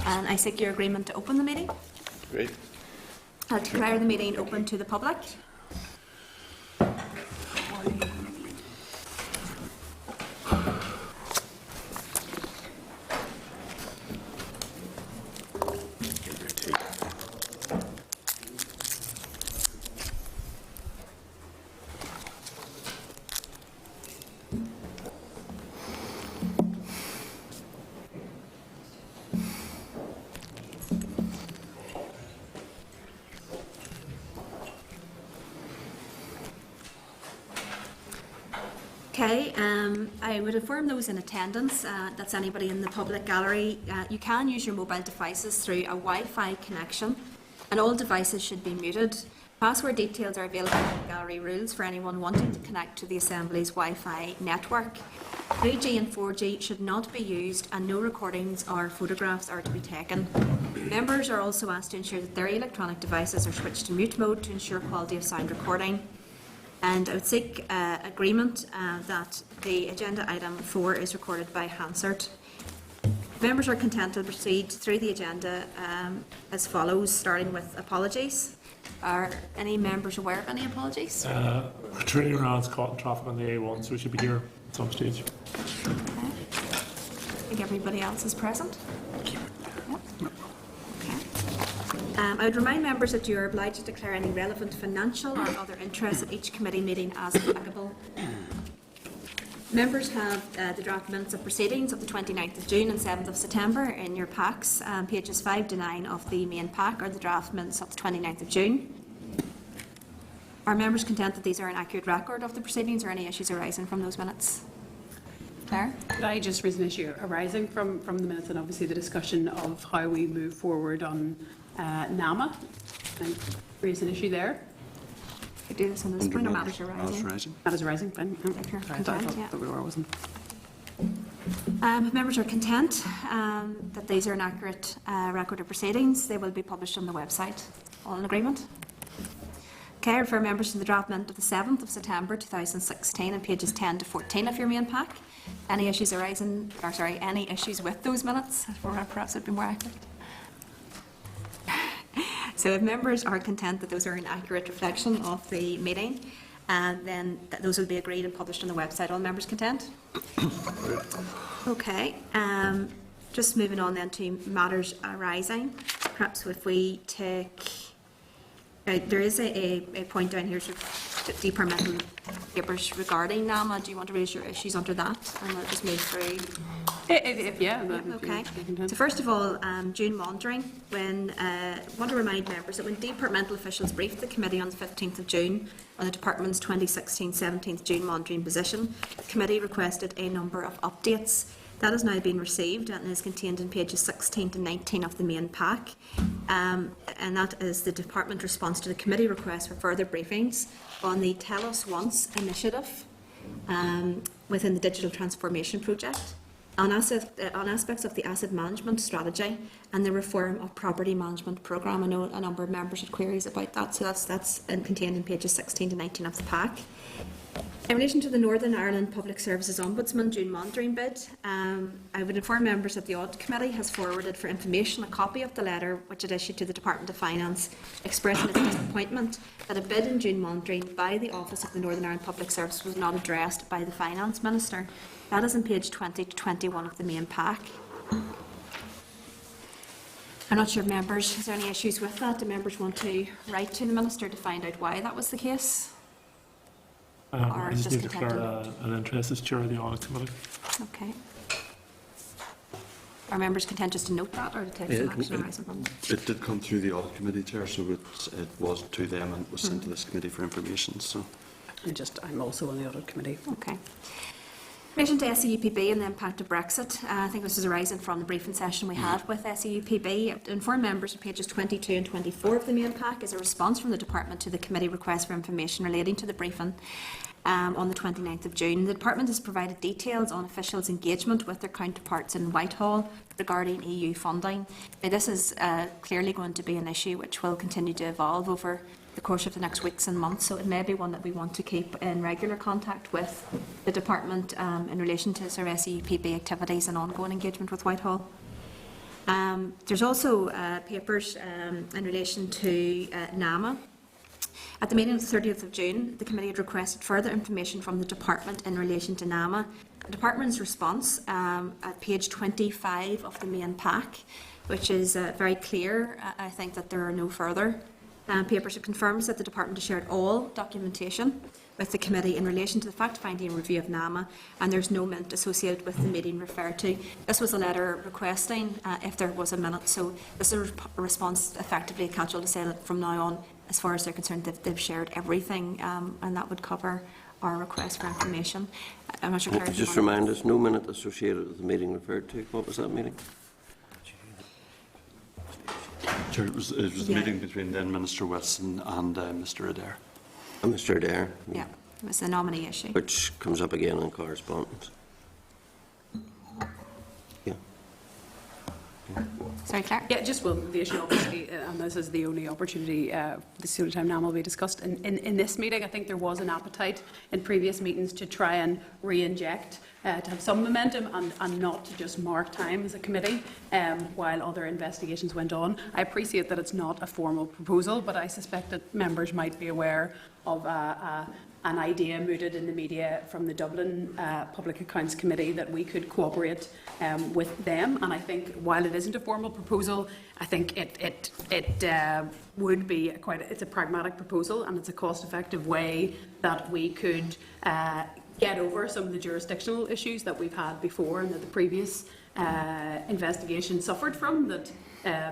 And I seek your agreement to open the meeting. Great. I'll declare the meeting open to the public. Okay, I would inform those in attendance, that's anybody in the public gallery, you can use your mobile devices through a Wi-Fi connection and all devices should be muted. Password details are available in the gallery rules for anyone wanting to connect to the Assembly's Wi-Fi network. 3G and 4G should not be used and no recordings or photographs are to be taken. Members are also asked to ensure that their electronic devices are switched to mute mode to ensure quality of sound recording. And I would seek agreement that the agenda item 4 is recorded by Hansard. Members are content to proceed through the agenda as follows, starting with apologies. Are any members aware of any apologies? Training around caught in traffic on the A1, so we should be here at some stage. Okay. I think everybody else is present. I would remind members that you are obliged to declare any relevant financial or other interests at each committee meeting as applicable. Members have the draft minutes of proceedings of the 29th of June and 7th of September in your packs. Pages 5 to 9 of the main pack are the draft minutes of the 29th of June. Are members content that these are an accurate record of the proceedings or any issues arising from those minutes? Claire? Could I just raise an issue arising from the minutes and obviously the discussion of how we move forward on NAMA? Can I raise an issue there? We do this on this point, or matters arising? Matters arising, fine. If you're I content, thought that we were, wasn't. Members are content that these are an accurate record of proceedings. They will be published on the website. All in agreement? Okay, I refer members to the draft minute of the 7th of September 2016 and pages 10 to 14 of your main pack. Any issues arising, or sorry, any issues with those minutes? Perhaps it would be more accurate. So if members are content that those are an accurate reflection of the meeting, then those will be agreed and published on the website. All members content? Okay. Just moving on then to matters arising. Perhaps if we take... there is a point down here, sort of departmental papers regarding NAMA. Do you want to raise your issues under that? And I'll just move through. Okay. So first of all, June monitoring. I want to remind members that when departmental officials briefed the committee on the 15th of June on the department's 2016-17 June monitoring position, the committee requested a number of updates. That has now been received and is contained in pages 16 to 19 of the main pack. And that is the department response to the committee request for further briefings on the Tell Us Once initiative within the digital transformation project, on aspects of the asset management strategy and the reform of property management programme. I know a number of members had queries about that, so that's contained in pages 16 to 19 of the pack. In relation to the Northern Ireland Public Services Ombudsman June monitoring bid, I would inform members that the Audit Committee has forwarded for information a copy of the letter which it issued to the Department of Finance expressing its disappointment that a bid in June monitoring by the Office of the Northern Ireland Public Service was not addressed by the Finance Minister. That is in page 20 to 21 of the main pack. I'm not sure if members, is there any issues with that? Do members want to write to the Minister to find out why that was the case? I just need to declare an interest as chair of the audit committee. Okay. Are members content just to note that or to take some action arising from it? It did come through the audit committee, Chair, so it was to them and was sent to this committee for information. So, I'm also on the audit committee. Okay. In relation to SEUPB and the impact of Brexit, I think this is arising from the briefing session we had with SEUPB. Inform members on pages 22 and 24 of the main pack is a response from the Department to the committee request for information relating to the briefing on the 29th of June. The Department has provided details on officials' engagement with their counterparts in Whitehall regarding EU funding. Now, this is clearly going to be an issue which will continue to evolve over the course of the next weeks and months, so it may be one that we want to keep in regular contact with the Department in relation to SEUPB activities and ongoing engagement with Whitehall. There's also papers in relation to NAMA. At the meeting of the 30th of June, the committee had requested further information from the department in relation to NAMA. The department's response at page 25 of the main pack, which is very clear, I think, that there are no further papers. It confirms that the department has shared all documentation with the committee in relation to the fact-finding review of NAMA, and there's no minute associated with the meeting referred to. This was a letter requesting if there was a minute, so this is a response, effectively a catch-all to say that from now on, as far as they're concerned, they've shared everything, and that would cover our request for information. I'm not sure, Claire, Just remind us, no minute associated with the meeting referred to. What was that meeting? Chair, it was the meeting between then Minister Wilson and Mr Adair. And Mr Adair. Yeah, it was the nominee issue. Which comes up again in correspondence. Yeah. Sorry, Claire? Yeah, just the issue, obviously, and this is the only opportunity, this is the only time NAMA will be discussed. In this meeting, I think there was an appetite in previous meetings to try and re-inject, to have some momentum and not to just mark time as a committee while other investigations went on. I appreciate that it's not a formal proposal, but I suspect that members might be aware of an idea mooted in the media from the Dublin Public Accounts Committee that we could cooperate with them. And I think while it isn't a formal proposal, I think it would be it's a pragmatic proposal, and it's a cost-effective way that we could get over some of the jurisdictional issues that we've had before and that the previous investigation suffered from, that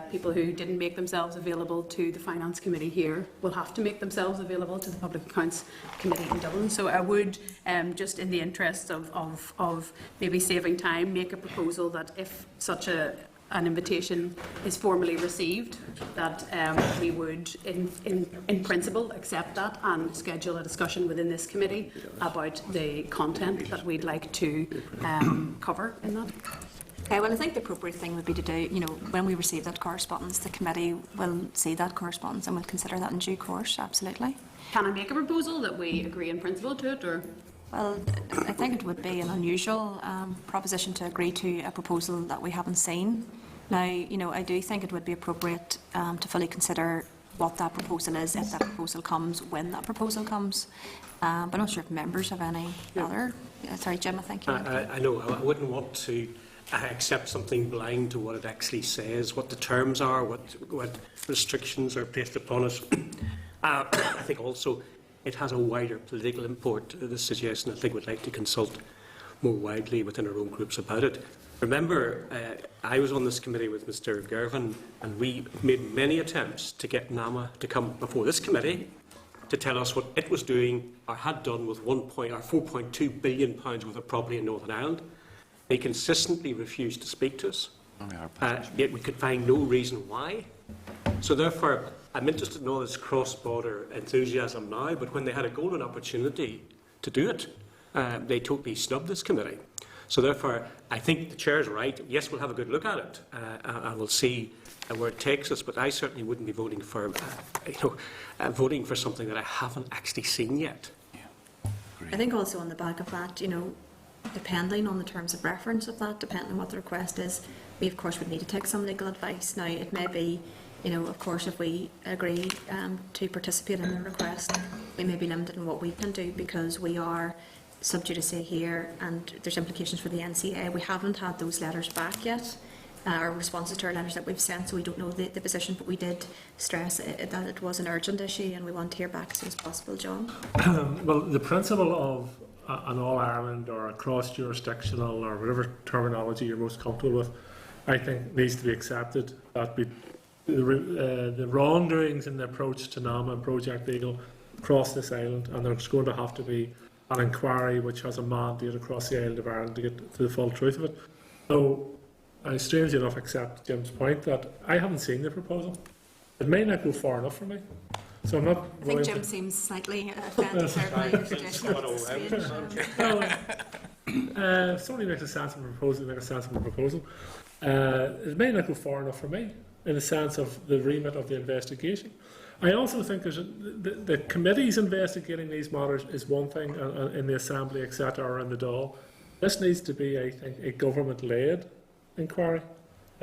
people who didn't make themselves available to the Finance Committee here will have to make themselves available to the Public Accounts Committee in Dublin. So I would, just in the interest of maybe saving time, make a proposal that if such an invitation is formally received, that we would, in principle, accept that and schedule a discussion within this committee about the content that we'd like to cover in that. Okay, well, I think the appropriate thing would be to do, when we receive that correspondence, the committee will see that correspondence and will consider that in due course, absolutely. Can I make a proposal that we agree in principle to it, or? Well, I think it would be an unusual proposition to agree to a proposal that we haven't seen. Now, I do think it would be appropriate to fully consider what that proposal is, if that proposal comes, when that proposal comes. But I'm not sure if members have any other. Sorry, Jim, I think you I know, I wouldn't want to accept something blind to what it actually says, what the terms are, what restrictions are placed upon us. I think also it has a wider political import, this suggestion. I think we'd like to consult more widely within our own groups about it. Remember, I was on this committee with Mr Gervin, and we made many attempts to get NAMA to come before this committee to tell us what it was doing or had done with 4.2 billion pounds worth of property in Northern Ireland. They consistently refused to speak to us, yet we could find no reason why. So therefore, I'm interested in all this cross-border enthusiasm now, but when they had a golden opportunity to do it, they totally snubbed this committee. So therefore, I think the chair is right. Yes, we'll have a good look at it, and we'll see where it takes us. But I certainly wouldn't be voting for, voting for something that I haven't actually seen yet. I think also on the back of that, depending on the terms of reference of that, depending on what the request is, we of course would need to take some legal advice. Now, it may be, of course, if we agree to participate in the request, we may be limited in what we can do because we are sub judice here and there's implications for the NCA. We haven't had those letters back yet, or responses to our letters that we've sent, so we don't know the position, but we did stress that it was an urgent issue and we want to hear back as soon as possible. John? Well, the principle of an all-Ireland or a cross-jurisdictional or whatever terminology you're most comfortable with, I think needs to be accepted. That the wrongdoings in the approach to NAMA and Project Eagle across this island, and there's going to have to be an inquiry which has a mandate across the island of Ireland to get to the full truth of it. So I strangely enough accept Jim's point that I haven't seen the proposal. It may not go far enough for me. So I'm not. I think Jim seems slightly offended by your suggestion. If somebody makes a sensible proposal, make a sensible proposal. It may not go far enough for me in the sense of the remit of the investigation. I also think the committees investigating these matters is one thing in the Assembly, etc., or in the Dáil. This needs to be, I think, a government-led inquiry.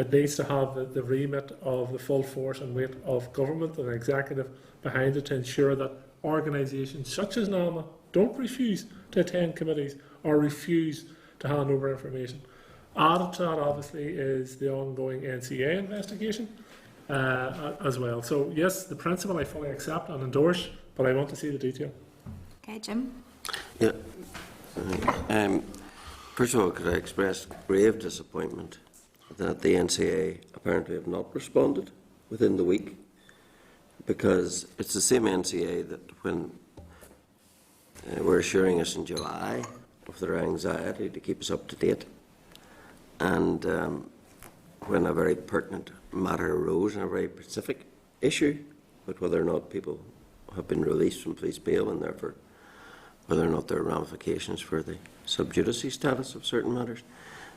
It needs to have the remit of the full force and weight of government and executive behind it to ensure that organisations such as NAMA don't refuse to attend committees or refuse to hand over information. Added to that, obviously, is the ongoing NCA investigation as well. So, yes, the principle I fully accept and endorse, but I want to see the detail. Okay, Jim? Yeah. First of all, could I express grave disappointment that the NCA apparently have not responded within the week, because it's the same NCA that when were assuring us in July of their anxiety to keep us up to date, and when a very pertinent matter arose and a very specific issue about whether or not people have been released from police bail and therefore whether or not there are ramifications for the sub judice status of certain matters,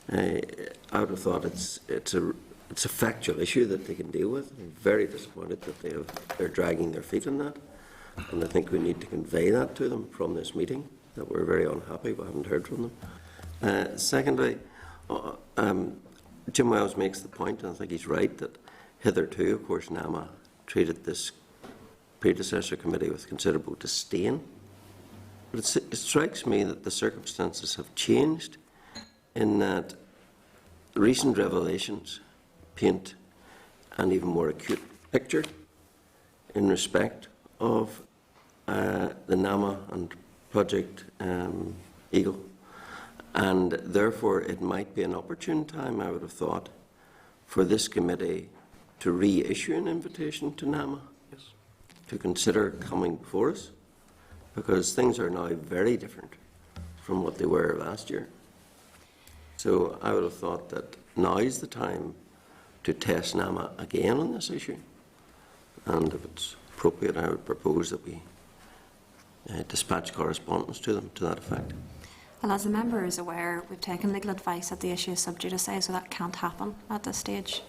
I would have thought it's a factual issue that they can deal with. I'm very disappointed that they're dragging their feet on that, and I think we need to convey that to them from this meeting, that we're very unhappy we haven't heard from them. Secondly, Jim Wells makes the point, and I think he's right, that hitherto, of course, NAMA treated this predecessor committee with considerable disdain. But it strikes me that the circumstances have changed in that recent revelations paint an even more acute picture in respect of the NAMA and Project Eagle. And therefore, it might be an opportune time, I would have thought, for this committee to reissue an invitation to NAMA to consider coming before us, because things are now very different from what they were last year. So I would have thought that now is the time to test NAMA again on this issue. And if it's appropriate, I would propose that we dispatch correspondence to them to that effect. Well, as the member is aware, we've taken legal advice that the issue is sub judice, so that can't happen at this stage.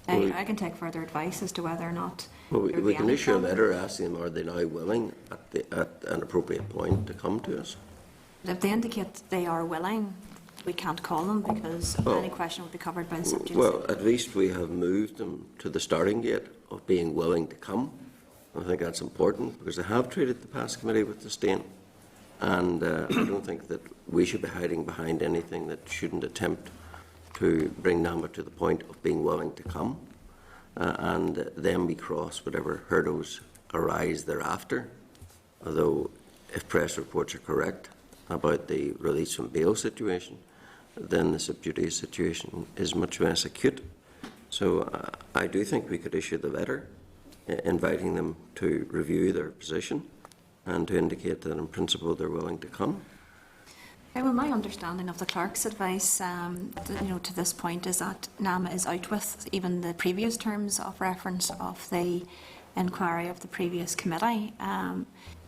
Well, I can take further advice as to whether or not. Well, there we be can any issue a problem. letter asking them, are they now willing at an appropriate point to come to us? If they indicate they are willing, we can't call them because any question would be covered by the sub judice. Well, at least we have moved them to the starting gate of being willing to come. I think that's important because they have treated the past committee with disdain, and I don't think that we should be hiding behind anything that shouldn't attempt to bring NAMA to the point of being willing to come, and then we cross whatever hurdles arise thereafter. Although, if press reports are correct about the release from bail situation, then the sub judice situation is much less acute. So I do think we could issue the letter inviting them to review their position and to indicate that in principle they're willing to come. Okay, well, my understanding of the clerk's advice, to this point, is that NAMA is out with even the previous terms of reference of the inquiry of the previous committee.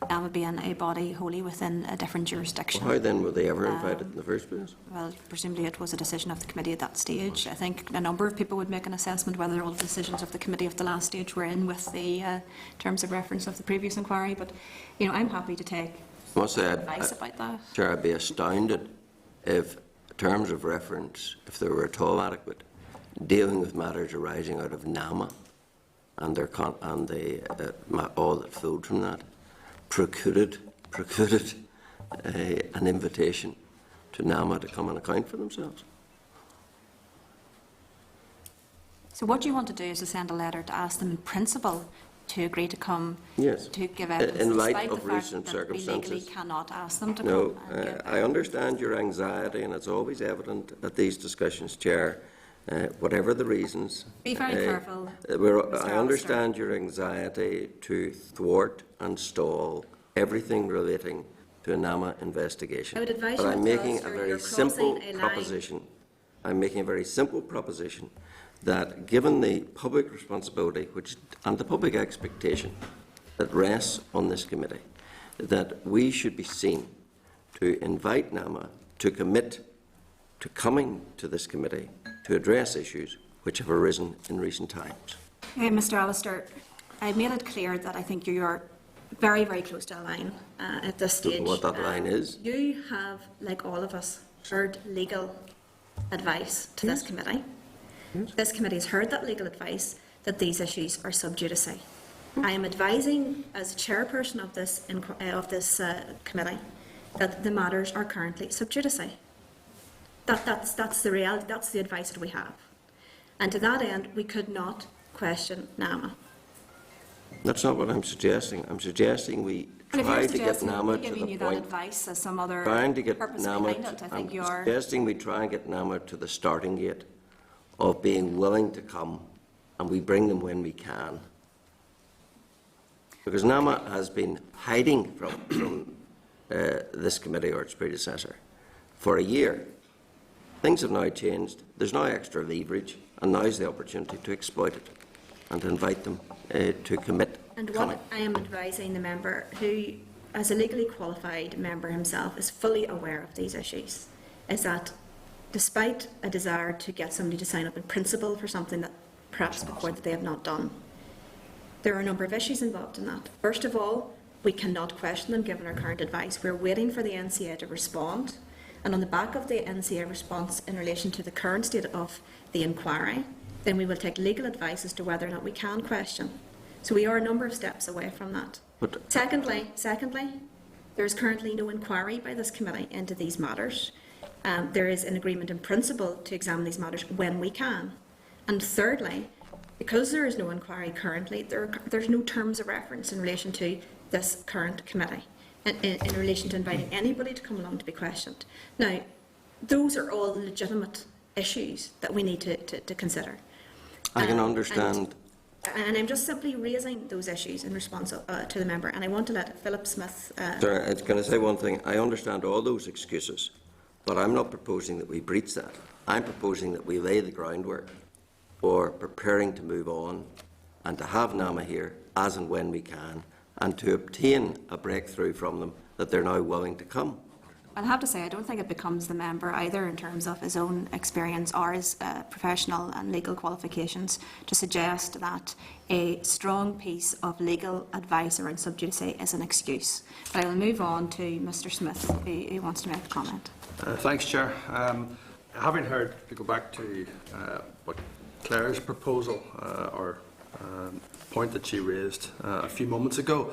NAMA being a body wholly within a different jurisdiction. Well, how then were they ever invited in the first place? Well, presumably it was a decision of the committee at that stage. I think a number of people would make an assessment whether all the decisions of the committee of the last stage were in with the terms of reference of the previous inquiry. But, I'm happy to take advice about that. Chair, I'd be astounded if terms of reference, if they were at all adequate, dealing with matters arising out of NAMA and all that flowed from that, precluded an invitation to NAMA to come and account for themselves. So what you want to do is to send a letter to ask them in principle to agree to come, Yes. to give evidence, In light despite of the fact recent that we legally circumstances. cannot ask them to No, come. And give I understand your anxiety, and it's always evident at these discussions, Chair, whatever the reasons. Be very careful, I Mr. understand your anxiety to thwart and stall everything relating to a NAMA investigation. I would advise but you, I'm Mr. making a Alistair, very you're simple crossing a line. proposition. I'm making a very simple proposition that, given the public responsibility and the public expectation that rests on this committee, that we should be seen to invite NAMA to commit to coming to this committee to address issues which have arisen in recent times. Okay, Mr. Alistair, I made it clear that I think you are very, very close to a line at this Don't stage. know what that line is. You have, like all of us, heard legal advice to this committee. This committee has heard that legal advice that these issues are sub judice. I am advising, as chairperson of this committee, that the matters are currently sub judice. That's the reality. That's the advice that we have. And to that end, we could not question NAMA. That's not what I'm suggesting. I'm suggesting we try to get NAMA to giving the you that point. advice as some other Trying to get purpose NAMA. behind it. I think I'm you're suggesting we try and get NAMA to the starting gate of being willing to come, and we bring them when we can. Because NAMA has been hiding from this committee or its predecessor for a year. Things have now changed. There's now extra leverage, and now's the opportunity to exploit it and to invite them to commit. And what I am advising the member, who, as a legally qualified member himself, is fully aware of these issues, is that despite a desire to get somebody to sign up in principle for something that perhaps before that they have not done, there are a number of issues involved in that. First of all, we cannot question them given our current advice. We're waiting for the NCA to respond, and on the back of the NCA response in relation to the current state of the inquiry, then we will take legal advice as to whether or not we can question. So we are a number of steps away from that. But Secondly, there is currently no inquiry by this committee into these matters. There is an agreement in principle to examine these matters when we can. And thirdly, because there is no inquiry currently, there's no terms of reference in relation to this current committee, in relation to inviting anybody to come along to be questioned. Now, those are all legitimate issues that we need to consider. I can understand. And I'm just simply raising those issues in response to the member. And I want to let Philip Smith... Sorry, I was going to say one thing. I understand all those excuses, but I'm not proposing that we breach that. I'm proposing that we lay the groundwork for preparing to move on and to have NAMA here as and when we can, and to obtain a breakthrough from them that they're now willing to come. I'll have to say, I don't think it becomes the member either in terms of his own experience or his professional and legal qualifications to suggest that a strong piece of legal advice around sub judice is an excuse. But I will move on to Mr Smith, who wants to make a comment. Thanks, Chair. Having heard, to go back to what Claire's proposal or point that she raised a few moments ago,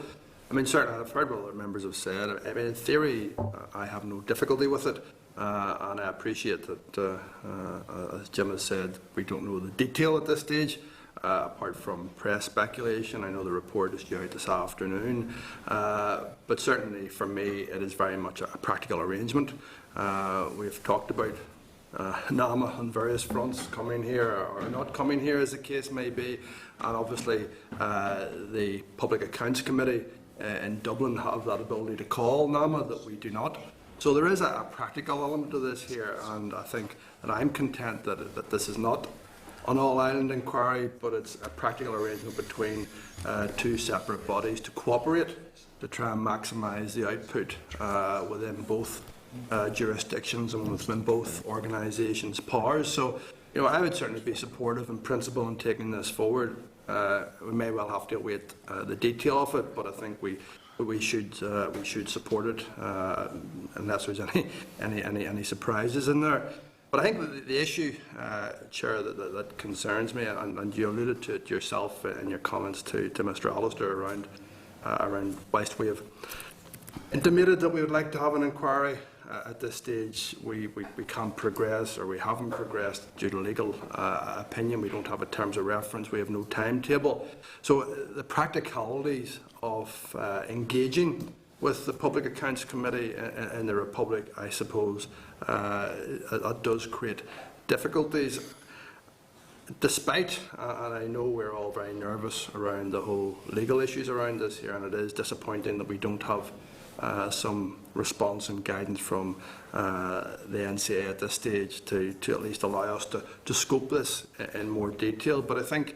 I mean, certainly I've heard what other members have said. I mean, in theory, I have no difficulty with it, and I appreciate that, as Jim has said, we don't know the detail at this stage, apart from press speculation. I know the report is due out this afternoon, but certainly for me, it is very much a practical arrangement. We've talked about NAMA on various fronts, coming here or not coming here, as the case may be, and obviously the Public Accounts Committee in Dublin have that ability to call NAMA that we do not. So there is a practical element to this here, and I think that I'm content that this is not an all-island inquiry, but it's a practical arrangement between two separate bodies to cooperate to try and maximise the output within both jurisdictions and within both organisations' powers. So, you know, I would certainly be supportive in principle in taking this forward. We may well have to await the detail of it, but I think we should support it unless there's any surprises in there. But I think the issue, Chair, that concerns me, and you alluded to it yourself in your comments to Mr. Allister around whilst we have intimated that we would like to have an inquiry. At this stage, we can't progress, or we haven't progressed due to legal opinion. We don't have a terms of reference. We have no timetable. So the practicalities of engaging with the Public Accounts Committee in the Republic, I suppose, that does create difficulties. Despite, and I know we're all very nervous around the whole legal issues around this here, and it is disappointing that we don't have some response and guidance from the NCA at this stage to at least allow us to scope this in more detail. But I think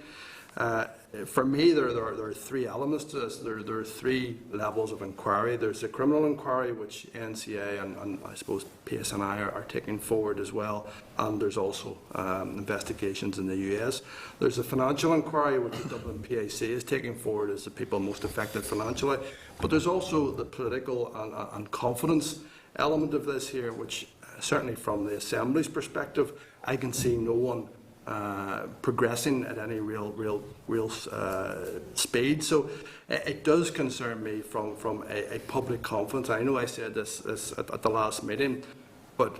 for me there are three elements to this. There are three levels of inquiry. There's the criminal inquiry, which NCA and I suppose PSNI are taking forward as well, and there's also investigations in the US. There's the financial inquiry, which the Dublin PAC is taking forward as the people most affected financially, but there's also the political and confidence element of this here, which certainly from the Assembly's perspective, I can see no one progressing at any real speed. So it does concern me from a public confidence. I know I said this at the last meeting, but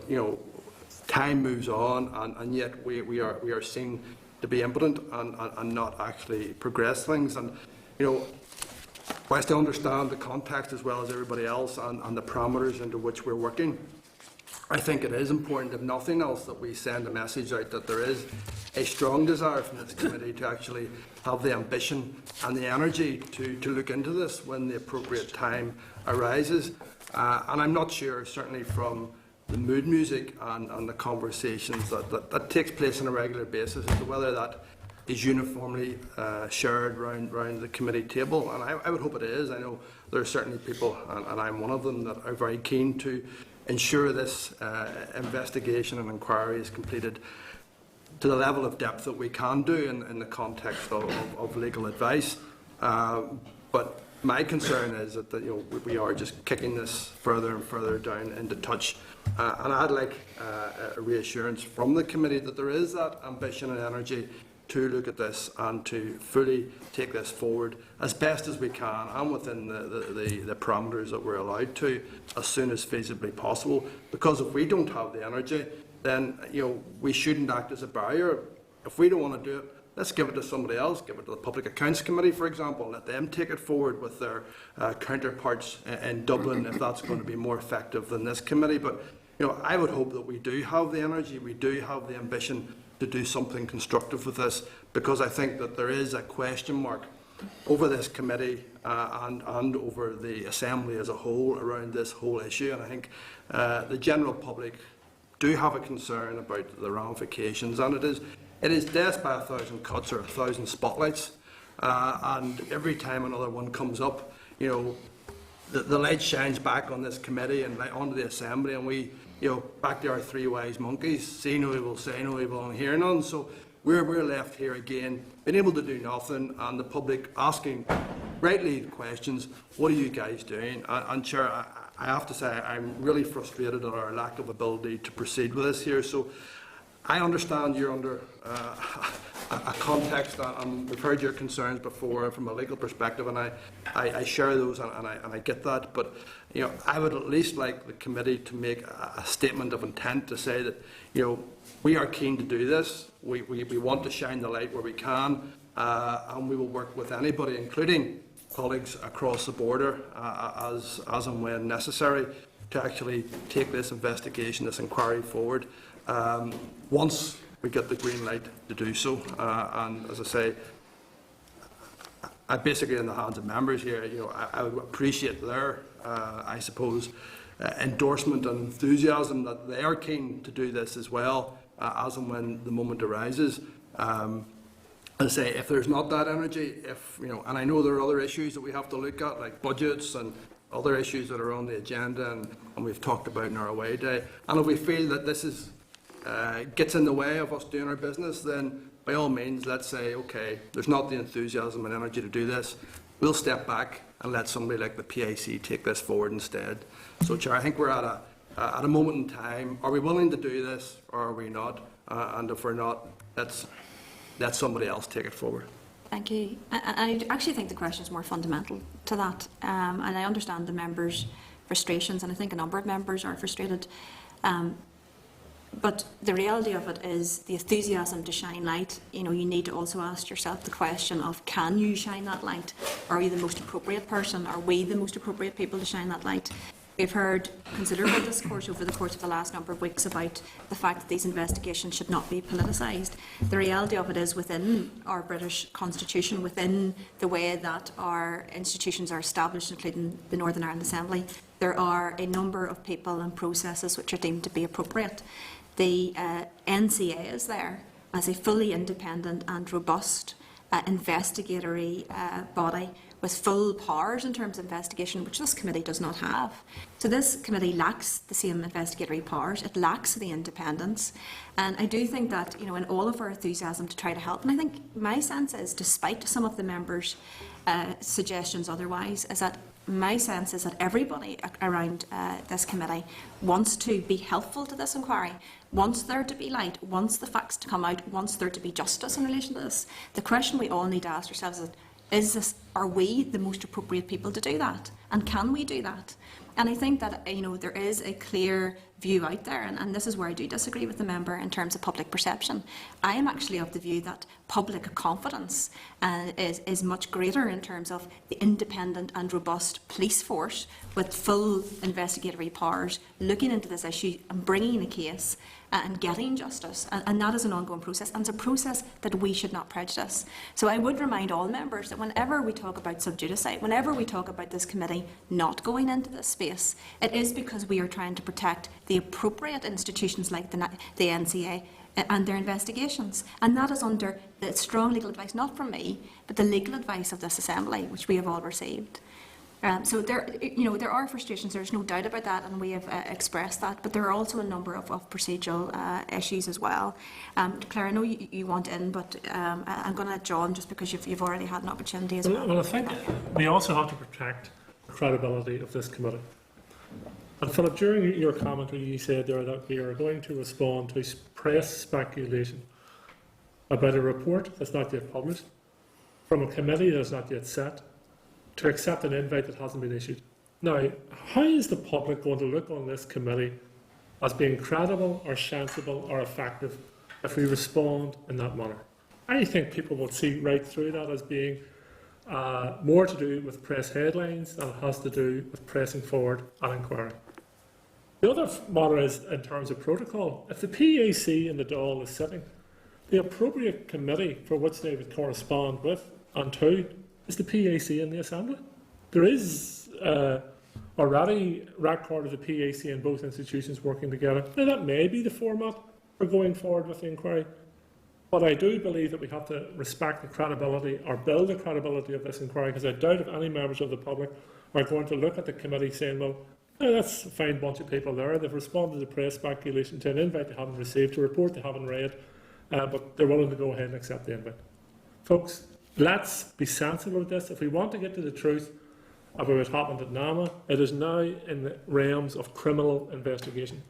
time moves on, and yet we are seen to be impotent and not actually progress things. And whilst I understand the context as well as everybody else and the parameters into which we're working, I think it is important, if nothing else, that we send a message out that there is a strong desire from this committee to actually have the ambition and the energy to look into this when the appropriate time arises. And I'm not sure, certainly from the mood music and the conversations that takes place on a regular basis, as to whether that is uniformly shared round the committee table. And I would hope it is. I know there are certainly people, and I'm one of them, that are very keen to ensure this investigation and inquiry is completed to the level of depth that we can do in the context of legal advice. But my concern is that we are just kicking this further and further down into touch. And I'd like a reassurance from the committee that there is that ambition and energy to look at this and to fully take this forward as best as we can and within the parameters that we're allowed to as soon as feasibly possible. Because if we don't have the energy, then we shouldn't act as a barrier. If we don't want to do it, let's give it to somebody else. Give it to the Public Accounts Committee, for example. Let them take it forward with their counterparts in Dublin, if that's going to be more effective than this committee. But I would hope that we do have the energy, we do have the ambition to do something constructive with this, because I think that there is a question mark over this committee and over the Assembly as a whole around this whole issue. And I think the general public do have a concern about the ramifications, and it is death by 1,000 cuts or 1,000 spotlights, and every time another one comes up, the light shines back on this committee and onto the Assembly, and we, back to our three wise monkeys: see no evil, say no evil, and hear none. So we're left here again, being able to do nothing, and the public asking rightly questions: what are you guys doing? And Chair, I have to say I'm really frustrated at our lack of ability to proceed with this here. So I understand you're under a context, and we've heard your concerns before from a legal perspective, and I share those, and I get that. But I would at least like the committee to make a statement of intent to say that we are keen to do this. We want to shine the light where we can, and we will work with anybody, including colleagues across the border, as and when necessary, to actually take this investigation, this inquiry forward, once we get the green light to do so. And as I say, I'm basically in the hands of members here. I would appreciate their, I suppose, endorsement and enthusiasm that they are keen to do this as well, as and when the moment arises. As I say, if there's not that energy, and I know there are other issues that we have to look at, like budgets and other issues that are on the agenda, and we've talked about in our away day. And if we feel that this gets in the way of us doing our business, then by all means, let's say, okay, there's not the enthusiasm and energy to do this. We'll step back and let somebody like the PIC take this forward instead. So, Chair, I think we're at a moment in time. Are we willing to do this, or are we not? And if we're not, let's let somebody else take it forward. Thank you. I actually think the question is more fundamental to that, and I understand the members' frustrations, and I think a number of members are frustrated. But the reality of it is the enthusiasm to shine light. You need to also ask yourself the question of, can you shine that light? Are you the most appropriate person? Are we the most appropriate people to shine that light? We've heard considerable discourse over the course of the last number of weeks about the fact that these investigations should not be politicised. The reality of it is, within our British Constitution, within the way that our institutions are established, including the Northern Ireland Assembly, there are a number of people and processes which are deemed to be appropriate. The NCA is there as a fully independent and robust investigatory body with full powers in terms of investigation, which this committee does not have. So this committee lacks the same investigatory powers, it lacks the independence, and I do think that, in all of our enthusiasm to try to help, and I think my sense is, despite some of the members' suggestions otherwise, is that my sense is that everybody around this committee wants to be helpful to this inquiry, wants there to be light, wants the facts to come out, wants there to be justice in relation to this. The question we all need to ask ourselves is are we the most appropriate people to do that? And can we do that? And I think that, there is a clear view out there, and this is where I do disagree with the member in terms of public perception. I am actually of the view that public confidence is much greater in terms of the independent and robust police force with full investigatory powers looking into this issue and bringing a case and getting justice. And that is an ongoing process, and it's a process that we should not prejudice. So I would remind all members that whenever we talk about sub judice, whenever we talk about this committee not going into this space, it is because we are trying to protect the appropriate institutions like the NCA and their investigations. And that is under the strong legal advice, not from me, but the legal advice of this Assembly, which we have all received. So there are frustrations, there's no doubt about that, and we have expressed that, but there are also a number of procedural issues as well. Claire, I know you want in, but I'm going to let John, just because you've already had an opportunity as well. Well, I think we also have to protect the credibility of this committee. And Philip, during your commentary, you said there that we are going to respond to press speculation about a report that's not yet published, from a committee that is not yet set, to accept an invite that hasn't been issued. Now, how is the public going to look on this committee as being credible or sensible or effective if we respond in that manner? I think people will see right through that as being more to do with press headlines than it has to do with pressing forward an inquiry. The other matter is in terms of protocol. If the PAC and the Dáil is sitting, the appropriate committee for which they would correspond with and to is the PAC in the Assembly. There is already record of the PAC and both institutions working together. Now, that may be the format for going forward with the inquiry, but I do believe that we have to respect the credibility or build the credibility of this inquiry, because I doubt if any members of the public are going to look at the committee saying, well, that's a fine bunch of people there. They've responded to press speculation, to an invite they haven't received, to a report they haven't read, but they're willing to go ahead and accept the invite. Folks, let's be sensible with this. If we want to get to the truth about what happened at NAMA, it is now in the realms of criminal investigation.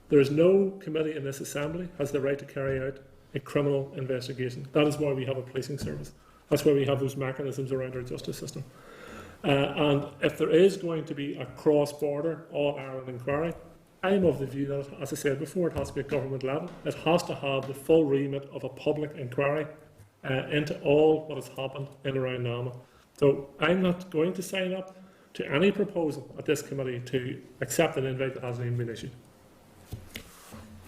There is no committee in this Assembly has the right to carry out a criminal investigation. That is why we have a policing service. That's why we have those mechanisms around our justice system. And if there is going to be a cross-border All-Ireland inquiry, I'm of the view that, as I said before, it has to be at government level. It has to have the full remit of a public inquiry into all what has happened in and around NAMA. So I'm not going to sign up to any proposal at this committee to accept an invite that hasn't even been issued.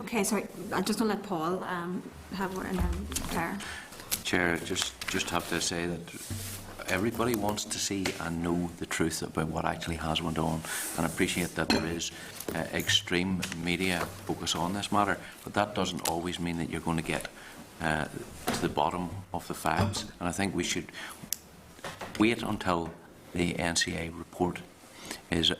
Okay, sorry, I just want to let Paul have a word, and then Claire. Chair, just have to say that everybody wants to see and know the truth about what actually has went on, and appreciate that there is extreme media focus on this matter, but that doesn't always mean that you're going to get to the bottom of the facts. And I think we should wait until the NCA report is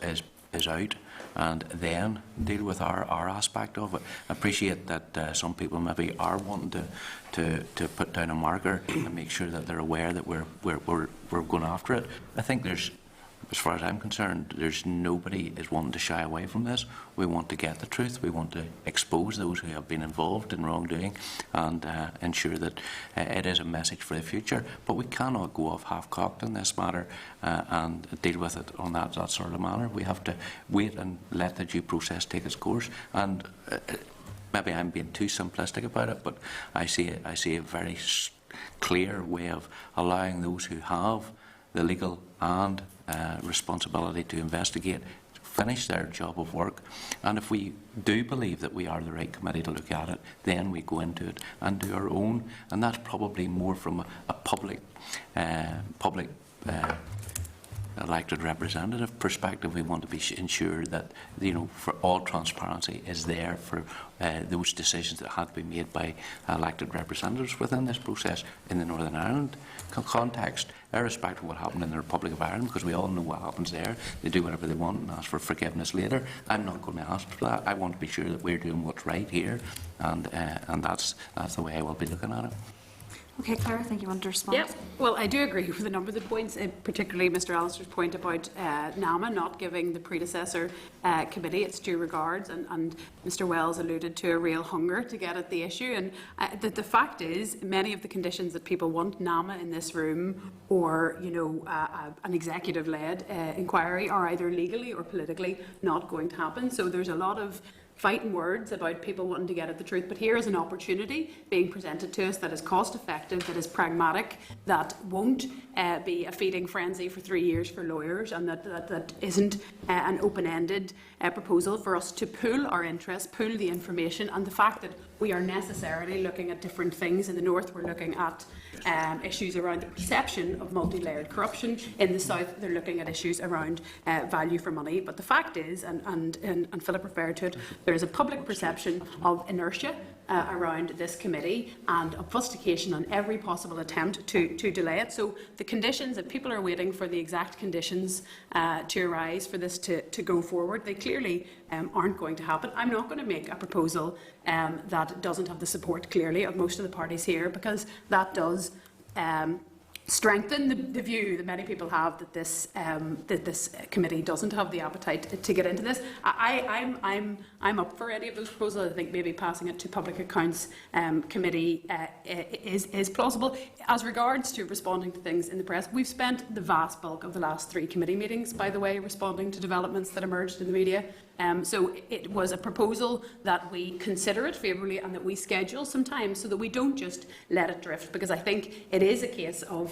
out, and then deal with our aspect of it. I appreciate that some people maybe are wanting to put down a marker and make sure that they're aware that we're going after it. I think there's, as far as I'm concerned, there's nobody is wanting to shy away from this. We want to get the truth. We want to expose those who have been involved in wrongdoing and ensure that it is a message for the future. But we cannot go off half-cocked in this matter and deal with it on that sort of manner. We have to wait and let the due process take its course. And maybe I'm being too simplistic about it, but I see a very clear way of allowing those who have the legal and responsibility to investigate, finish their job of work, and if we do believe that we are the right committee to look at it, then we go into it and do our own, and that's probably more from a public elected representative perspective. We want to be ensure that, for all transparency is there for those decisions that had to be made by elected representatives within this process in the Northern Ireland context, irrespective of what happened in the Republic of Ireland, because we all know what happens there. They do whatever they want and ask for forgiveness later. I'm not going to ask for that. I want to be sure that we're doing what's right here, and that's the way I will be looking at it. Okay, Claire, I think you want to respond. Yeah, well, I do agree with a number of the points, particularly Mr. Alister's point about NAMA not giving the predecessor committee its due regards, and Mr. Wells alluded to a real hunger to get at the issue. And the fact is, many of the conditions that people want NAMA in this room, or an executive-led inquiry, are either legally or politically not going to happen. So there's a lot of fighting words about people wanting to get at the truth, but here is an opportunity being presented to us that is cost effective, that is pragmatic, that won't be a feeding frenzy for 3 years for lawyers, and that isn't an open-ended proposal for us to pool our interests, pool the information, and the fact that we are necessarily looking at different things. In the north, we're looking at issues around the perception of multi-layered corruption. In the south, they're looking at issues around value for money. But the fact is, and Philip referred to it, there is a public perception of inertia around this committee and obfuscation on every possible attempt to delay it. So the conditions, if people are waiting for the exact conditions to arise for this to go forward, they clearly aren't going to happen. I'm not going to make a proposal that doesn't have the support clearly of most of the parties here, because that does strengthen the view that many people have that this committee doesn't have the appetite to get into this. I'm up for any of those proposals. I think maybe passing it to Public Accounts Committee is plausible. As regards to responding to things in the press, we've spent the vast bulk of the last 3 committee meetings, by the way, responding to developments that emerged in the media. So it was a proposal that we consider it favourably and that we schedule some time so that we don't just let it drift, because I think it is a case of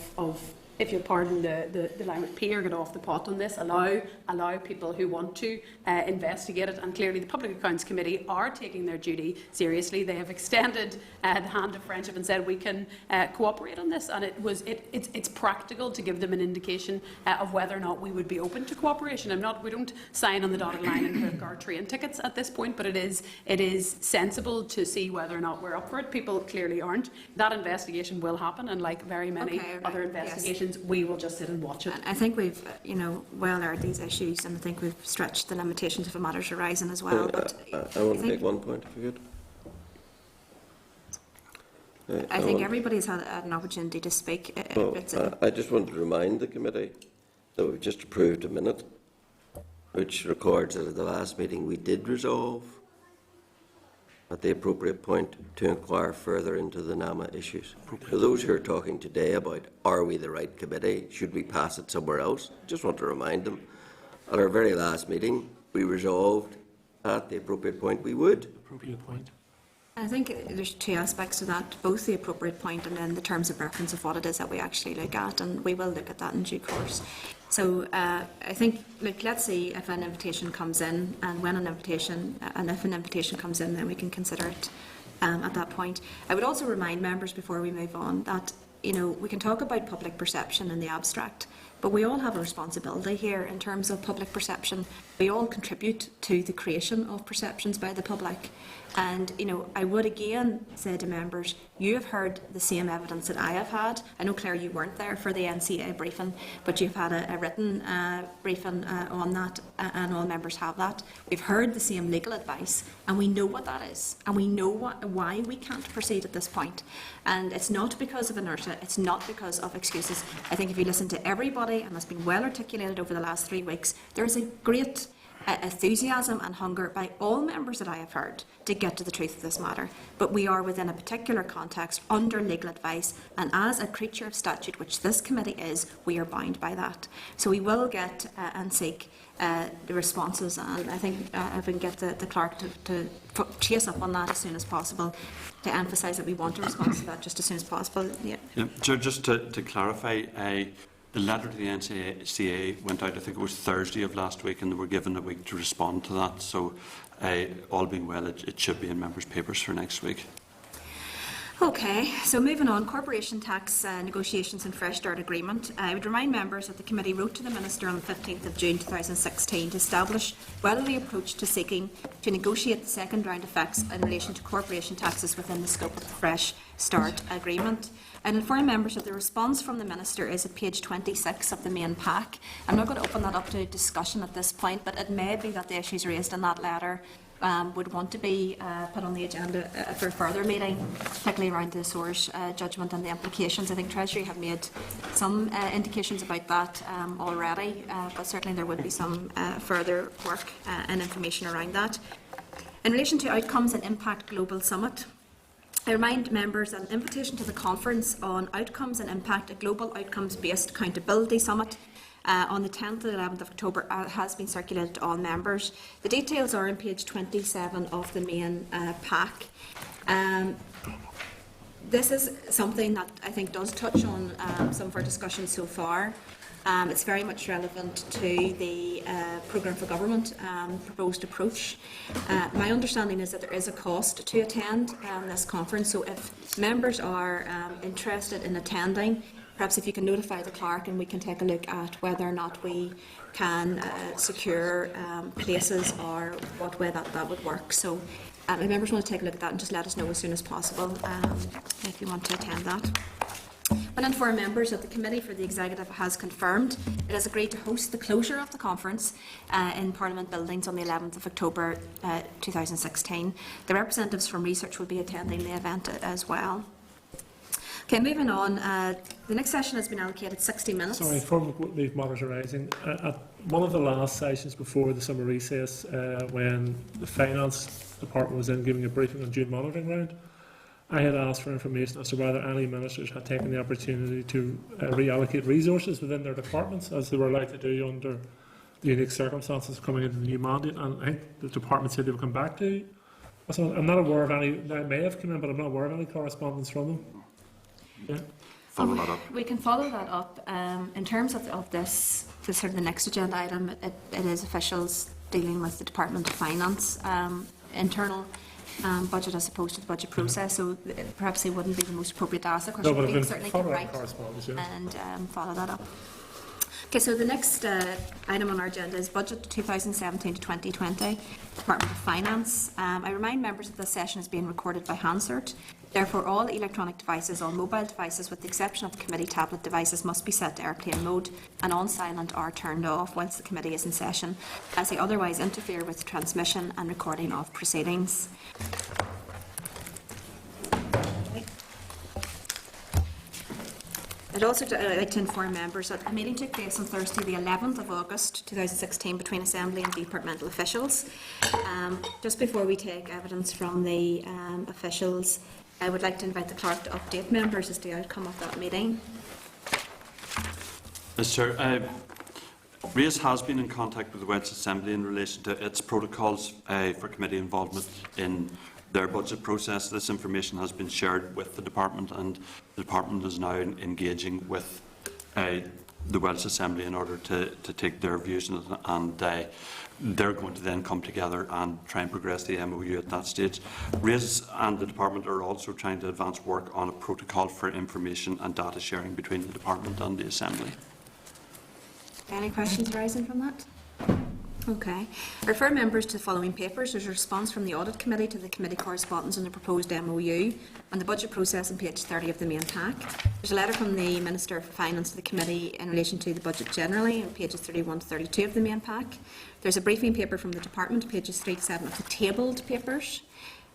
if you'll pardon the line, pee or get off the pot on this, allow people who want to investigate it. And clearly the Public Accounts Committee are taking their duty seriously. They have extended the hand of friendship and said we can cooperate on this, and it's practical to give them an indication of whether or not we would be open to cooperation. We don't sign on the dotted line and book our train tickets at this point, but it is sensible to see whether or not we're up for it. People clearly aren't. That investigation will happen, and like very many other investigations, yes, we will just sit and watch it. I think we've, well aired these issues, and I think we've stretched the limitations if a matter's arising as well. But I want to make one point, if you could. I think everybody's had an opportunity to speak. I just want to remind the committee that we've just approved a minute which records that at the last meeting we did resolve at the appropriate point to inquire further into the NAMA issues. For those who are talking today about, are we the right committee, should we pass it somewhere else, just want to remind them, at our very last meeting, we resolved at the appropriate point we would. Appropriate point. I think there's 2 aspects to that, both the appropriate point and then the terms of reference of what it is that we actually look at, and we will look at that in due course. So I think, look, let's see if an invitation comes in, and when if an invitation comes in, then we can consider it at that point. I would also remind members before we move on that we can talk about public perception in the abstract, but we all have a responsibility here in terms of public perception. We all contribute to the creation of perceptions by the public. And, I would again say to members, you have heard the same evidence that I have had. I know, Claire, you weren't there for the NCA briefing, but you've had a written briefing on that, and all members have that. We've heard the same legal advice, and we know what that is, and we know why we can't proceed at this point. And it's not because of inertia, it's not because of excuses. I think if you listen to everybody, and it's been well articulated over the last 3 weeks, there is a great enthusiasm and hunger by all members that I have heard to get to the truth of this matter. But we are within a particular context under legal advice, and as a creature of statute, which this committee is, we are bound by that. So we will get and seek the responses, and I think if we can get the clerk to chase up on that as soon as possible, to emphasise that we want a response to that just as soon as possible. Yeah. Chair, just to clarify, the letter to the NCA went out, I think it was Thursday of last week, and they were given a week to respond to that. So, all being well, it should be in members' papers for next week. Okay, so moving on, corporation tax negotiations and fresh start agreement. I would remind members that the committee wrote to the Minister on the 15th of June 2016 to establish whether the approach to seeking to negotiate the second round effects in relation to corporation taxes within the scope of the fresh start agreement. I inform members that the response from the Minister is at page 26 of the main pack. I'm not going to open that up to discussion at this point, but it may be that the issues raised in that letter would want to be put on the agenda for a further meeting, particularly around the source judgment and the implications. I think Treasury have made some indications about that already, but certainly there would be some further work and information around that. In relation to Outcomes and Impact Global Summit, I remind members that an invitation to the conference on Outcomes and Impact, a global outcomes-based accountability summit, on the 10th and 11th of October has been circulated to all members. The details are on page 27 of the main pack. This is something that I think does touch on some of our discussions so far. It's very much relevant to the Programme for Government proposed approach. My understanding is that there is a cost to attend this conference, so if members are interested in attending, perhaps if you can notify the clerk and we can take a look at whether or not we can secure places or what way that would work. So if members want to take a look at that and just let us know as soon as possible if you want to attend that. But inform members that the Committee for the Executive has confirmed it has agreed to host the closure of the conference in Parliament Buildings on the 11th of October 2016. The representatives from research will be attending the event as well. Okay, moving on. The next session has been allocated 60 minutes. Sorry, before we leave matters arising, at one of the last sessions before the summer recess, when the Finance Department was in giving a briefing on June monitoring round, I had asked for information as to whether any ministers had taken the opportunity to reallocate resources within their departments, as they were allowed to do under the unique circumstances coming into the new mandate. And I think the department said they would come back to. So I'm not aware of any. They may have come in, but I'm not aware of any correspondence from them. Yeah. Follow that up. We can follow that up. In terms of this, sort of the next agenda item, it is officials dealing with the Department of Finance internal budget as opposed to the budget process. So perhaps it wouldn't be the most appropriate to ask the question. No, but we certainly can write correspondence, yeah. and follow that up. Okay, so the next item on our agenda is Budget 2017 to 2020, Department of Finance. I remind members that this session is being recorded by Hansard. Therefore, all electronic devices, all mobile devices, with the exception of the committee tablet devices, must be set to airplane mode and on silent or turned off whilst the committee is in session, as they otherwise interfere with the transmission and recording of proceedings. I'd also like to inform members that a meeting took place on Thursday the 11th of August 2016 between Assembly and departmental officials. Just before we take evidence from the officials, I would like to invite the clerk to update members as to the outcome of that meeting. Yes, sir. RAISE has been in contact with the Welsh Assembly in relation to its protocols for committee involvement in their budget process. This information has been shared with the department, and the department is now engaging with the Welsh Assembly in order to take their views, and they're going to then come together and try and progress the MOU at that stage. RAISE and the department are also trying to advance work on a protocol for information and data sharing between the department and the Assembly. Any questions arising from that? Okay. I refer members to the following papers. There's a response from the Audit Committee to the committee correspondence on the proposed MOU and the budget process on page 30 of the main pack. There's a letter from the Minister for Finance to the committee in relation to the budget generally on pages 31 to 32 of the main pack. There's a briefing paper from the department, pages 3 to 7 of the tabled papers,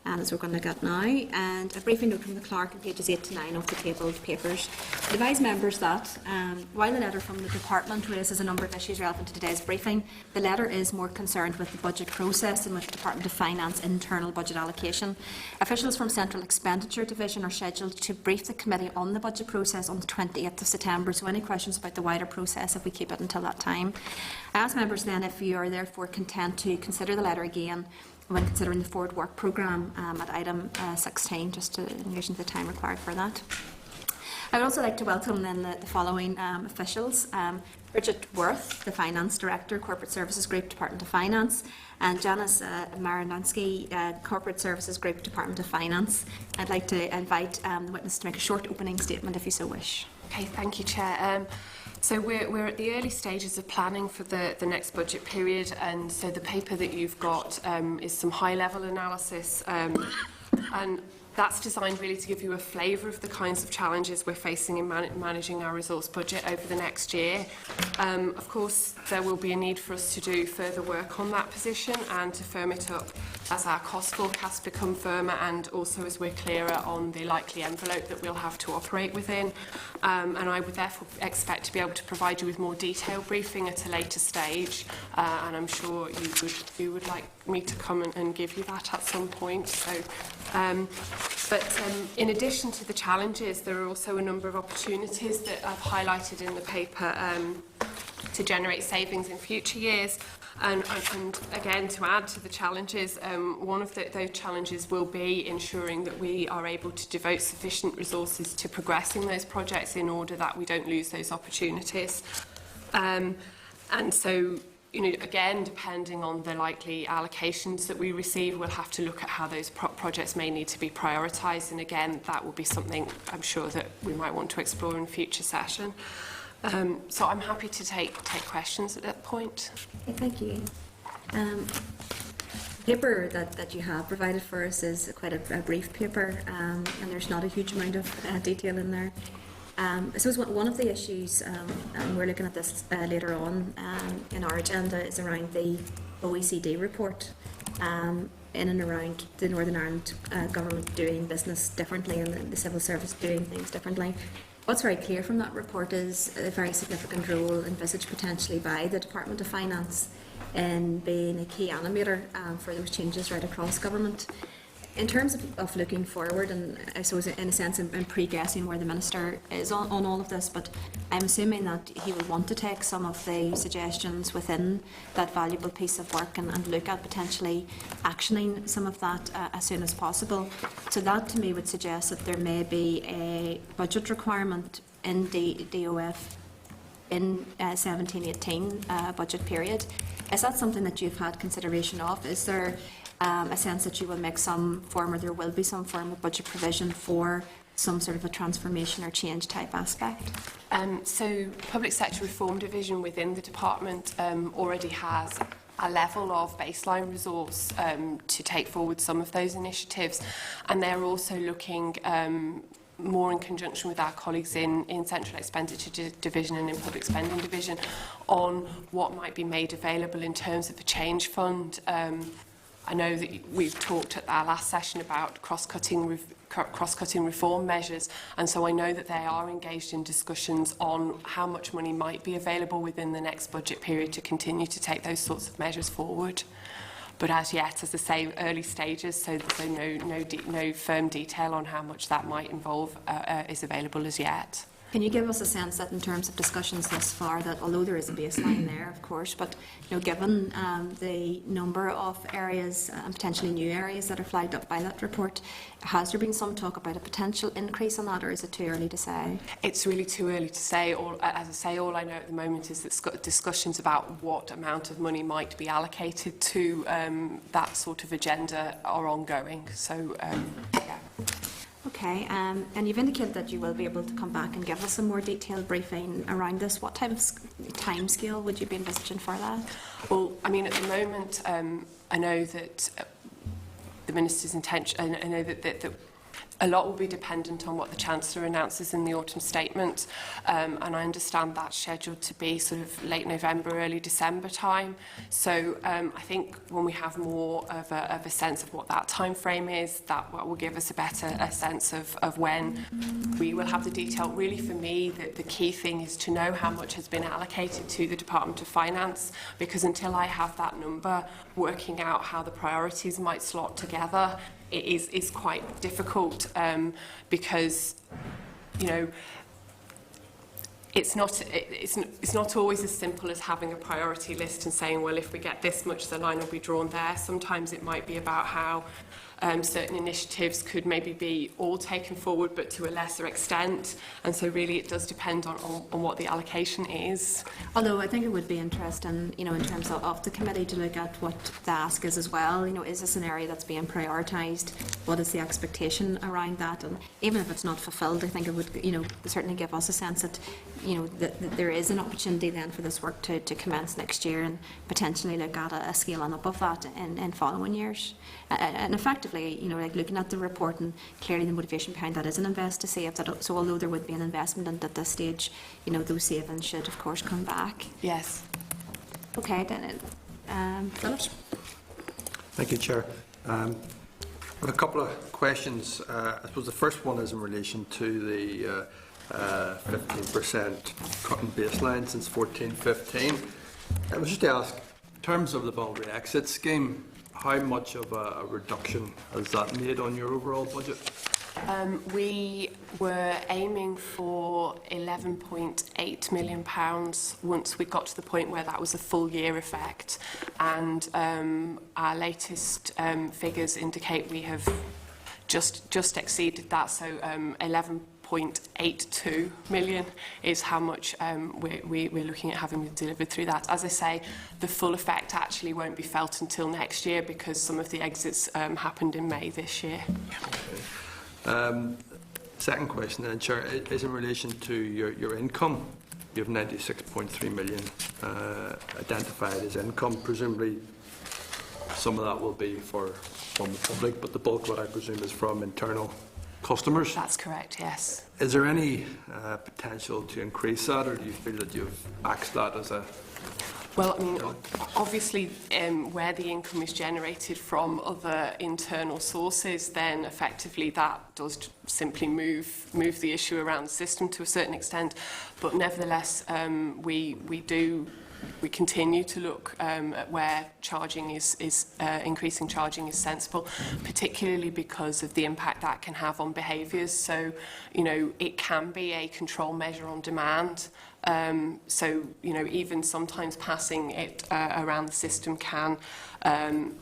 and as we're going to look at now, and a briefing note from the clerk on pages 8 to 9 of the tabled papers. I advise members that while the letter from the department raises a number of issues relevant to today's briefing, the letter is more concerned with the budget process and with the Department of Finance internal budget allocation. Officials from Central Expenditure Division are scheduled to brief the committee on the budget process on the 28th of September, so any questions about the wider process, if we keep it until that time. I ask members then if you are therefore content to consider the letter again when considering the forward work programme at item 16, just in relation to the time required for that. I would also like to welcome then the following officials. Bridget Worth, the Finance Director, Corporate Services Group, Department of Finance, and Janice Marinansky, Corporate Services Group, Department of Finance. I'd like to invite the witness to make a short opening statement if you so wish. Okay, thank you, Chair. So we're at the early stages of planning for the next budget period, and so the paper that you've got is some high-level analysis, and That's designed really to give you a flavour of the kinds of challenges we're facing in managing our resource budget over the next year. Of course, there will be a need for us to do further work on that position and to firm it up as our cost forecasts become firmer, and also as we're clearer on the likely envelope that we'll have to operate within. And I would therefore expect to be able to provide you with more detailed briefing at a later stage, and I'm sure you would like me to come and give you that at some point. So, but in addition to the challenges, there are also a number of opportunities that I've highlighted in the paper to generate savings in future years. And again, to add to the challenges, one of those challenges will be ensuring that we are able to devote sufficient resources to progressing those projects in order that we don't lose those opportunities. And so, again, depending on the likely allocations that we receive, we'll have to look at how those projects may need to be prioritised. And again, that will be something I'm sure that we might want to explore in a future session. So I'm happy to take questions at that point. Okay, thank you. The paper that you have provided for us is quite a brief paper, and there's not a huge amount of detail in there. I suppose one of the issues, and we're looking at this later on in our agenda, is around the OECD report in and around the Northern Ireland government doing business differently and the civil service doing things differently. What's very clear from that report is a very significant role envisaged potentially by the Department of Finance in being a key animator for those changes right across government. In terms of looking forward, and I suppose in a sense I'm pre-guessing where the Minister is on all of this, but I'm assuming that he will want to take some of the suggestions within that valuable piece of work and look at potentially actioning some of that as soon as possible. So that to me would suggest that there may be a budget requirement in the DOF in 17-18 budget period. Is that something that you've had consideration of? Is there a sense that you will make some form, or there will be some form of budget provision for some sort of a transformation or change type aspect? So Public Sector Reform Division within the department already has a level of baseline resource to take forward some of those initiatives, and they're also looking more in conjunction with our colleagues in Central Expenditure Division and in Public Spending Division on what might be made available in terms of a change fund. I know that we've talked at our last session about cross-cutting reform measures, and so I know that they are engaged in discussions on how much money might be available within the next budget period to continue to take those sorts of measures forward. But as yet, as I say, early stages, so no firm detail on how much that might involve is available as yet. Can you give us a sense that in terms of discussions thus far, that although there is a baseline there, of course, but given the number of areas and potentially new areas that are flagged up by that report, has there been some talk about a potential increase on that, or is it too early to say? It's really too early to say. As I say, all I know at the moment is that discussions about what amount of money might be allocated to that sort of agenda are ongoing. So, yeah. Okay, and you've indicated that you will be able to come back and give us a more detailed briefing around this. What type of timescale would you be envisaging for that? Well, I mean, at the moment, I know that the Minister's intention, I know that a lot will be dependent on what the Chancellor announces in the autumn statement, and I understand that's scheduled to be sort of late November, early December time. So I think when we have more of a sense of what that time frame is, that will give us a sense of when we will have the detail. Really, for me, the key thing is to know how much has been allocated to the Department of Finance, because until I have that number, working out how the priorities might slot together is quite difficult, because it's not always as simple as having a priority list and saying, well, if we get this much, the line will be drawn there. Sometimes it might be about how certain initiatives could maybe be all taken forward, but to a lesser extent. And so really it does depend on what the allocation is. Although I think it would be interesting, in terms of the committee to look at what the ask is as well. Is this an area that's being prioritised? What is the expectation around that? And even if it's not fulfilled, I think it would, certainly give us a sense that, that there is an opportunity then for this work to commence next year and potentially look at a scale on up of that in following years. And in fact, effectively, like looking at the report, and clearly the motivation behind that is an invest to save. So although there would be an investment, and at this stage, those savings should of course come back. Yes. Okay, then, Phillips. Thank you, Chair. I have a couple of questions. I suppose the first one is in relation to the 15% cut in baseline since 14-15. I was just to ask, in terms of the voluntary exit scheme, how much of a reduction has that made on your overall budget? We were aiming for £11.8 million once we got to the point where that was a full year effect, and our latest figures indicate we have just exceeded that, so 11.82 million is how much we're looking at having delivered through that. As I say, the full effect actually won't be felt until next year because some of the exits happened in May this year. Second question then, Chair, is in relation to your income. You have 96.3 million identified as income. Presumably some of that will be from the public, but the bulk of it, I presume, is from internal customers. That's correct, yes. Is there any potential to increase that, or do you feel that you've axed that as a... Well, I mean, obviously, where the income is generated from other internal sources, then effectively that does simply move the issue around the system to a certain extent. But nevertheless, we continue to look at where charging increasing charging is sensible, particularly because of the impact that can have on behaviours. So, it can be a control measure on demand. So, even sometimes passing it around the system can,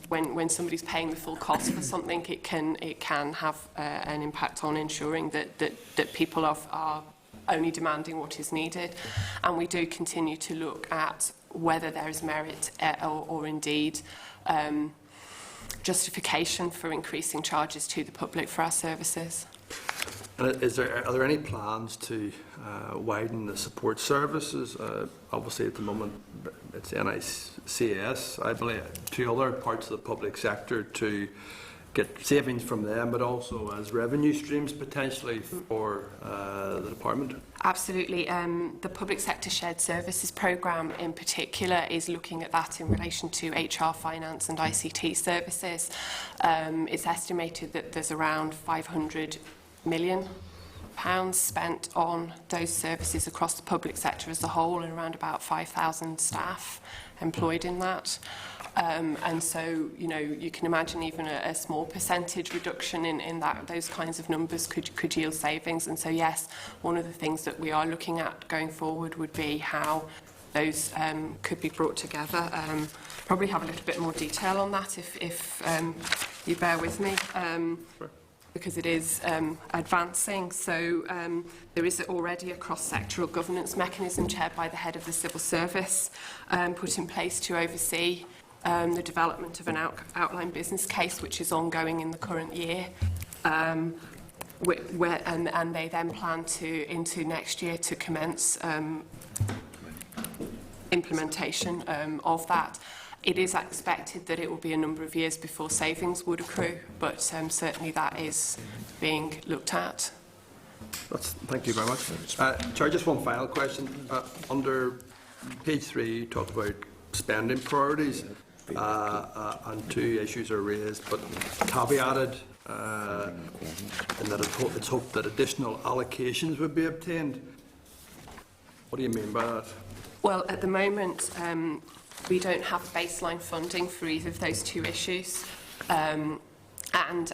when somebody's paying the full cost for something, it can have an impact on ensuring that people are only demanding what is needed. And we do continue to look at whether there is merit or indeed justification for increasing charges to the public for our services. Are there any plans to widen the support services? Obviously, at the moment, it's NICS, I believe, to other parts of the public sector to get savings from them, but also as revenue streams potentially for the department? Absolutely. The Public Sector Shared Services Programme in particular is looking at that in relation to HR, finance and ICT services. It's estimated that there's around £500 million spent on those services across the public sector as a whole, and around about 5,000 staff employed in that. And so, you can imagine even a small percentage reduction in those kinds of numbers could yield savings. And so, yes, one of the things that we are looking at going forward would be how those could be brought together. Probably have a little bit more detail on that if you bear with me. Sure. Because it is advancing. So there is already a cross-sectoral governance mechanism chaired by the head of the civil service put in place to oversee the development of an outline business case, which is ongoing in the current year. And they then plan into next year to commence implementation of that. It is expected that it will be a number of years before savings would accrue, but certainly that is being looked at. Thank you very much. Chair, just one final question. Under page 3, you talk about spending priorities, and 2 issues are raised, but caveated in that it's hoped that additional allocations would be obtained. What do you mean by that? Well, at the moment, we don't have baseline funding for either of those 2 issues. And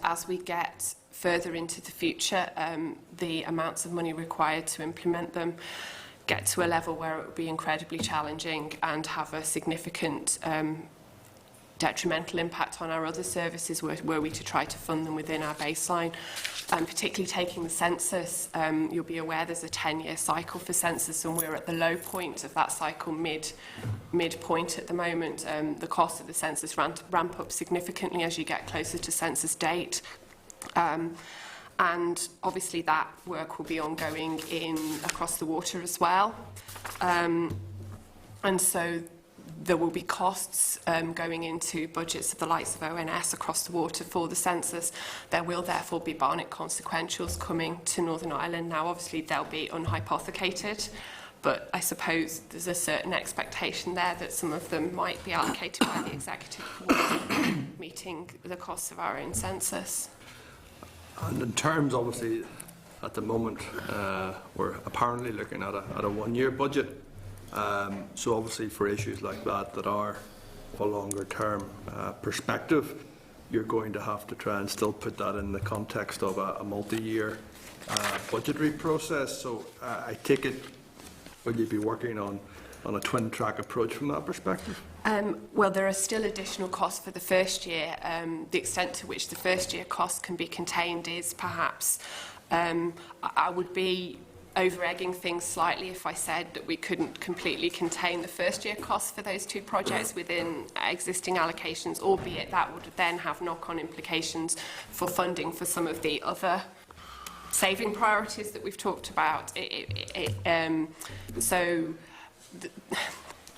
as we get further into the future, the amounts of money required to implement them get to a level where it would be incredibly challenging and have a significant detrimental impact on our other services were we to try to fund them within our baseline. Particularly taking the census, you'll be aware there's a 10-year cycle for census, and we're at the low point of that cycle, midpoint at the moment. The cost of the census ramp up significantly as you get closer to census date. And obviously that work will be ongoing across the water as well. And so there will be costs going into budgets of the likes of ONS across the water for the census. There will therefore be Barnet consequentials coming to Northern Ireland. Now, obviously, they'll be unhypothecated, but I suppose there's a certain expectation there that some of them might be allocated by the executive towards meeting the costs of our own census. And in terms, obviously, at the moment, we're apparently looking at a one-year budget. So obviously for issues like that are of a longer-term perspective, you're going to have to try and still put that in the context of a multi-year budgetary process. So I take it, will you be working on a twin-track approach from that perspective? Well, there are still additional costs for the first year. The extent to which the first year costs can be contained is perhaps, I would be over-egging things slightly if I said that we couldn't completely contain the first year costs for those two projects within existing allocations, albeit that would then have knock-on implications for funding for some of the other saving priorities that we've talked about. So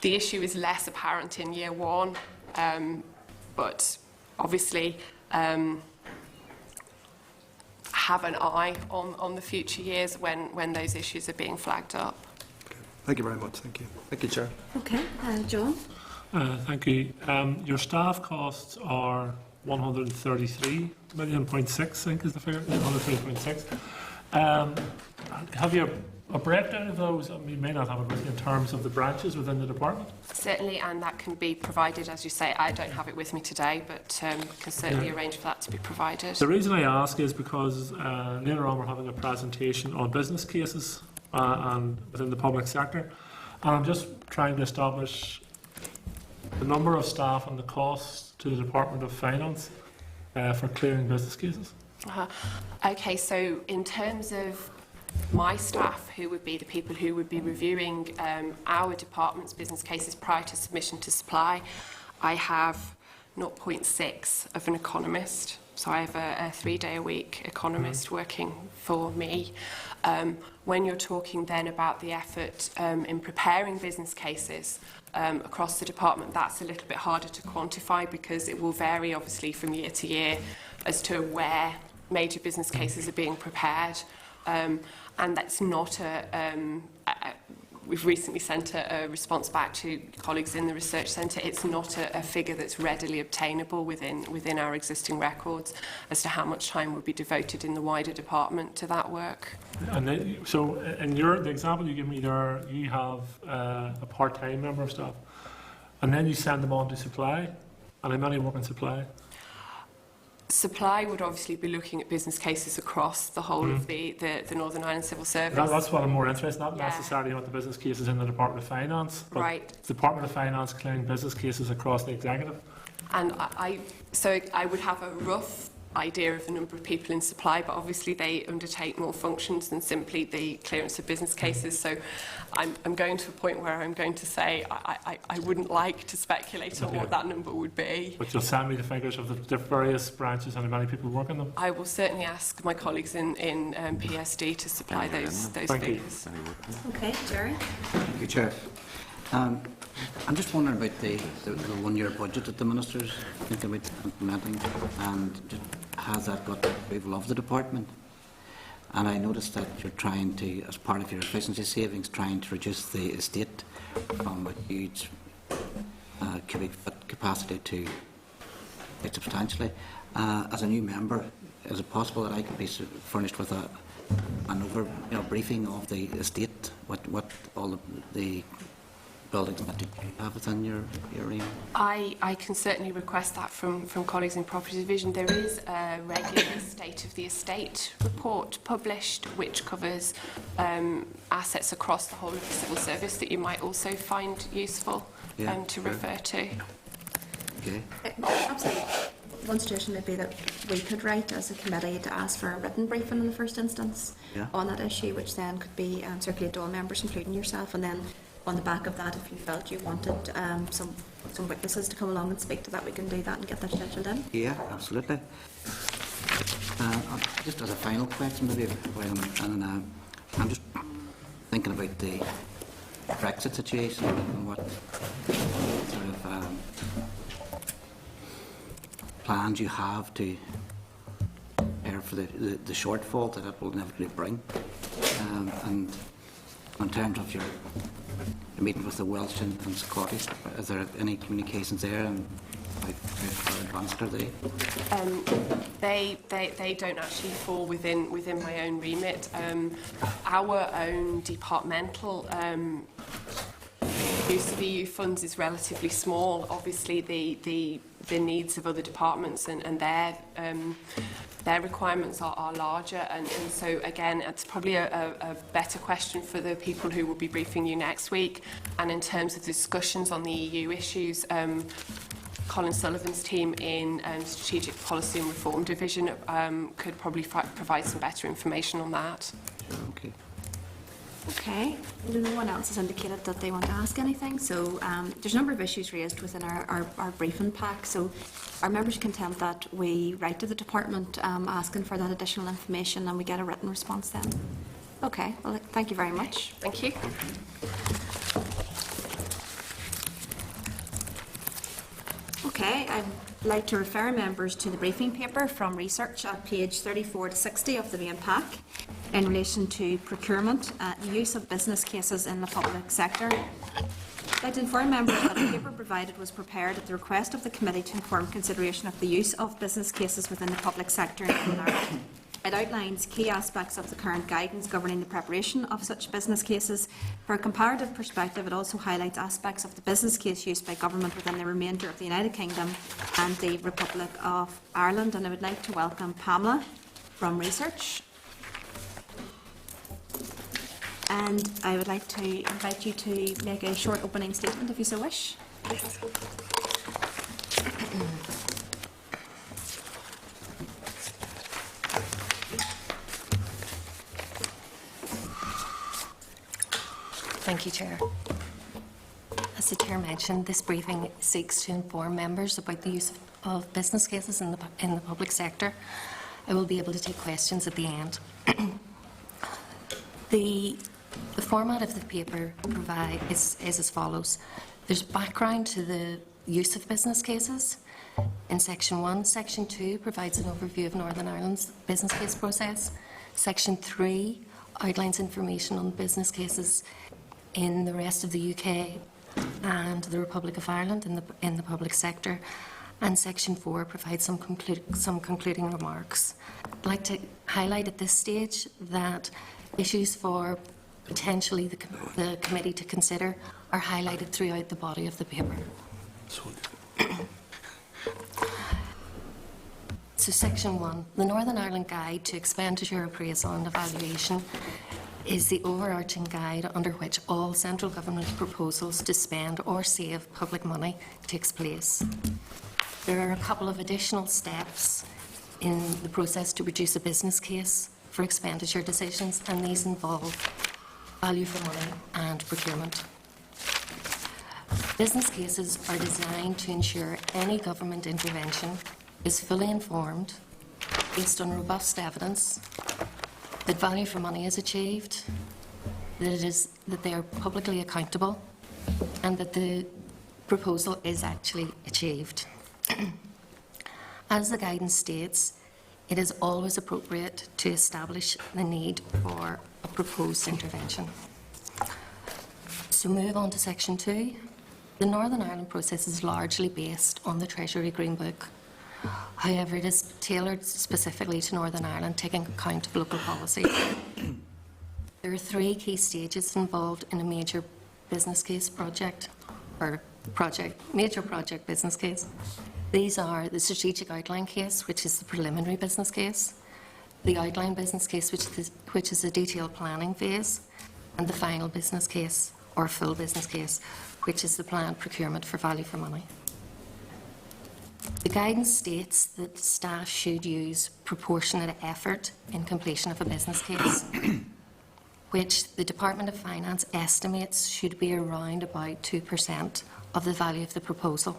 the issue is less apparent in year one, but obviously have an eye on the future years when those issues are being flagged up. Okay. Thank you very much. Thank you. Thank you, Chair. Okay, John? Thank you. Your staff costs are 133.6 million, I think is the figure, 133.6. Have you a breakdown of those? I mean, you may not have it written in terms of the branches within the department. Certainly, and that can be provided, as you say. I don't have it with me today, but can certainly arrange for that to be provided. The reason I ask is because later on we're having a presentation on business cases and within the public sector, and I'm just trying to establish the number of staff and the costs to the Department of Finance for clearing business cases. Okay, so in terms of my staff, who would be the people who would be reviewing our department's business cases prior to submission to supply, I have 0.6 of an economist. So I have a 3-day-a-week economist working for me. When you're talking then about the effort in preparing business cases across the department, that's a little bit harder to quantify because it will vary obviously from year to year as to where major business cases are being prepared. And that's not we've recently sent a response back to colleagues in the research centre. It's not a figure that's readily obtainable within our existing records as to how much time would be devoted in the wider department to that work. And then, so in the example you give me there, you have a part-time member of staff, and then you send them on to supply, and how many work in supply? Supply would obviously be looking at business cases across the whole of the Northern Ireland Civil Service. That's what I'm more interested in, not necessarily what the business cases in the Department of Finance, but right. The Department of Finance clearing business cases across the executive. And so I would have a rough idea of the number of people in supply, but obviously they undertake more functions than simply the clearance of business cases. So I'm going to a point where I'm going to say I wouldn't like to speculate on what that number would be. But you'll send me the figures of the various branches and how many people work in them? I will certainly ask my colleagues in PSD to supply those figures. Okay, Jerry? Thank you, Chair. I'm just wondering about the one-year budget that the Minister's thinking about implementing, and has that got the approval of the department? And I noticed that you're trying to, as part of your efficiency savings, trying to reduce the estate from a huge cubic foot capacity to quite substantially. As a new member, is it possible that I could be furnished with an briefing of the estate, what all the buildings that you have within your area? I can certainly request that from colleagues in Property Division. There is a regular State of the Estate report published which covers assets across the whole of the civil service that you might also find useful to refer to. Okay. Absolutely. One suggestion would be that we could write as a committee to ask for a written briefing in the first instance on that issue, which then could be circulated to all members, including yourself, and then on the back of that, if you felt you wanted some witnesses to come along and speak to that, we can do that and get that scheduled in. Yeah, absolutely. Just as a final question, maybe, I'm just thinking about the Brexit situation and what sort of plans you have to prepare for the shortfall that it will inevitably bring. And in terms of your meeting with the Welsh and Scottish, is there any communications there, and how advanced are they? They don't actually fall within my own remit. Our own departmental use of EU funds is relatively small. Obviously, the needs of other departments and their requirements are larger, and so again, it's probably a better question for the people who will be briefing you next week. And in terms of discussions on the EU issues, Colin Sullivan's team in Strategic Policy and Reform Division could probably provide some better information on that. Okay. Okay, no one else has indicated that they want to ask anything, so there's a number of issues raised within our briefing pack, so our members can tell that we write to the department asking for that additional information and we get a written response then. Okay, well, thank you very much. Thank you. Okay, I'd like to refer members to the briefing paper from research at page 34 to 60 of the main pack in relation to procurement, the use of business cases in the public sector. I'd like to inform members that the paper provided was prepared at the request of the committee to inform consideration of the use of business cases within the public sector in Northern Ireland. It outlines key aspects of the current guidance governing the preparation of such business cases. For a comparative perspective, it also highlights aspects of the business case used by government within the remainder of the United Kingdom and the Republic of Ireland. And I would like to welcome Pamela from Research. And I would like to invite you to make a short opening statement if you so wish. Yes. Thank you, Chair. As the Chair mentioned, this briefing seeks to inform members about the use of business cases in the public sector. I will be able to take questions at the end. The format of the paper is as follows. There's background to the use of business cases in Section 1. Section 2 provides an overview of Northern Ireland's business case process. Section 3 outlines information on business cases in the rest of the UK and the Republic of Ireland in the public sector. And Section 4 provides some concluding remarks. I'd like to highlight at this stage that issues for potentially the committee to consider are highlighted throughout the body of the paper. So Section 1, the Northern Ireland Guide to Expenditure Appraisal and Evaluation is the overarching guide under which all central government proposals to spend or save public money takes place. There are a couple of additional steps in the process to produce a business case for expenditure decisions, and these involve value for money and procurement. Business cases are designed to ensure any government intervention is fully informed, based on robust evidence, that value for money is achieved, that they are publicly accountable, and that the proposal is actually achieved. As the guidance states, it is always appropriate to establish the need for a proposed intervention. So move on to Section 2. The Northern Ireland process is largely based on the Treasury Green Book. However, it is tailored specifically to Northern Ireland, taking account of local policy. There are 3 key stages involved in a major business case project, or major project business case. These are the strategic outline case, which is the preliminary business case, the outline business case, which is the detailed planning phase, and the final business case, or full business case, which is the planned procurement for value for money. The guidance states that staff should use proportionate effort in completion of a business case, which the Department of Finance estimates should be around about 2% of the value of the proposal.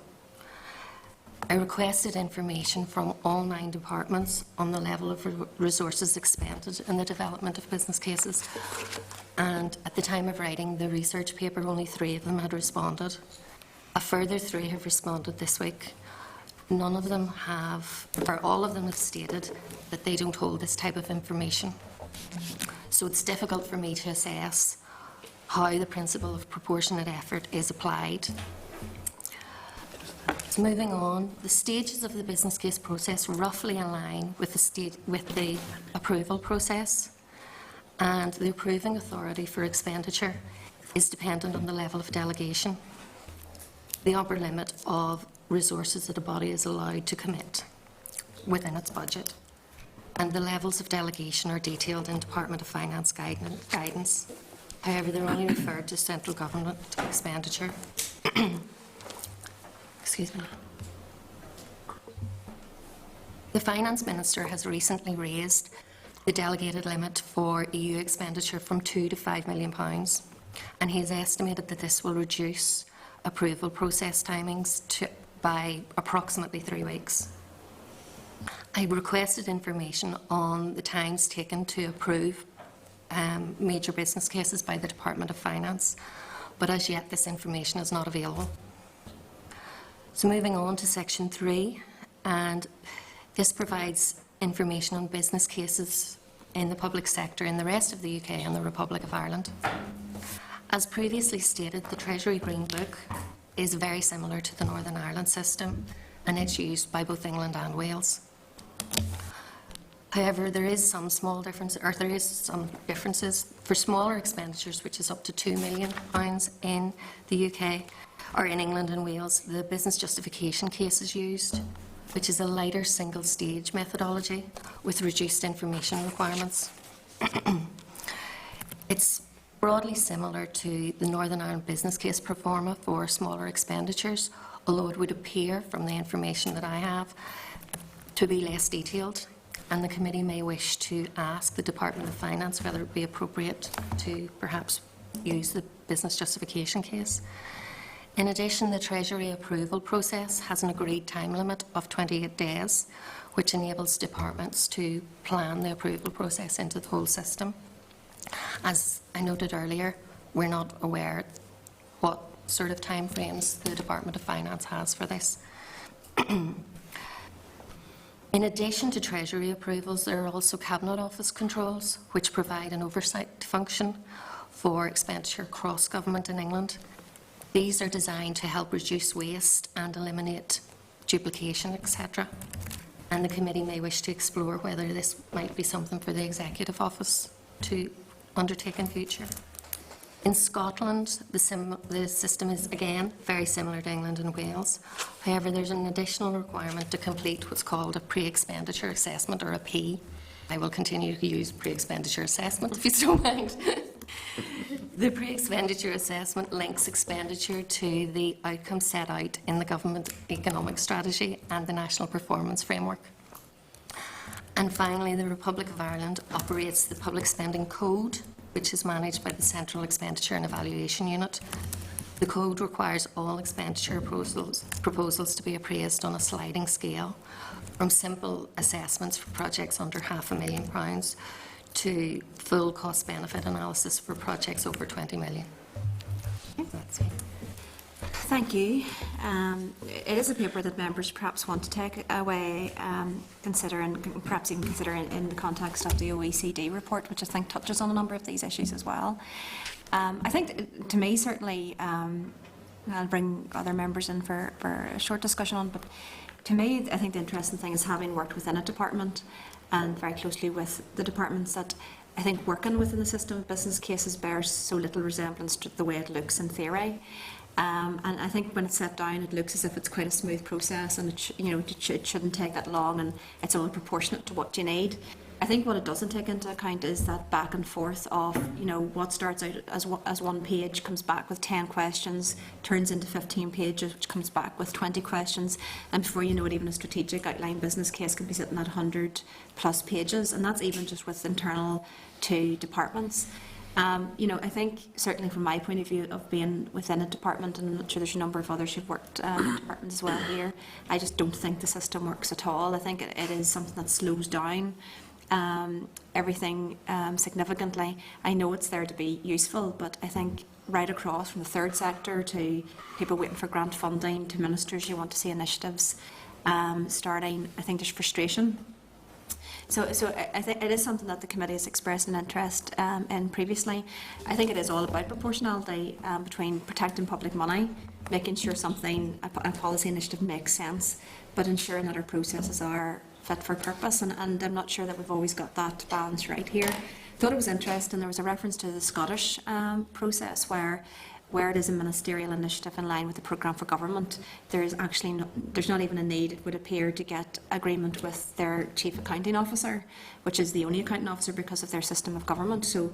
I requested information from all 9 departments on the level of resources expended in the development of business cases. And at the time of writing the research paper, only 3 of them had responded. A further 3 have responded this week. None of them have, or all of them have stated that they don't hold this type of information. So it's difficult for me to assess how the principle of proportionate effort is applied. So moving on, the stages of the business case process roughly align with the approval process, and the approving authority for expenditure is dependent on the level of delegation, the upper limit of resources that a body is allowed to commit within its budget, and the levels of delegation are detailed in Department of Finance guidance. However, they're only referred to central government expenditure. Excuse me. The Finance Minister has recently raised the delegated limit for EU expenditure from £2 to £5 million, and he has estimated that this will reduce approval process timings by approximately 3 weeks. I requested information on the times taken to approve major business cases by the Department of Finance, but as yet this information is not available. So moving on to Section 3, and this provides information on business cases in the public sector in the rest of the UK and the Republic of Ireland. As previously stated, the Treasury Green Book is very similar to the Northern Ireland system, and it's used by both England and Wales. However, there is some differences for smaller expenditures, which is up to £2 million in the UK, or in England and Wales. The business justification case is used, which is a lighter single-stage methodology with reduced information requirements. It's broadly similar to the Northern Ireland business case pro forma for smaller expenditures, although it would appear from the information that I have to be less detailed, and the committee may wish to ask the Department of Finance whether it would be appropriate to perhaps use the business justification case. In addition, the Treasury approval process has an agreed time limit of 28 days, which enables departments to plan the approval process into the whole system. As I noted earlier, we're not aware what sort of timeframes the Department of Finance has for this. In addition to Treasury approvals, there are also Cabinet Office controls, which provide an oversight function for expenditure across government in England. These are designed to help reduce waste and eliminate duplication, etc. And the committee may wish to explore whether this might be something for the Executive Office to undertake in future. In Scotland, the system is, again, very similar to England and Wales. However, there's an additional requirement to complete what's called a pre-expenditure assessment, or a P. I will continue to use pre-expenditure assessment, if you don't mind. The pre-expenditure assessment links expenditure to the outcomes set out in the Government Economic Strategy and the National Performance Framework. And finally, the Republic of Ireland operates the Public Spending Code, which is managed by the Central Expenditure and Evaluation Unit. The code requires all expenditure proposals to be appraised on a sliding scale, from simple assessments for projects under £500,000 to full cost-benefit analysis for projects over 20 million. That's it. Thank you. It is a paper that members perhaps want to take away, consider and perhaps even consider in the context of the OECD report, which I think touches on a number of these issues as well. I think, to me, certainly, I'll bring other members in for a short discussion on, but to me, I think the interesting thing is, having worked within a department and very closely with the departments, that I think working within the system of business cases bears so little resemblance to the way it looks in theory. And I think when it's set down, it looks as if it's quite a smooth process, and it shouldn't take that long, and it's all proportionate to what you need. I think what it doesn't take into account is that back and forth of, what starts out as one page comes back with 10 questions, turns into 15 pages, which comes back with 20 questions, and before you know it, even a strategic outline business case can be sitting at 100 plus pages, and that's even just with internal to departments. I think certainly from my point of view of being within a department, and I'm not sure there's a number of others who've worked in departments as well here, I just don't think the system works at all. I think it is something that slows down everything significantly. I know it's there to be useful, but I think right across from the third sector to people waiting for grant funding to ministers who want to see initiatives starting, I think there's frustration. So I think it is something that the committee has expressed an interest in previously. I think it is all about proportionality between protecting public money, making sure a policy initiative makes sense, but ensuring that our processes are fit for purpose. And I'm not sure that we've always got that balance right here. Thought it was interesting. There was a reference to the Scottish process where it is a ministerial initiative in line with the programme for government, there's not even a need, it would appear, to get agreement with their chief accounting officer, which is the only accounting officer because of their system of government. So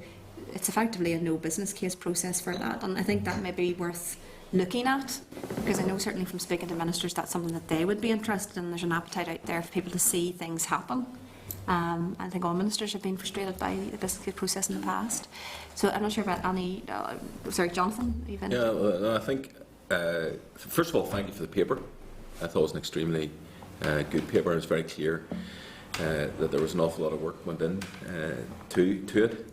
it's effectively a no business case process for that, and I think that may be worth looking at, because I know certainly from speaking to ministers that's something that they would be interested in. There's an appetite out there for people to see things happen. I think all ministers have been frustrated by the business case process in the past. So I'm not sure about any. Jonathan, even. Yeah, well, I think first of all, thank you for the paper. I thought it was an extremely good paper. It's very clear that there was an awful lot of work went in to it,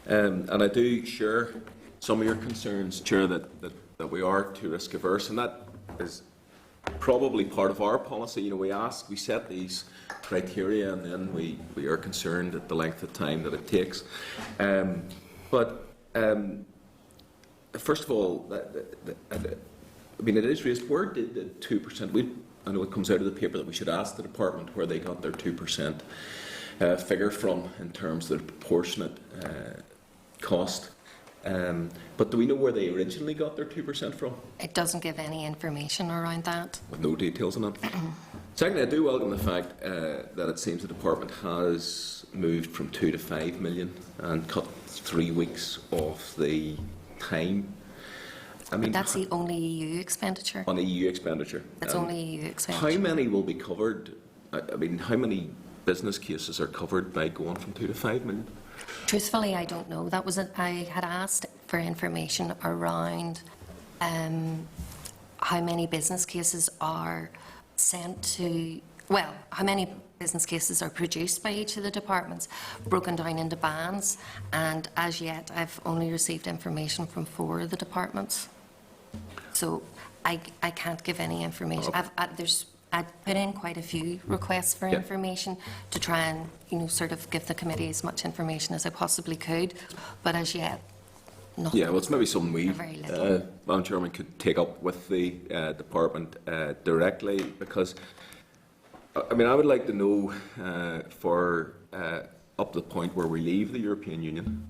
and I do share some of your concerns, Chair, that we are too risk averse, and that is probably part of our policy. You know, we set these criteria, and then we are concerned at the length of time that it takes. First of all, I mean, it is raised. Where did the 2%? I know it comes out of the paper that we should ask the department where they got their 2% figure from in terms of the proportionate cost. But do we know where they originally got their 2% from? It doesn't give any information around that. With no details on it. Secondly, I do welcome the fact that it seems the department has moved from 2 to 5 million and cut 3 weeks off the time. I mean, that's the only EU expenditure. On EU expenditure. That's only EU expenditure. How many will be covered? I mean, how many business cases are covered by going from 2 to 5 million? Truthfully, I don't know. I had asked for information around how many business cases are sent to, well, how many business cases are produced by each of the departments, broken down into bands, and as yet I've only received information from 4 of the departments. So I can't give any information. I've put in quite a few requests for information to try and, sort of give the committee as much information as I possibly could, but as yet, nothing. Yeah, well, it's maybe something we, Madam Chairman, could take up with the department directly, because, I mean, I would like to know for up to the point where we leave the European Union,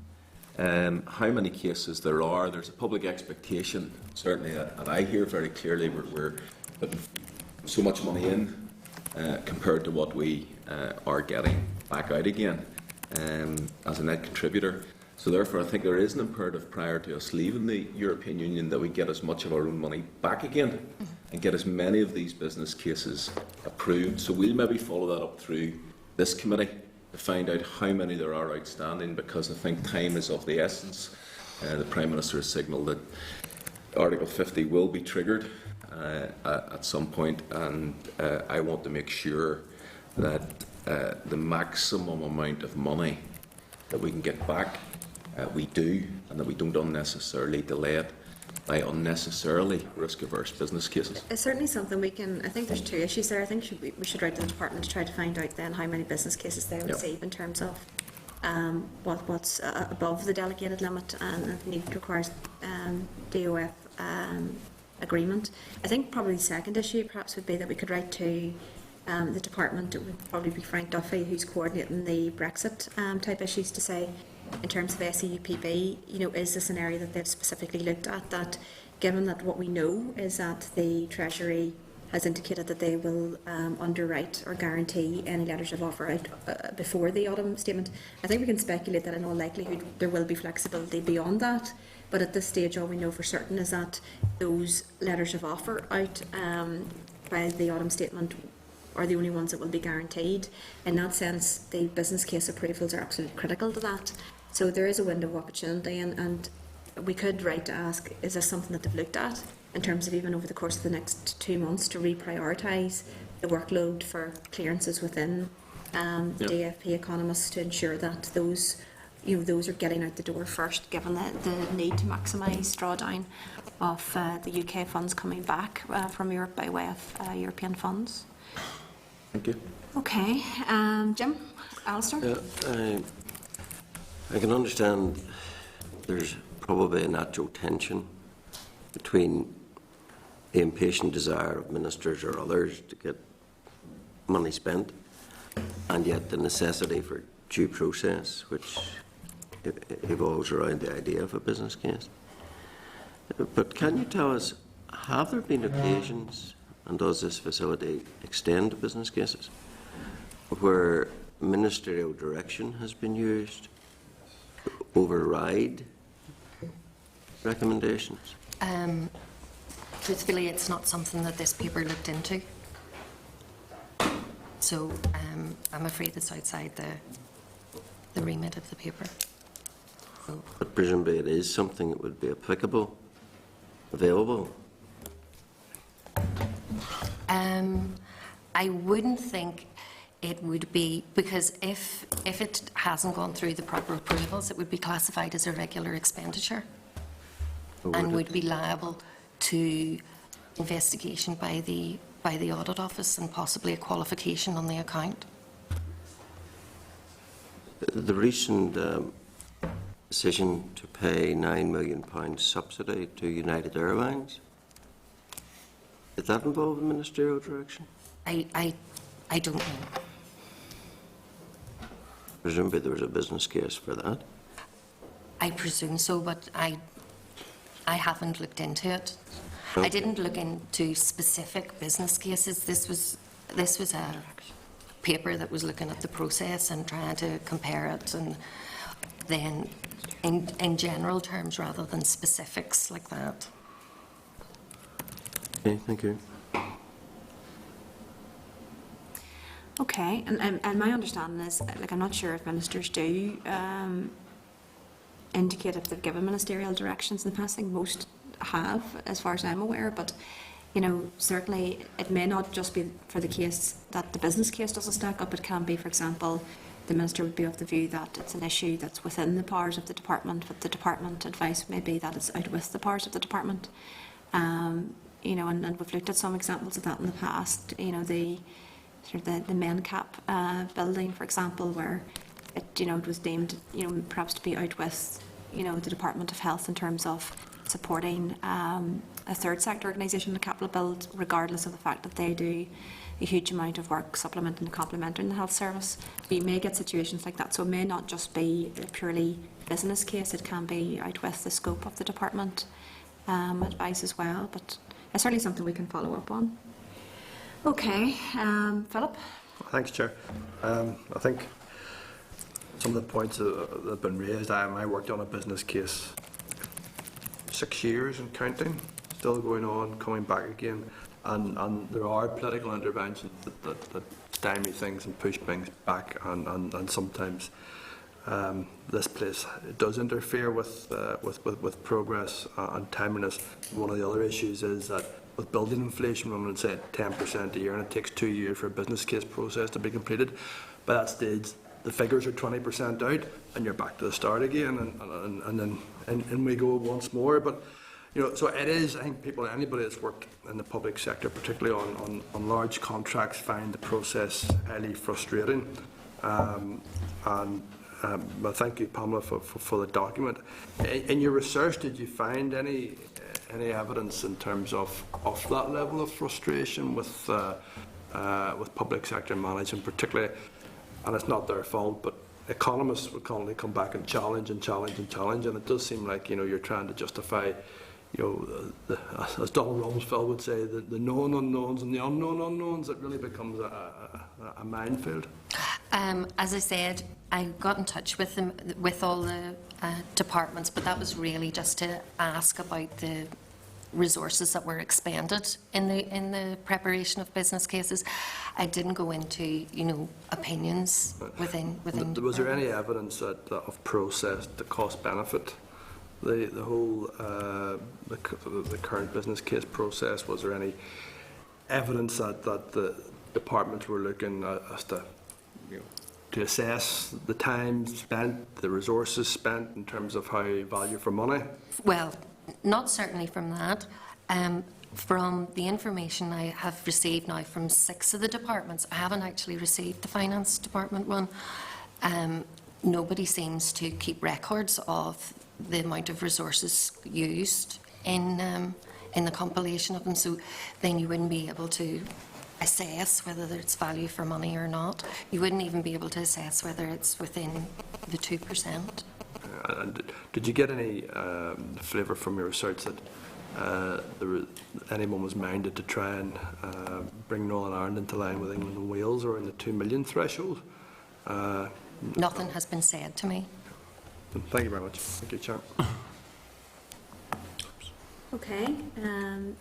how many cases there are. There's a public expectation, certainly, and I hear very clearly we're putting so much money in compared to what we are getting back out again as a net contributor. So therefore I think there is an imperative prior to us leaving the European Union that we get as much of our own money back again and get as many of these business cases approved. So we'll maybe follow that up through this committee to find out how many there are outstanding, because I think time is of the essence. The Prime Minister has signalled that Article 50 will be triggered at some point, and I want to make sure that the maximum amount of money that we can get back, we do, and that we don't unnecessarily delay it by unnecessarily risk-averse business cases. It's certainly something we can. I think there's 2 issues there. I think we should write to the department to try to find out then how many business cases they receive in terms of what's above the delegated limit and need requires DOF agreement. I think probably the second issue perhaps would be that we could write to the department. It would probably be Frank Duffy who's coordinating the Brexit type issues, to say, in terms of SEUPB, is this an area that they've specifically looked at, that given that what we know is that the Treasury has indicated that they will underwrite or guarantee any letters of offer out before the autumn statement. I think we can speculate that in all likelihood there will be flexibility beyond that, but at this stage all we know for certain is that those letters of offer out by the autumn statement are the only ones that will be guaranteed. In that sense, the business case approvals are absolutely critical to that. So there is a window of opportunity, and we could write to ask, is this something that they've looked at in terms of even over the course of the next 2 months to reprioritise the workload for clearances within DFP economists to ensure that those are getting out the door first, given the need to maximise drawdown of the UK funds coming back from Europe by way of European funds. Thank you. Okay, Jim, Alistair? I can understand there's probably a natural tension between the impatient desire of ministers or others to get money spent and yet the necessity for due process, which evolves around the idea of a business case. But can you tell us, have there been occasions, and does this facility extend to business cases, where ministerial direction has been used to override recommendations? Truthfully, it's not something that this paper looked into. So I'm afraid it's outside the remit of the paper. So. But presumably it is something that would be applicable, available. I wouldn't think it would be, because if it hasn't gone through the proper approvals, it would be classified as a regular expenditure and would be liable to investigation by the audit office and possibly a qualification on the account. The recent decision to pay £9 million subsidy to United Airlines, did that involve ministerial direction? I don't know. Presumably there was a business case for that. I presume so, but I haven't looked into it. Okay. I didn't look into specific business cases. This was a paper that was looking at the process and trying to compare it, and then in general terms rather than specifics like that. Okay, thank you. Okay, and my understanding is, like, I'm not sure if ministers do indicate if they've given ministerial directions in the past. I think most have, as far as I'm aware, but certainly it may not just be for the case that the business case doesn't stack up. It can be, for example, the minister would be of the view that it's an issue that's within the powers of the department, but the department advice may be that it's out with the powers of the department. And we've looked at some examples of that in the past. The MenCap building, for example, where it was deemed perhaps to be out with the Department of Health in terms of supporting a third sector organisation, the capital build, regardless of the fact that they do a huge amount of work supplementing and complementing the health service. We may get situations like that, so it may not just be a purely business case, it can be out with the scope of the department advice as well, but it's certainly something we can follow up on. Okay, Philip? Thanks, Chair. I think some of the points that have been raised, I worked on a business case 6 years and counting, still going on, coming back again, and there are political interventions that stymie things and push things back, and sometimes this place does interfere with progress and timeliness. One of the other issues is that with building inflation, we're going to say 10% a year, and it takes 2 years for a business case process to be completed. By that stage, the figures are 20% out, and you're back to the start again, and then we go once more. But so it is. I think anybody that's worked in the public sector, particularly on large contracts, find the process highly frustrating. Well, thank you, Pamela, for the document. In your research, did you find any evidence in terms of that level of frustration with public sector management, particularly? And it's not their fault, but economists would constantly come back and challenge, and it does seem like you're trying to justify, as Donald Rumsfeld would say, the known unknowns and the unknown unknowns. It really becomes a minefield. As I said, I got in touch with them, with all the departments, but that was really just to ask about resources that were expended in the preparation of business cases. I didn't go into, opinions within. Was there any evidence of process, the cost benefit, the whole the current business case process? Was there any evidence that the departments were looking as to assess the time spent, the resources spent in terms of how value for money? Well, not certainly from that. From the information I have received now from 6 of the departments, I haven't actually received the finance department one. Nobody seems to keep records of the amount of resources used in the compilation of them, so then you wouldn't be able to assess whether it's value for money or not. You wouldn't even be able to assess whether it's within the 2%. And did you get any flavour from your research that anyone was minded to try and bring Northern Ireland into line with England and Wales, or in the 2 million threshold? Nothing has been said to me. Thank you very much. Thank you, Chair. Okay,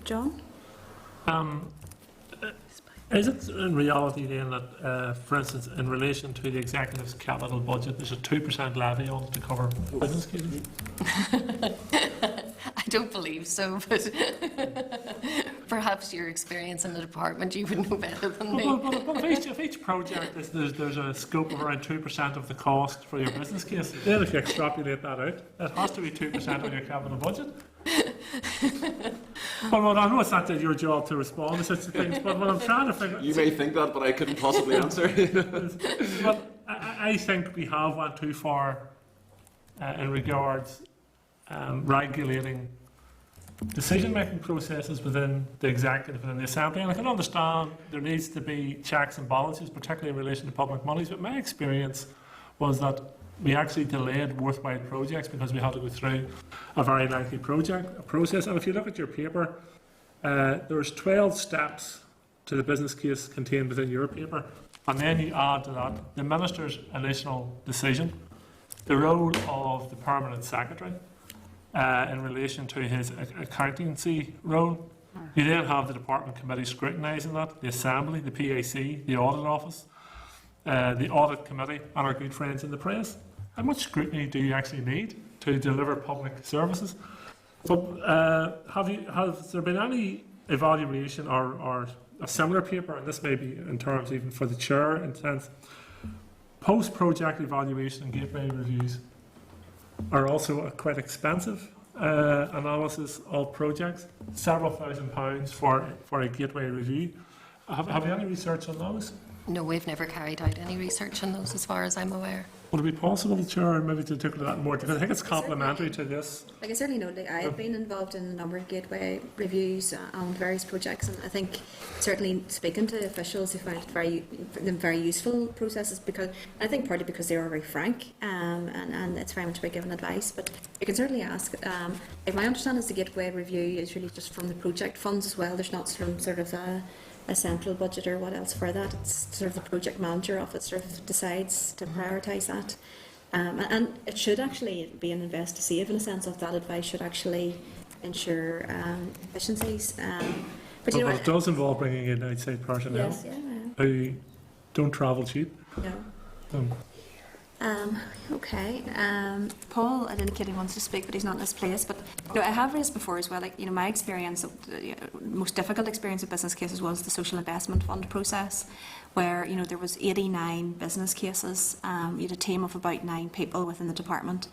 John? Is it in reality then that, for instance, in relation to the executive's capital budget, there's a 2% levy on it to cover business cases? I don't believe so, but perhaps your experience in the department, you would know better than me. But if each project, there's a scope of around 2% of the cost for your business case, then if you extrapolate that out, it has to be 2% of your capital budget. Well, I know it's not your job to respond to such things, but what I'm trying to figure... You may think that, but I couldn't possibly answer. But I think we have went too far in regards regulating decision-making processes within the executive and the assembly. And I can understand there needs to be checks and balances, particularly in relation to public monies, but my experience was that we actually delayed worthwhile projects because we had to go through a very lengthy process. And if you look at your paper, there's 12 steps to the business case contained within your paper. And then you add to that the Minister's initial decision, the role of the Permanent Secretary in relation to his accountancy role. You then have the Department Committee scrutinising that, the Assembly, the PAC, the Audit Office, the Audit Committee, and our good friends in the press. How much scrutiny do you actually need to deliver public services? But has there been any evaluation or a similar paper, and this may be in terms even for the chair, in sense, post-project evaluation and gateway reviews are also a quite expensive analysis of projects, several £1,000s for a gateway review. Have you any research on those? No, we've never carried out any research on those as far as I'm aware. Would it be possible, Chair, maybe to take that more? Because I think it's complementary to this. I certainly know that I've been involved in a number of gateway reviews on various projects, and I think certainly speaking to officials who find it very useful processes, because I think partly because they are very frank and it's very much about giving advice. But you can certainly ask. If my understanding is the gateway review is really just from the project funds as well. There's not some sort of a central budget or what else for that. It's sort of the project manager of it sort of decides to prioritise that. And it should actually be an invest to save in a sense of that advice should actually ensure efficiencies. But you know, it does involve bringing in outside personnel who don't travel cheap. No. Okay. Paul had indicated he wants to speak, but he's not in this place. But I have raised before as well. My experience, most difficult experience of business cases was the social investment fund process, where there was 89 business cases. You had a team of about 9 people within the department,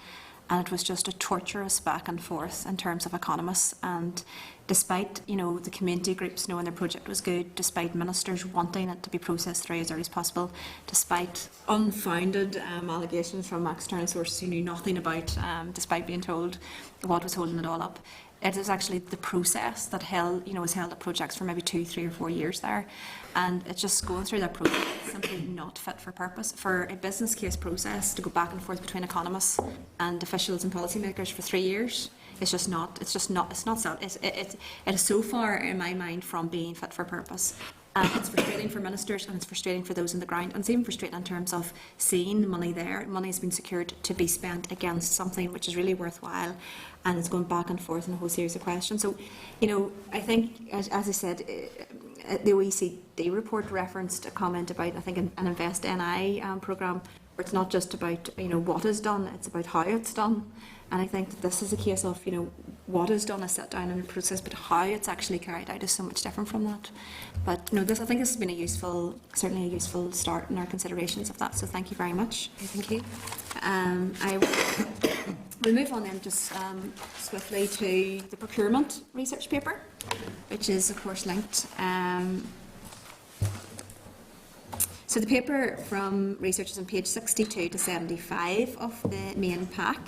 and it was just a torturous back and forth in terms of economists. And despite the community groups knowing their project was good, despite ministers wanting it to be processed through as early as possible, despite unfounded allegations from external sources who knew nothing about, despite being told what was holding it all up, it is actually the process that was held at projects for maybe 2, 3 or 4 years there. And it's just going through that process is simply not fit for purpose. For a business case process to go back and forth between economists and officials and policymakers for 3 years, it is so far in my mind from being fit for purpose. It's frustrating for ministers and it's frustrating for those on the ground, and it's even frustrating in terms of seeing the money there. Money has been secured to be spent against something which is really worthwhile, and it's going back and forth in a whole series of questions. So, I think, as I said, the OECD report referenced a comment about, I think, an Invest NI programme, where it's not just about, what is done, it's about how it's done. And I think that this is a case of, what is done is set down in the process, but how it's actually carried out is so much different from that. But I think this has been certainly a useful start in our considerations of that. So thank you very much. Thank you. We'll move on then just swiftly to the procurement research paper, which is of course linked. So the paper from research is on page 62 to 75 of the main pack.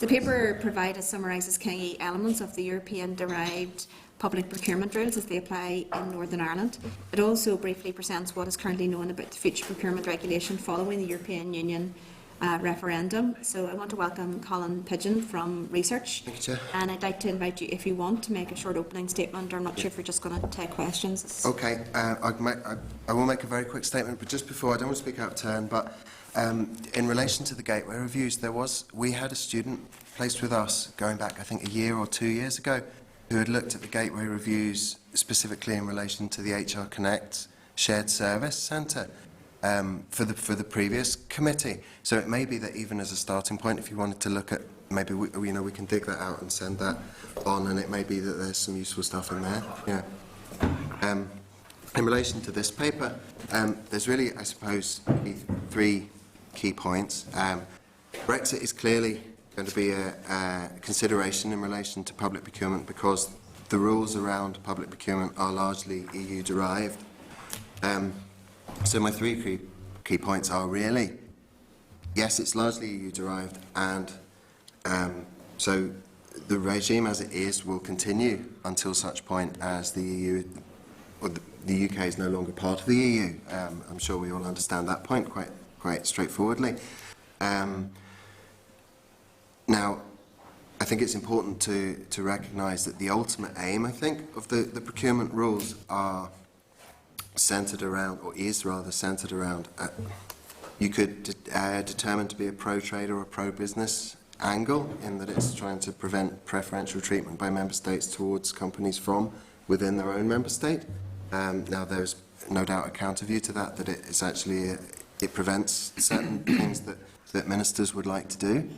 The paper provided summarises key elements of the European-derived public procurement rules as they apply in Northern Ireland. It also briefly presents what is currently known about the future procurement regulation following the European Union referendum. So I want to welcome Colin Pidgeon from Research. Thank you, Chair. And I'd like to invite you, if you want, to make a short opening statement. Or I'm not sure if you're just going to take questions. Okay, I will make a very quick statement, but just before, I don't want to speak out of turn, but in relation to the gateway reviews, we had a student placed with us going back, I think, a year or 2 years ago, who had looked at the gateway reviews specifically in relation to the HR Connect shared service centre. For the previous committee. So it may be that even as a starting point, if you wanted to look at, maybe we can dig that out and send that on, and it may be that there's some useful stuff in there. Yeah. In relation to this paper, there's really, I suppose, three key points. Brexit is clearly going to be a consideration in relation to public procurement because the rules around public procurement are largely EU-derived. So my three key points are really, yes, it's largely EU-derived, and so the regime as it is will continue until such point as the EU, or the UK is no longer part of the EU. I'm sure we all understand that point quite straightforwardly. Now, I think it's important to recognise that the ultimate aim, I think, of the procurement rules are centred around, or is rather centred around, you could determine to be a pro-trade or a pro-business angle, in that it's trying to prevent preferential treatment by member states towards companies from within their own member state. Now, there's no doubt a counter view to that it's actually, it prevents certain things that ministers would like to do.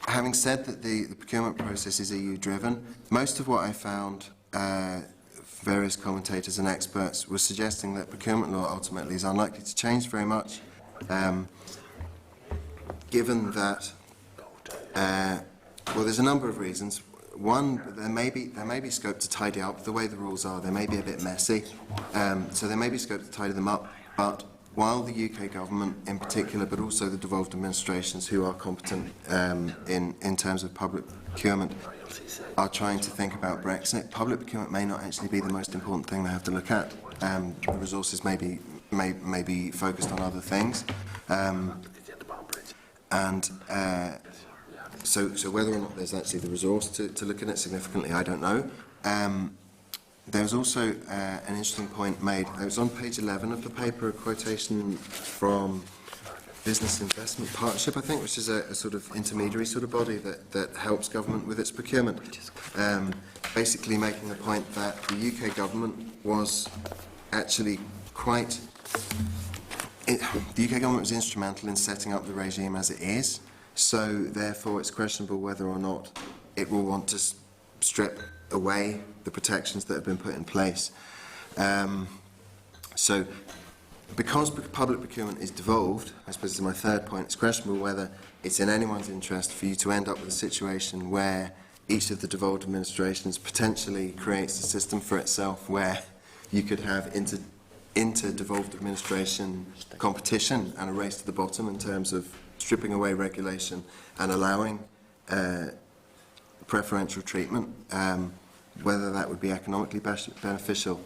Having said that the procurement process is EU-driven, most of what I found various commentators and experts were suggesting that procurement law ultimately is unlikely to change very much, given that, well, there's a number of reasons. One, there may be scope to tidy up the way the rules are. They may be a bit messy, so there may be scope to tidy them up. But while the UK government in particular, but also the devolved administrations who are competent in terms of public procurement, are trying to think about Brexit, public procurement may not actually be the most important thing they have to look at. The resources may be focused on other things. So whether or not there's actually the resource to look at it significantly, I don't know. There's also an interesting point made. It was on page 11 of the paper, a quotation from Business Investment Partnership, I think, which is a sort of intermediary sort of body that helps government with its procurement. Basically making the point that the UK government was actually the UK government was instrumental in setting up the regime as it is, so therefore it's questionable whether or not it will want to strip away the protections that have been put in place. So because public procurement is devolved, I suppose this is my third point, it's questionable whether it's in anyone's interest for you to end up with a situation where each of the devolved administrations potentially creates a system for itself where you could have inter-devolved administration competition and a race to the bottom in terms of stripping away regulation and allowing preferential treatment. Whether that would be economically beneficial,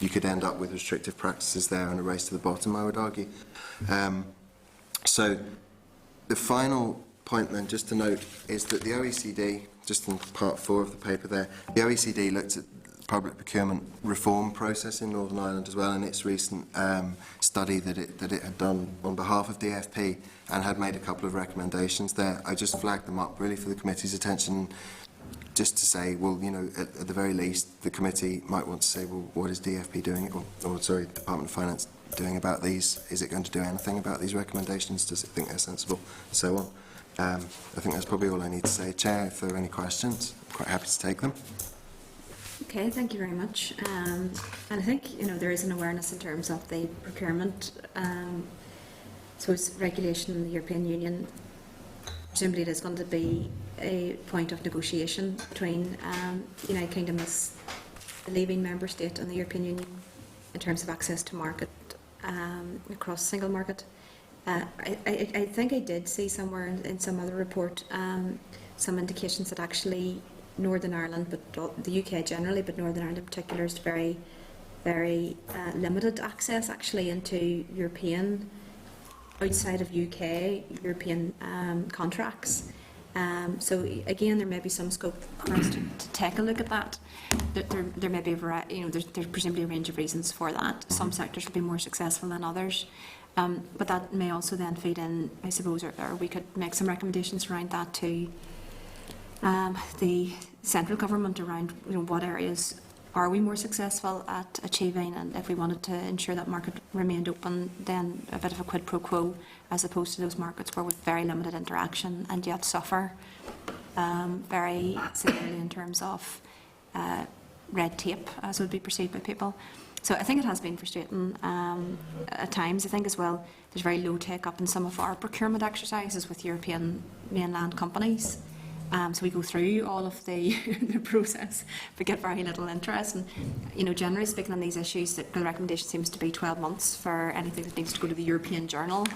you could end up with restrictive practices there and a race to the bottom, I would argue. So the final point then, just to note, is that the OECD, just in part 4 of the paper there, the OECD looked at public procurement reform process in Northern Ireland as well, and its recent study that it had done on behalf of DFP and had made a couple of recommendations there. I just flagged them up really for the committee's attention, just to say, well, you know, at the very least, the committee might want to say, well, what is DFP doing, or sorry, Department of Finance doing about these? Is it going to do anything about these recommendations? Does it think they're sensible? So on. I think that's probably all I need to say. Chair, if there are any questions, I'm quite happy to take them. Okay, thank you very much. And I think, you know, there is an awareness in terms of the procurement, so it's regulation in the European Union. Presumably it is going to be a point of negotiation between the United Kingdom as the leaving member state and the European Union in terms of access to market across the single market. I think I did see somewhere in some other report some indications that actually Northern Ireland, but the UK generally, but Northern Ireland in particular, is very, very limited access actually into European, outside of UK, European contracts. So again, there may be some scope for us to take a look at that. There may be a variety, you know, there's presumably a range of reasons for that. Some sectors will be more successful than others. But that may also then feed in, I suppose, or we could make some recommendations around that to the central government around, you know, what areas are we more successful at achieving, and if we wanted to ensure that market remained open, then a bit of a quid pro quo, as opposed to those markets where with very limited interaction and yet suffer very severely in terms of red tape, as would be perceived by people. So I think it has been frustrating at times. I think as well there's very low take-up in some of our procurement exercises with European mainland companies. So we go through all of the process, but get very little interest. And, you know, generally speaking on these issues, the recommendation seems to be 12 months for anything that needs to go to the European Journal,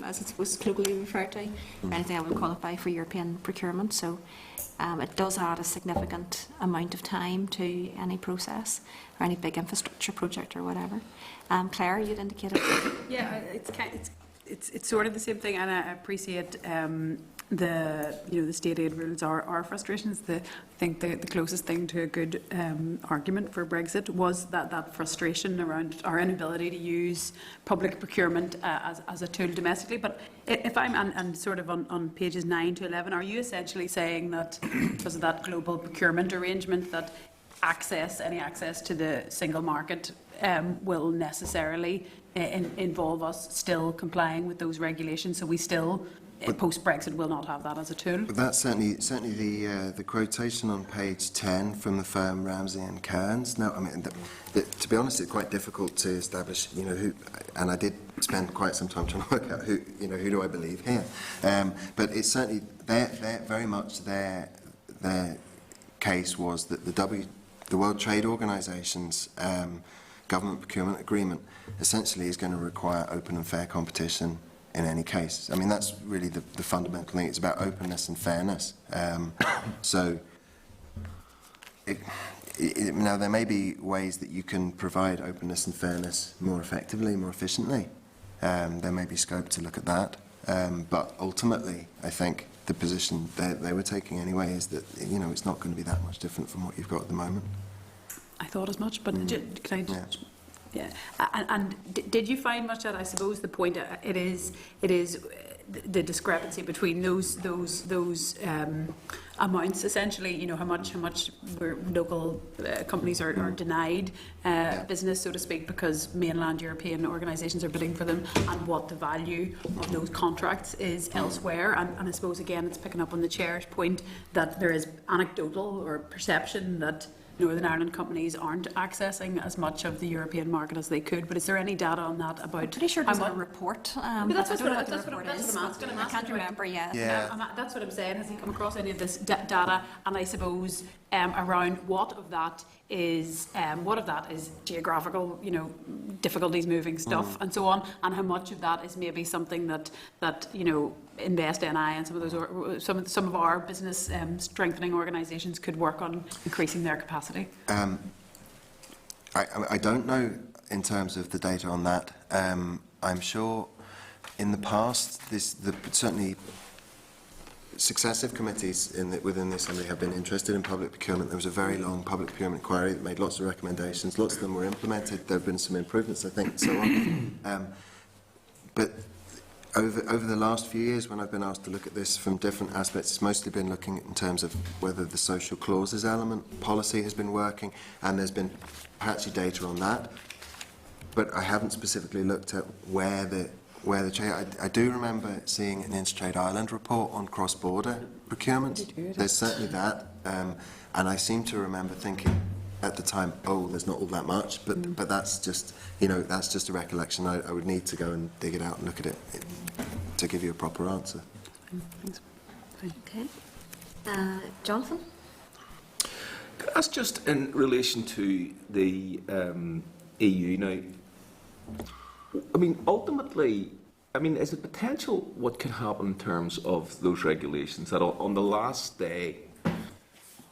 as it's supposed to colloquially refer to, anything that would qualify for European procurement. So it does add a significant amount of time to any process or any big infrastructure project or whatever. Claire, you'd indicated. Yeah, it's sort of the same thing, and I appreciate the state aid rules are frustrations. I think the closest thing to a good argument for Brexit was that frustration around our inability to use public procurement as a tool domestically. But if I'm and sort of on pages 9 to 11, are you essentially saying that because of that global procurement arrangement that any access to the single market will necessarily involve us still complying with those regulations, so we still post-Brexit will not have that as a tool? But that's certainly the quotation on page 10 from the firm Ramsey and Kearns. Now, I mean, to be honest, it's quite difficult to establish, you know, who, and I did spend quite some time trying to work out who do I believe here. But it's certainly very much their case was that the World Trade Organization's government procurement agreement essentially is going to require open and fair competition in any case. I mean, that's really the fundamental thing. It's about openness and fairness. So now there may be ways that you can provide openness and fairness more effectively, more efficiently. There may be scope to look at that. But ultimately, I think the position they were taking anyway is that, you know, it's not going to be that much different from what you've got at the moment. I thought as much, but can I just... Yeah, and did you find much that, I suppose the point it is the discrepancy between those amounts, essentially, you know, how much local companies are denied business, so to speak, because mainland European organisations are bidding for them, and what the value of those contracts is elsewhere. And I suppose again it's picking up on the chair's point that there is anecdotal or perception that Northern Ireland companies aren't accessing as much of the European market as they could, but is there any data on that about? I'm pretty sure there's a report. That's what I'm asking. I can't remember yet. That's what I'm saying. Has he come across any of this data? And I suppose around what of that is geographical, you know, difficulties moving stuff and so on, and how much of that is maybe something that you know, Invest NI and some of those some of our business strengthening organisations could work on increasing their capacity. I don't know in terms of the data on that. I'm sure in the past certainly successive committees within the Assembly have been interested in public procurement. There was a very long public procurement inquiry that made lots of recommendations. Lots of them were implemented. There have been some improvements, I think, and so on. But over the last few years, when I've been asked to look at this from different aspects, it's mostly been looking in terms of whether the social clauses element policy has been working, and there's been patchy data on that. But I haven't specifically looked at where the change. I do remember seeing an Intertrade Ireland report on cross-border procurement. There's certainly that, and I seem to remember thinking at the time, oh, there's not all that much, but that's just, that's just a recollection. I would need to go and dig it out and look at it to give you a proper answer. Thanks. Okay. Jonathan? That's just in relation to the EU now. I mean, ultimately, is it potential what could happen in terms of those regulations that on the last day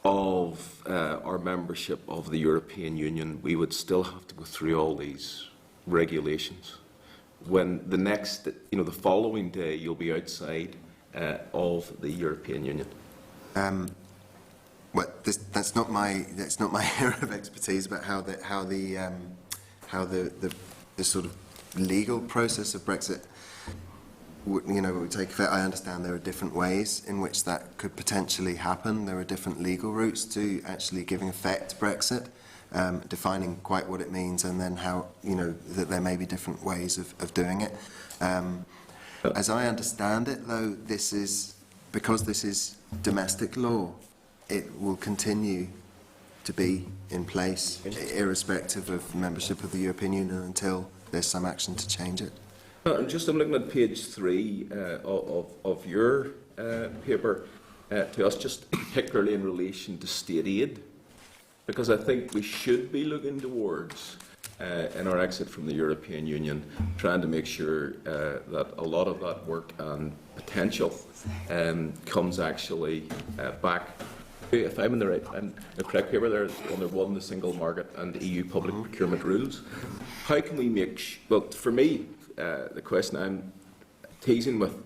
of our membership of the European Union, we would still have to go through all these regulations, when the next, the following day, you'll be outside of the European Union? Well, that's not my area of expertise about how the sort of legal process of Brexit would take effect. I understand there are different ways in which that could potentially happen. There are different legal routes to actually giving effect to Brexit, defining quite what it means, and then how, that there may be different ways of doing it. As I understand it, though, because this is domestic law, it will continue to be in place, irrespective of membership of the European Union, until there's some action to change it. I'm looking at page 3 of your paper to us, just particularly in relation to state aid, because I think we should be looking towards, in our exit from the European Union, trying to make sure that a lot of that work and potential comes actually back. If I'm in the correct paper there, under 1, the single market and EU public procurement rules. How can we make, for me, the question I'm teasing with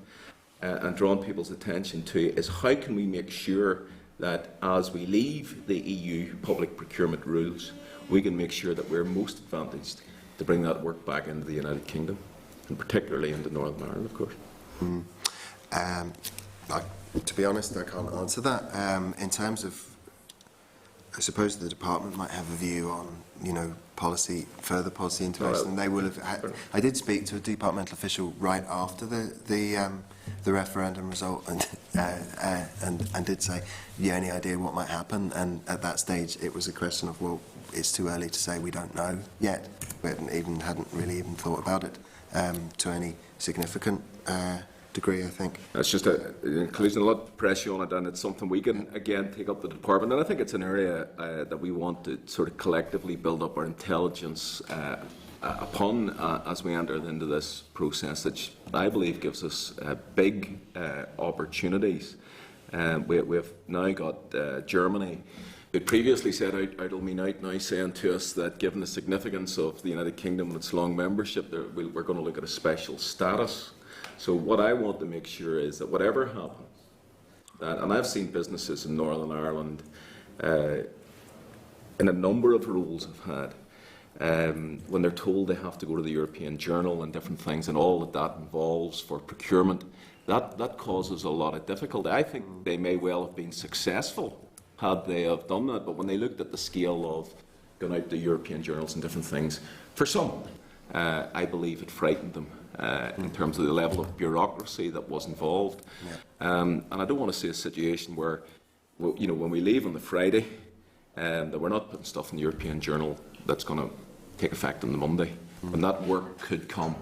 and drawing people's attention to is how can we make sure that as we leave the EU public procurement rules, we can make sure that we're most advantaged to bring that work back into the United Kingdom, and particularly into Northern Ireland, of course. To be honest, I can't answer that. In terms of, I suppose the department might have a view on, further policy intervention. And they will have. I did speak to a departmental official right after the referendum result, and did say, "Have you any idea what might happen?" And at that stage, it was a question of, well, it's too early to say. We don't know yet. We hadn't really even thought about it to any significant degree, I think. It's just includes a lot of pressure on it, and it's something we can again take up the department. And I think it's an area that we want to sort of collectively build up our intelligence upon as we enter into this process, which I believe gives us big opportunities. We've now got Germany, who previously said out now saying to us that given the significance of the United Kingdom and its long membership, we're going to look at a special status. So what I want to make sure is that whatever happens, and I've seen businesses in Northern Ireland in a number of roles I've had, when they're told they have to go to the European Journal and different things and all that involves for procurement, that causes a lot of difficulty. I think they may well have been successful had they have done that, but when they looked at the scale of going out to European journals and different things, for some, I believe it frightened them. In terms of the level of bureaucracy that was involved. And I don't want to see a situation where, when we leave on the Friday, that we're not putting stuff in the European Journal that's going to take effect on the Monday. And that work could come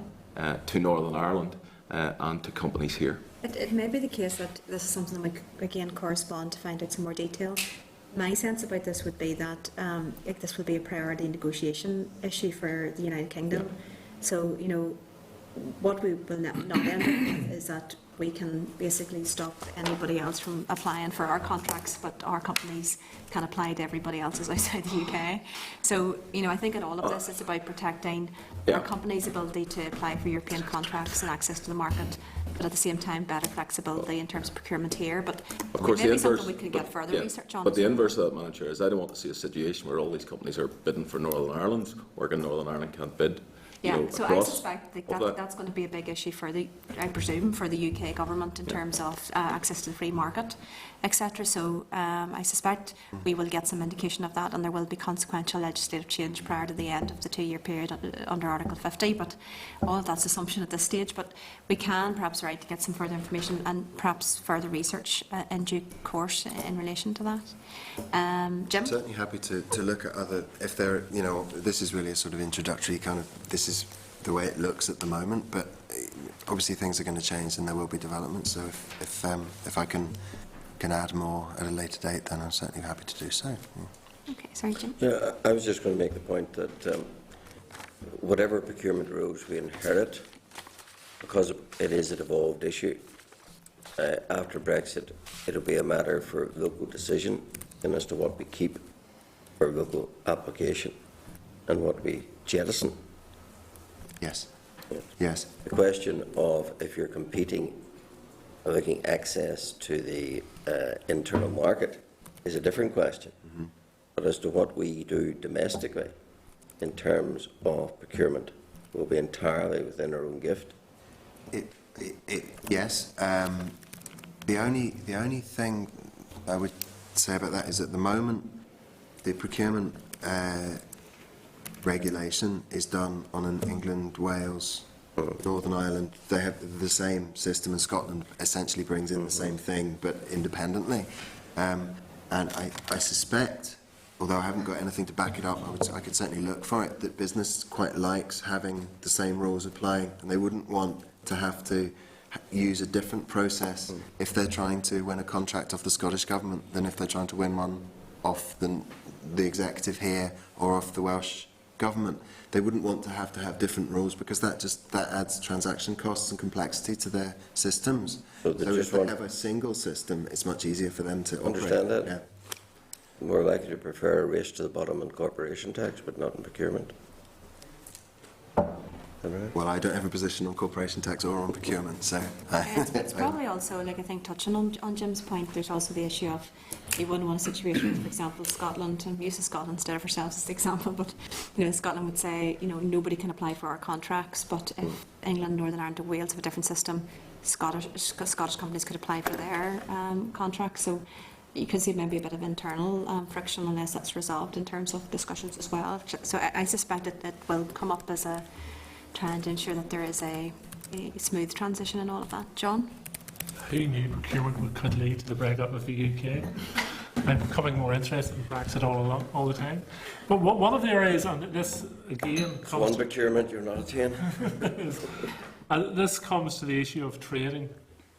to Northern Ireland and to companies here. It may be the case that this is something that we, again, correspond to find out some more detail. My sense about this would be that this will be a priority negotiation issue for the United Kingdom. Yeah. So, what we will not end up with is that we can basically stop anybody else from applying for our contracts, but our companies can apply to everybody else's outside the UK. So, I think in all of this, it's about protecting our companies' ability to apply for European contracts and access to the market, but at the same time better flexibility in terms of procurement here. But Of course, maybe the inverse, something we could get further yeah, research on. but the as well. inverse of that, Madam Chair, is I don't want to see a situation where all these companies are bidding for Northern Ireland, work in Northern Ireland can't bid. Yeah, so I across suspect of that that's going to be a big issue for I presume, for the UK government in terms of access to the free market, etc. So I suspect we will get some indication of that, and there will be consequential legislative change prior to the end of the 2-year period under Article 50. But all of that's assumption at this stage. But we can perhaps write to get some further information and perhaps further research in due course in relation to that. Jim? Certainly happy to look at other, if there, this is really a sort of introductory kind of, this is the way it looks at the moment, but obviously things are going to change and there will be developments. So if I can add more at a later date, then I'm certainly happy to do so. Yeah. Okay, sorry, Jim. Yeah, I was just going to make the point that whatever procurement rules we inherit, because it is an evolved issue, after Brexit, it'll be a matter for local decision and as to what we keep for local application and what we jettison. Yes. Yeah. Yes. The question of if you're competing, looking access to the internal market is a different question. Mm-hmm. But as to what we do domestically in terms of procurement will be entirely within our own gift. Yes. The only thing I would say about that is at the moment the procurement regulation is done on an England, Wales, Northern Ireland. They have the same system, and Scotland essentially brings in the same thing, but independently. And I suspect, although I haven't got anything to back it up, I could certainly look for it, that business quite likes having the same rules applying, and they wouldn't want to have to use a different process if they're trying to win a contract off the Scottish Government than if they're trying to win one off the executive here or off the Welsh Government. They wouldn't want to have different rules because that adds transaction costs and complexity to their systems. So if they have a single system, it's much easier for them to understand operate. That. Yeah. More likely to prefer a race to the bottom in corporation tax, but not in procurement. Right? Well, I don't have a position on corporation tax or on procurement, so... It's probably also, I think, touching on Jim's point, there's also the issue of you wouldn't want a situation with, for example, Scotland, and we use Scotland instead of ourselves as the example, but, Scotland would say, nobody can apply for our contracts, but if England, Northern Ireland and Wales have a different system, Scottish companies could apply for their contracts, so you could see maybe a bit of internal friction unless that's resolved in terms of discussions as well. So I suspect it will come up as trying to ensure that there is a smooth transition and all of that. John? Who knew procurement could lead to the breakup of the UK? I'm becoming more interested in Brexit all the time. But one of the areas, and this again comes one procurement, you're not a 10. And this comes to the issue of trading.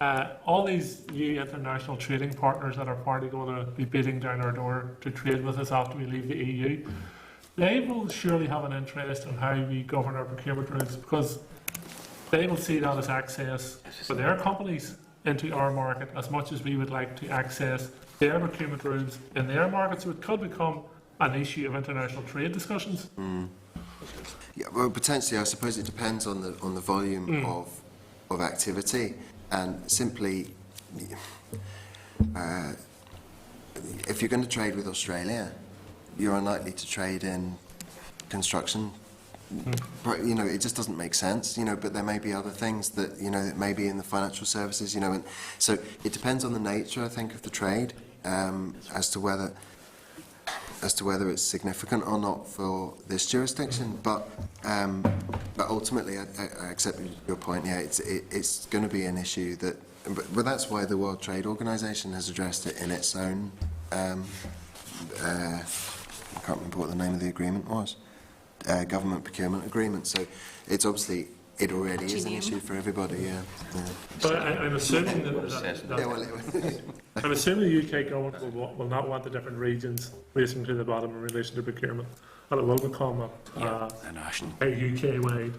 All these new international trading partners that are partly going to be bidding down our door to trade with us after we leave the EU, they will surely have an interest in how we govern our procurement rules, because they will see that as access for their companies into our market as much as we would like to access their procurement rules in their market. So it could become an issue of international trade discussions. Yeah, well, potentially, I suppose it depends on the volume of activity, and simply, if you're going to trade with Australia, you're unlikely to trade in construction. But, it just doesn't make sense, but there may be other things that, that may be in the financial services, and so it depends on the nature, I think, of the trade, as to whether it's significant or not for this jurisdiction. But ultimately, I accept your point. Yeah, it's going to be an issue that, but that's why the World Trade Organization has addressed it in its own. I can't remember what the name of the agreement was. Government procurement agreement. So it's obviously it already is an issue for everybody. Yeah. But I'm assuming I'm assuming the UK government will not want the different regions racing to the bottom in relation to procurement, and it will become a UK-wide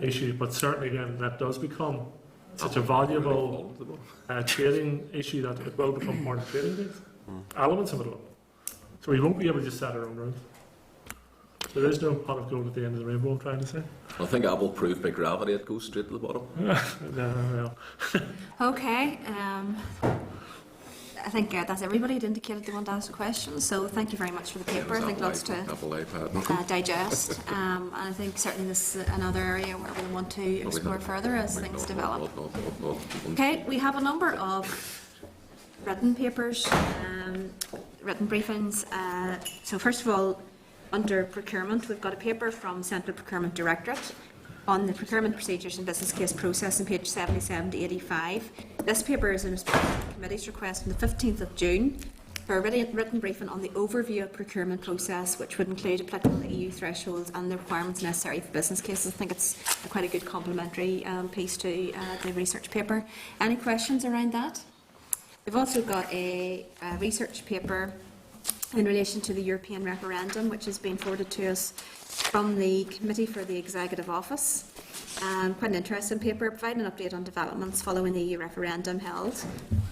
issue. But certainly, again, that does become such a valuable trading issue that it will become part of trading things. Elements of it will. So we won't be able to just set our own rules. There is no pot of gold at the end of the rainbow, I'm trying to say. I think that will prove by gravity it goes straight to the bottom. No. Okay. I think that's everybody had indicated they want to ask a question, so thank you very much for the paper. I think lots to Apple iPad. digest, and I think certainly this is another area where we want to explore further as things develop. Okay, we have a number of written papers, written briefings. So first of all, under procurement, we've got a paper from Central Procurement Directorate on the procurement procedures and business case process on page 77 to 85. This paper is in response to the committee's request on the 15th of June for a written briefing on the overview of procurement process, which would include applicable EU thresholds and the requirements necessary for business cases. I think it's quite a good complementary piece to the research paper. Any questions around that? We've also got a research paper in relation to the European referendum, which has been forwarded to us from the Committee for the Executive Office. Quite an interesting paper, providing an update on developments following the EU referendum held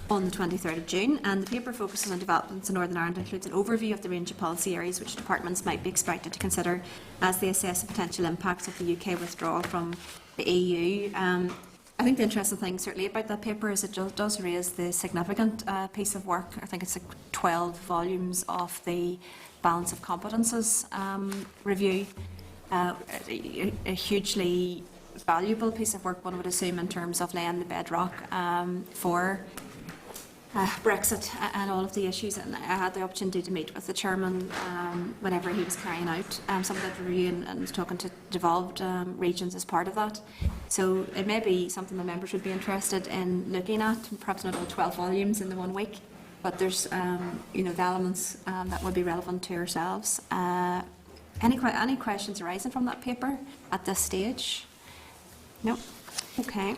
on the 23rd of June. And the paper focuses on developments in Northern Ireland, includes an overview of the range of policy areas which departments might be expected to consider as they assess the potential impacts of the UK withdrawal from the EU. I think the interesting thing certainly about that paper is it does raise the significant piece of work. I think it's 12 volumes of the balance of competences review. A hugely valuable piece of work, one would assume, in terms of laying the bedrock for Brexit and all of the issues. And I had the opportunity to meet with the chairman whenever he was carrying out some of that review and was talking to devolved regions as part of that. So it may be something the members would be interested in looking at, perhaps not all 12 volumes in the 1 week, but there's the elements that would be relevant to ourselves. Any questions arising from that paper at this stage? No? Okay.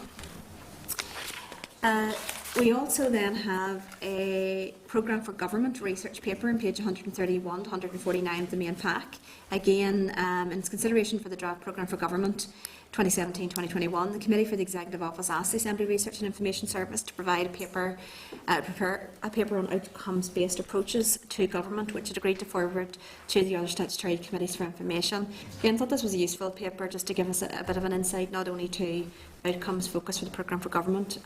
We also then have a programme for government research paper on page 131 to 149 of the main pack. Again, in its consideration for the draft programme for government 2017-2021, the Committee for the Executive Office asked the Assembly Research and Information Service to provide a paper, prepare a paper on outcomes-based approaches to government, which it agreed to forward to the other statutory committees for information. Again, I thought this was a useful paper just to give us a bit of an insight, not only to outcomes focus for the programme for government,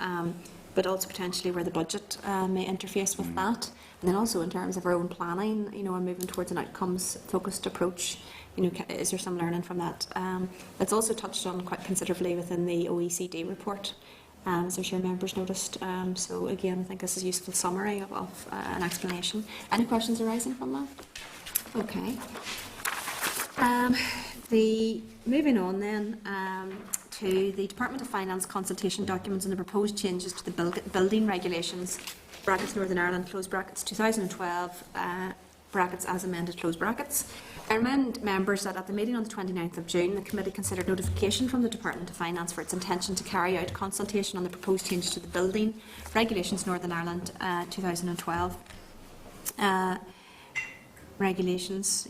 but also potentially where the budget may interface with that, and then also in terms of our own planning, and moving towards an outcomes-focused approach. Is there some learning from that? It's also touched on quite considerably within the OECD report, as I'm sure members noticed. So again, I think this is a useful summary of an explanation. Any questions arising from that? Okay. Moving on then to the Department of Finance consultation documents and the proposed changes to the building regulations, brackets Northern Ireland, close brackets 2012, brackets as amended, close brackets. I remind members that at the meeting on the 29th of June, the committee considered notification from the Department of Finance for its intention to carry out consultation on the proposed changes to the building regulations Northern Ireland 2012. Regulations,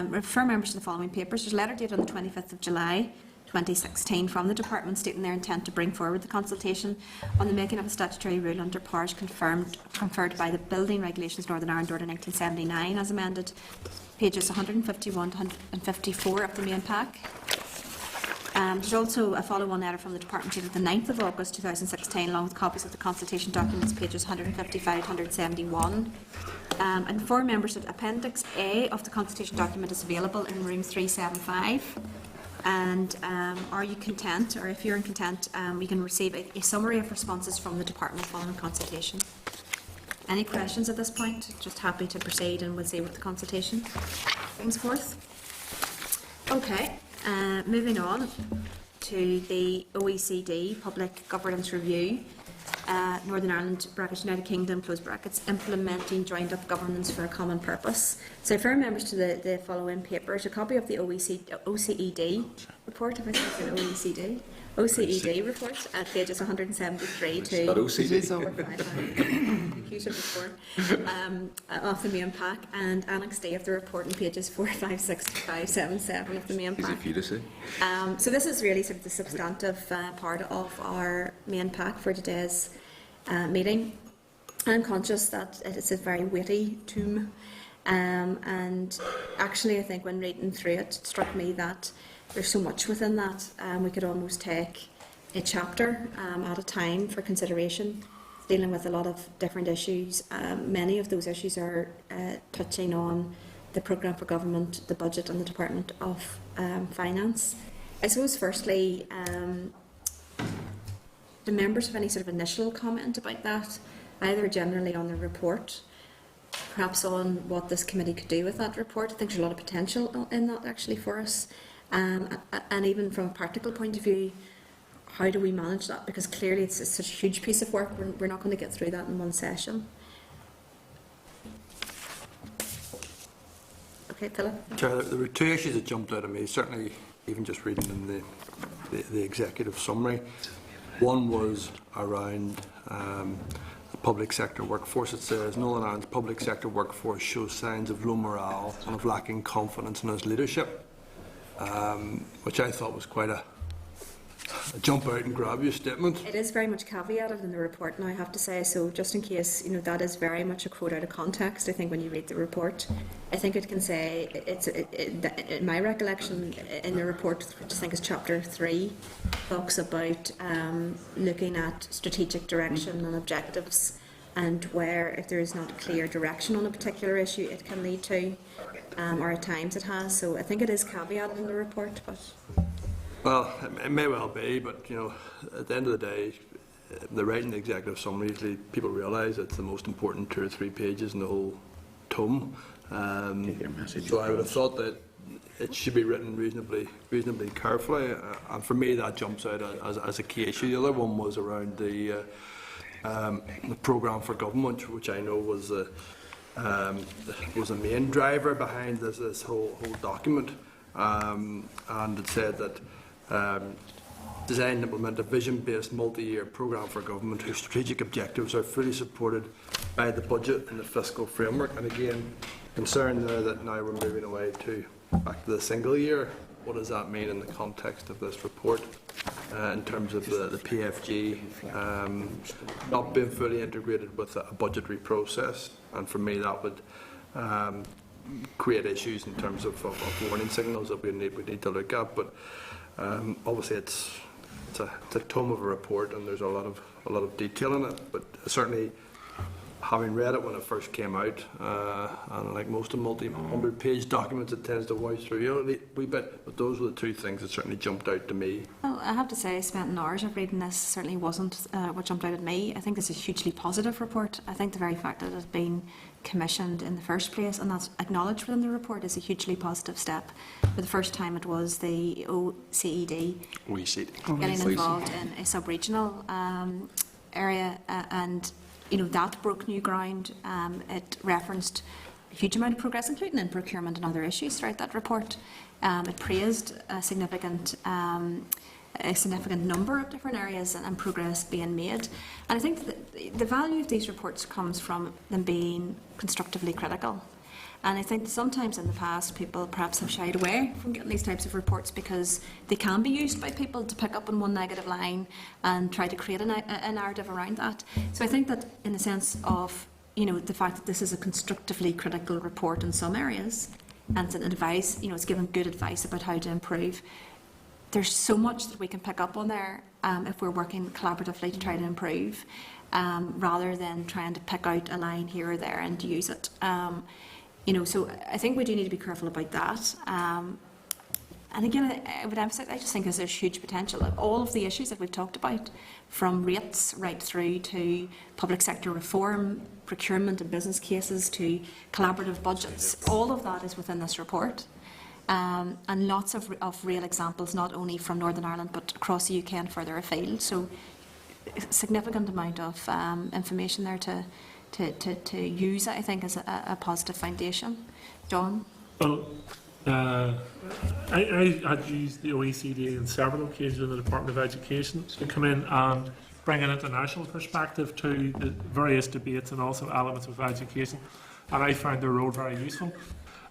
refer members to the following papers. There's a letter dated on the 25th of July 2016 from the Department stating their intent to bring forward the consultation on the making of a statutory rule under powers conferred by the Building Regulations Northern Ireland Order 1979 as amended, pages 151 to 154 of the main pack. There's also a follow-on letter from the Department dated the 9th of August 2016 along with copies of the consultation documents, pages 155 to 171. And inform members that Appendix A of the consultation document is available in room 375. And are you content, or if you're content, we can receive a summary of responses from the Department following consultation. Any questions at this point? Just happy to proceed and we'll see what the consultation brings forth. Okay, moving on to the OECD Public Governance Review. Northern Ireland, brackets United Kingdom, close brackets, implementing joined-up governance for a common purpose. So I refer members to the following papers. A copy of the OECD report, if I said OECD. OECD report at pages 173 to of the main pack, and Annex D of the report in pages 456 to 577 of the main pack. Easy for you to see. So this is really sort of the substantive part of our main pack for today's meeting. I'm conscious that it's a very weighty tome, And actually, I think when reading through it, it struck me that there's so much within that. We could almost take a chapter at a time for consideration, dealing with a lot of different issues. Many of those issues are touching on the programme for government, the budget and the Department of Finance. I suppose firstly, do members have any sort of initial comment about that, either generally on the report, perhaps on what this committee could do with that report? I think there's a lot of potential in that actually for us, and even from a practical point of view, how do we manage that? Because clearly it's such a huge piece of work, we're not going to get through that in one session. Okay, Philip? Chair, there were two issues that jumped out at me, certainly even just reading in the executive summary. One was around the public sector workforce. It says Northern Ireland's public sector workforce shows signs of low morale and of lacking confidence in its leadership, which I thought was quite a jump out and grab you statement. It is very much caveated in the report, and I have to say, so just in case, that is very much a quote out of context. I think when you read the report, I think it can say, in my recollection in the report, which I think is chapter 3, talks about looking at strategic direction and objectives, and where if there is not clear direction on a particular issue, it can lead to, or at times it has. So I think it is caveated in the report, but... Well, it may well be, but at the end of the day, the writing the executive summary, usually people realise it's the most important 2 or 3 pages in the whole tome. So I would have thought that it should be written reasonably carefully, and for me that jumps out as a key issue. The other one was around the programme for government, which I know was a main driver behind this whole document, and it said that. Design and implement a vision-based multi-year programme for government whose strategic objectives are fully supported by the budget and the fiscal framework. And again, concern there that now we're moving away back to the single year. What does that mean in the context of this report in terms of the PFG not being fully integrated with a budgetary process? And for me, that would create issues in terms of warning signals that we need to look at. But obviously, it's a tome of a report, and there's a lot of detail in it. But certainly, having read it when it first came out, and like most of multi-hundred-page documents, it tends to wash through you a wee bit. But those were the two things that certainly jumped out to me. Well, I have to say, I spent hours of reading this. Certainly wasn't what jumped out at me. I think it's a hugely positive report. I think the very fact that it has been commissioned in the first place, and that's acknowledged within the report, is a hugely positive step. For the first time, it was the OECD getting involved in a sub-regional area, and that broke new ground. It referenced a huge amount of progress, including in procurement and other issues throughout that report. It praised a significant number of different areas and progress being made. And I think that the value of these reports comes from them being constructively critical. And I think sometimes in the past people perhaps have shied away from getting these types of reports because they can be used by people to pick up on one negative line and try to create a narrative around that. So I think that in the sense of the fact that this is a constructively critical report in some areas, and it's an advice, it's given good advice about how to improve. There's so much that we can pick up on there if we're working collaboratively to try to improve, rather than trying to pick out a line here or there and use it. So I think we do need to be careful about that. And again, I would emphasise, I just think there's huge potential. All of the issues that we've talked about, from rates right through to public sector reform, procurement and business cases, to collaborative budgets, all of that is within this report. And lots of real examples, not only from Northern Ireland, but across the UK and further afield. So a significant amount of information there to use, I think, as a positive foundation. John? Well, I had used the OECD on several occasions in the Department of Education to come in and bring an international perspective to the various debates and also elements of education, and I found their role very useful.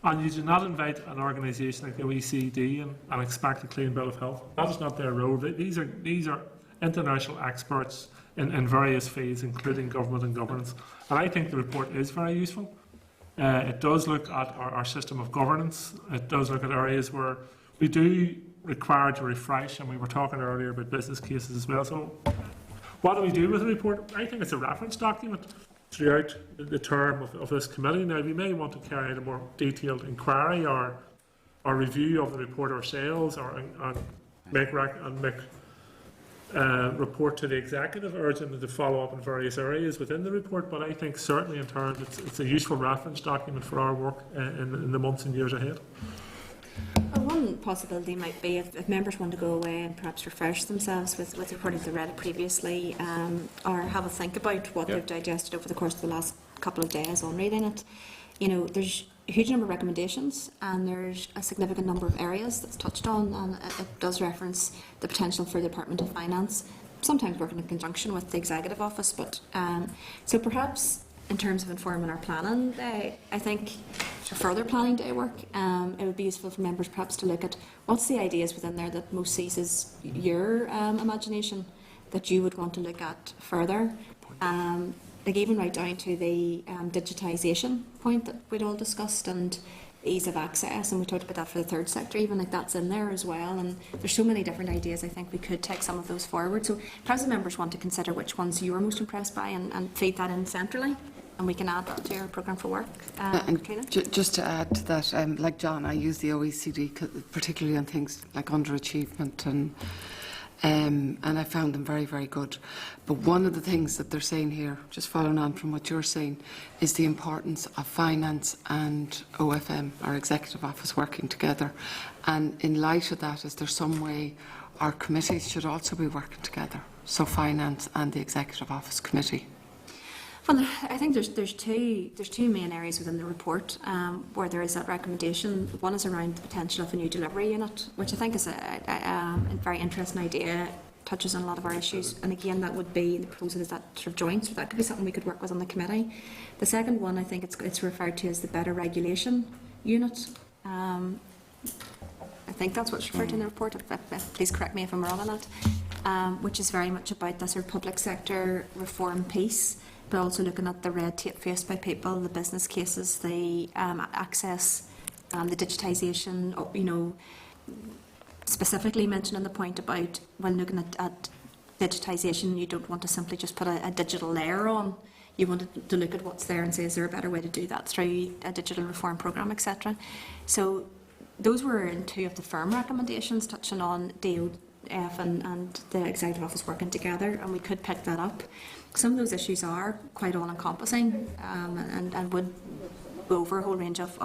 And you do not invite an organisation like the OECD and expect a clean bill of health. That is not their role. These are international experts in various fields, including government and governance. And I think the report is very useful. It does look at our system of governance. It does look at areas where we do require to refresh, and we were talking earlier about business cases as well. So what do we do with the report? I think it's a reference document throughout the term of this committee. Now, we may want to carry out a more detailed inquiry or review of the report ourselves, and make report to the executive, urging them to follow up in various areas within the report. But I think certainly in terms, it's a useful reference document for our work in the months and years ahead. One possibility might be if members want to go away and perhaps refresh themselves with the report they read it previously, or have a think about what they've digested over the course of the last couple of days on reading it. You know, there's a huge number of recommendations, and there's a significant number of areas that's touched on, and it does reference the potential for the Department of Finance, sometimes working in conjunction with the Executive Office. But so perhaps in terms of informing our planning day, I think for further planning day work, it would be useful for members perhaps to look at what's the ideas within there that most seizes your imagination that you would want to look at further. Like even right down to the digitisation point that we'd all discussed, and ease of access, and we talked about that for the third sector, even like that's in there as well. And there's so many different ideas. I think we could take some of those forward. So perhaps the members want to consider which ones you're most impressed by, and feed that in centrally, and we can add that to your programme for work. Katrina? Just to add to that, like John, I use the OECD particularly on things like underachievement, and I found them very, very good. But one of the things that they're saying here, just following on from what you're saying, is the importance of finance and OFM, our Executive Office, working together. And in light of that, is there some way our committees should also be working together? So finance and the Executive Office committee. Well, I think there's two main areas within the report where there is that recommendation. One is around the potential of a new delivery unit, which I think is a very interesting idea, touches on a lot of our issues. And again, that would be the proposal is that sort of joint, so that could be something we could work with on the committee. The second one, I think it's referred to as the better regulation unit. I think that's what's referred to in the report. Please correct me if I'm wrong on that. Which is very much about the sort of public sector reform piece, but also looking at the red tape faced by people, the business cases, the access, the digitisation. You know, specifically mentioning the point about when looking at digitisation, you don't want to simply just put a digital layer on. You want to look at what's there and say, is there a better way to do that through a digital reform programme, etc. So those were in two of the firm recommendations, touching on DOF and the Executive Office working together, and we could pick that up. Some of those issues are quite all-encompassing and would go over a whole range of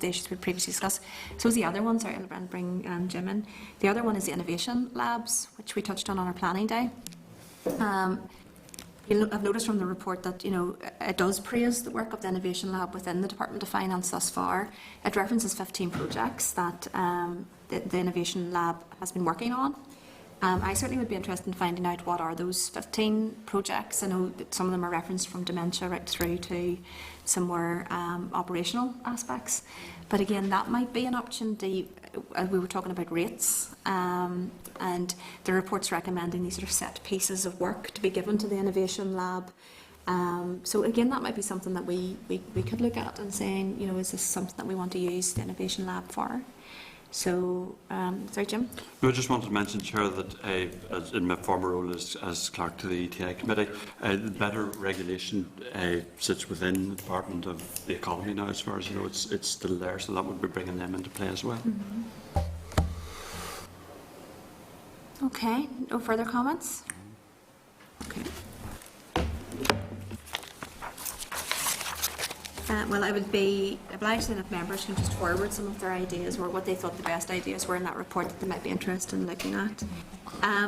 the issues we previously discussed. So the other ones, I'll bring Jim in. The other one is the innovation labs, which we touched on our planning day. I've noticed from the report that it does praise the work of the innovation lab within the Department of Finance thus far. It references 15 projects that the innovation lab has been working on. I certainly would be interested in finding out what are those 15 projects. I know that some of them are referenced from dementia right through to some more operational aspects. But again, that might be an opportunity. We were talking about rates, and the report's recommending these sort of set pieces of work to be given to the innovation lab. So again, that might be something that we could look at and saying, is this something that we want to use the innovation lab for? So, sorry, Jim? No, I just wanted to mention, Chair, that as in my former role as clerk to the ETI committee, the better regulation sits within the Department of the Economy now, as far as it's still there, so that would be bringing them into play as well. Mm-hmm. Okay, no further comments? Okay. Well, I would be obliged then if members can just forward some of their ideas or what they thought the best ideas were in that report that they might be interested in looking at.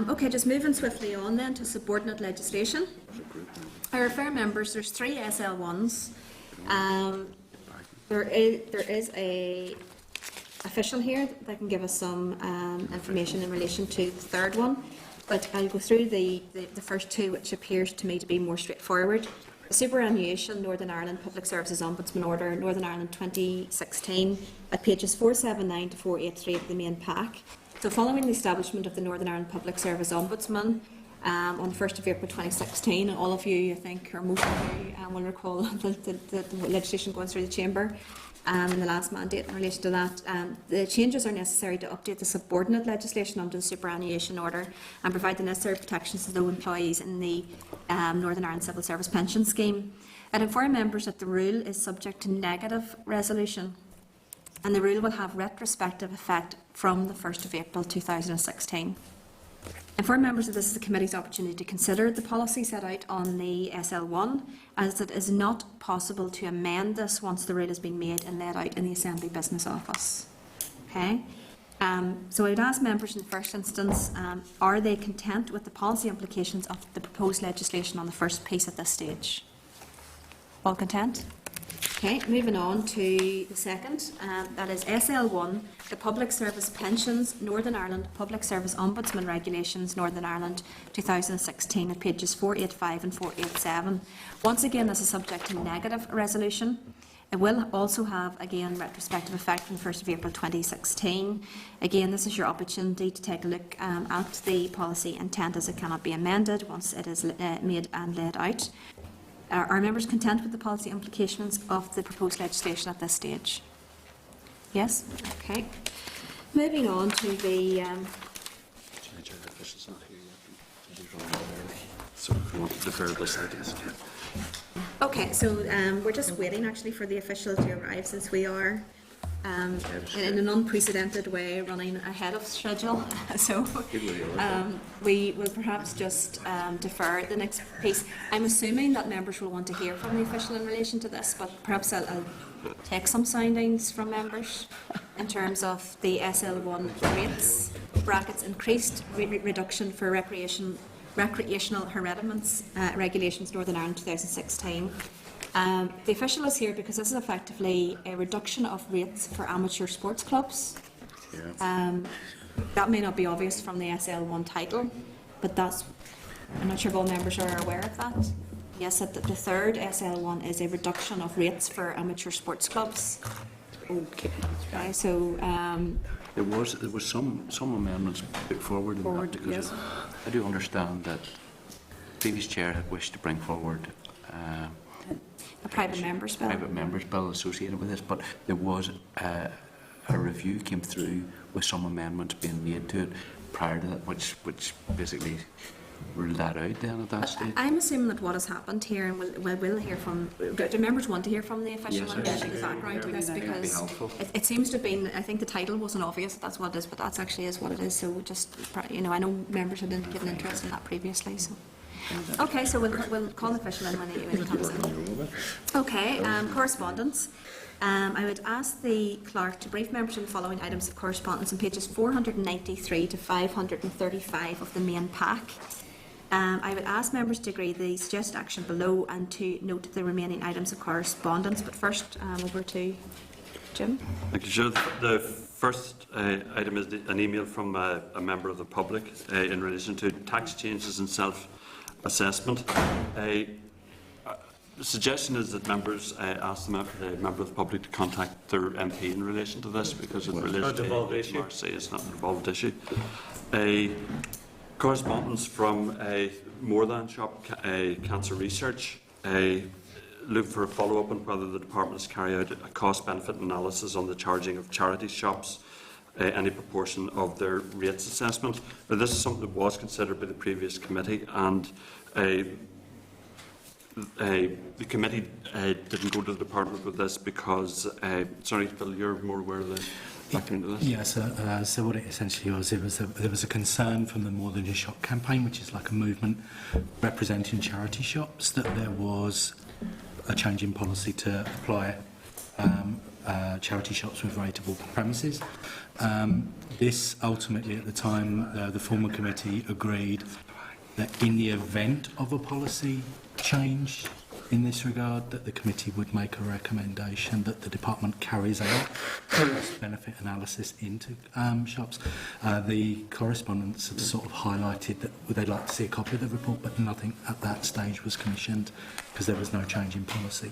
Okay, just moving swiftly on then to subordinate legislation. I refer members, there's 3 SL1s. There is a official here that can give us some information in relation to the third one, but I'll go through the first 2, which appears to me to be more straightforward. Superannuation Northern Ireland Public Services Ombudsman Order Northern Ireland 2016 at pages 479 to 483 of the main pack. So following the establishment of the Northern Ireland Public Service Ombudsman, on 1st of April 2016. And all of you, I think, or most of you, will recall the legislation going through the Chamber in the last mandate in relation to that. The changes are necessary to update the subordinate legislation under the superannuation order and provide the necessary protections to those employees in the Northern Ireland Civil Service Pension Scheme. I'd inform members that the rule is subject to negative resolution, and the rule will have retrospective effect from the 1st of April 2016. Inform members that this is the committee's opportunity to consider the policy set out on the SL1, as it is not possible to amend this once the rule has been made and laid out in the Assembly Business Office. Okay? So I would ask members in the first instance, are they content with the policy implications of the proposed legislation on the first piece at this stage? All content? Okay, moving on to the second, that is SL1, the Public Service Pensions Northern Ireland Public Service Ombudsman Regulations Northern Ireland 2016 at pages 485 and 487. Once again, this is subject to negative resolution. It will also have, again, retrospective effect from the 1st of April 2016. Again, this is your opportunity to take a look at the policy intent, as it cannot be amended once it is made and laid out. Are members content with the policy implications of the proposed legislation at this stage? Yes? Okay. Moving on to the... Okay, so we're just waiting actually for the official to arrive, since we are in an unprecedented way running ahead of schedule. So we will perhaps just defer the next piece. I'm assuming that members will want to hear from the official in relation to this, but perhaps I'll take some soundings from members in terms of the SL1 rates, brackets increased reduction for recreational hereditaments regulations Northern Ireland 2016. The official is here because this is effectively a reduction of rates for amateur sports clubs. That may not be obvious from the SL1 title, but that's, I'm not sure if all members are aware of that. Yes, that the third SL1 is a reduction of rates for amateur sports clubs. Okay. So there was some amendments put forward in that, because yes. I do understand that the previous chair had wished to bring forward a private members bill associated with this, but there was a review came through with some amendments being made to it prior to that, which basically ruled that out then at that stage. I'm assuming that what has happened here, and we'll hear from, do members want to hear from the official Yes, and the background to this, because it seems to have been, I think the title wasn't obvious, that's what it is, but that's actually is what it is. So just, I know members had indicated interest in that previously, so. Okay, so we'll call the official in when he comes in. Okay, correspondence. I would ask the clerk to brief members on the following items of correspondence on pages 493 to 535 of the main pack. I would ask members to agree the suggested action below and to note the remaining items of correspondence. But first, over to Jim. Thank you, Chair. The first item is an email from a member of the public in relation to tax changes and self-assessment. The suggestion is that members ask the member of the public to contact their MP in relation to this, because in relation to HMRC, it's not an involved issue. Correspondence from More Than Shop Cancer Research, looking for a follow-up on whether the department has carried out a cost-benefit analysis on the charging of charity shops, any proportion of their rates assessment. Now, this is something that was considered by the previous committee, and the committee didn't go to the department with this because, sorry, Bill, you're more aware of the background to this? Yes, so what it essentially was, there was a concern from the More Than Just Shop campaign, which is like a movement representing charity shops, that there was a change in policy to apply charity shops with rateable premises. This ultimately, at the time, the former committee agreed that in the event of a policy change in this regard, that the committee would make a recommendation that the department carries out cost-benefit analysis into shops. The correspondents have sort of highlighted that they'd like to see a copy of the report, but nothing at that stage was commissioned because there was no change in policy.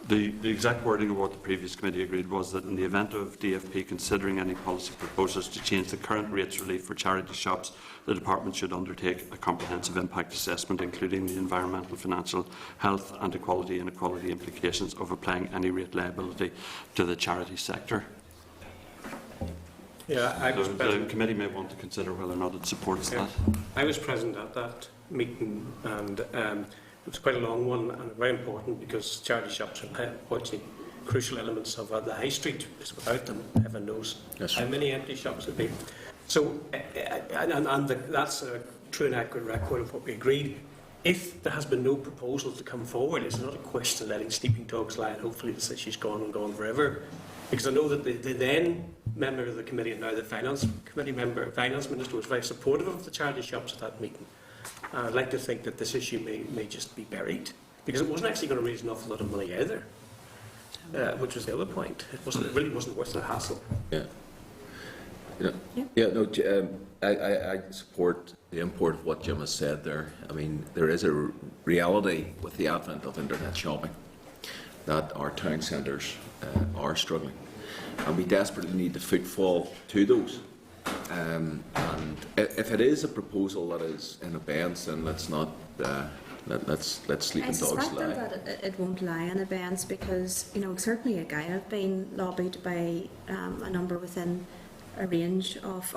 The exact wording of what the previous committee agreed was that in the event of DFP considering any policy proposals to change the current rates relief for charity shops, the department should undertake a comprehensive impact assessment, including the environmental, financial, health and equality and equality implications of applying any rate liability to the charity sector. Yeah, The committee may want to consider whether or not it supports that. I was present at that meeting, and it was quite a long one and very important, because charity shops are unfortunately crucial elements of the high street, because without them, heaven knows how many empty shops would be. So, that's a true and accurate record of what we agreed. If there has been no proposal to come forward, it's not a question of letting sleeping dogs lie and hopefully this issue's gone and gone forever. Because I know that the then member of the committee and now the finance minister was very supportive of the charity shops at that meeting. I'd like to think that this issue may just be buried, because it wasn't actually going to raise an awful lot of money either, which was the other point. It really wasn't worth the hassle. I support the import of what Jim has said there. I mean, there is a reality with the advent of internet shopping that our town centres are struggling, and we desperately need the footfall to those. And if it is a proposal that is in abeyance, then let's not let sleeping dogs lie. I suspect that it won't lie in abeyance, because certainly again I've been lobbied by a number within a range of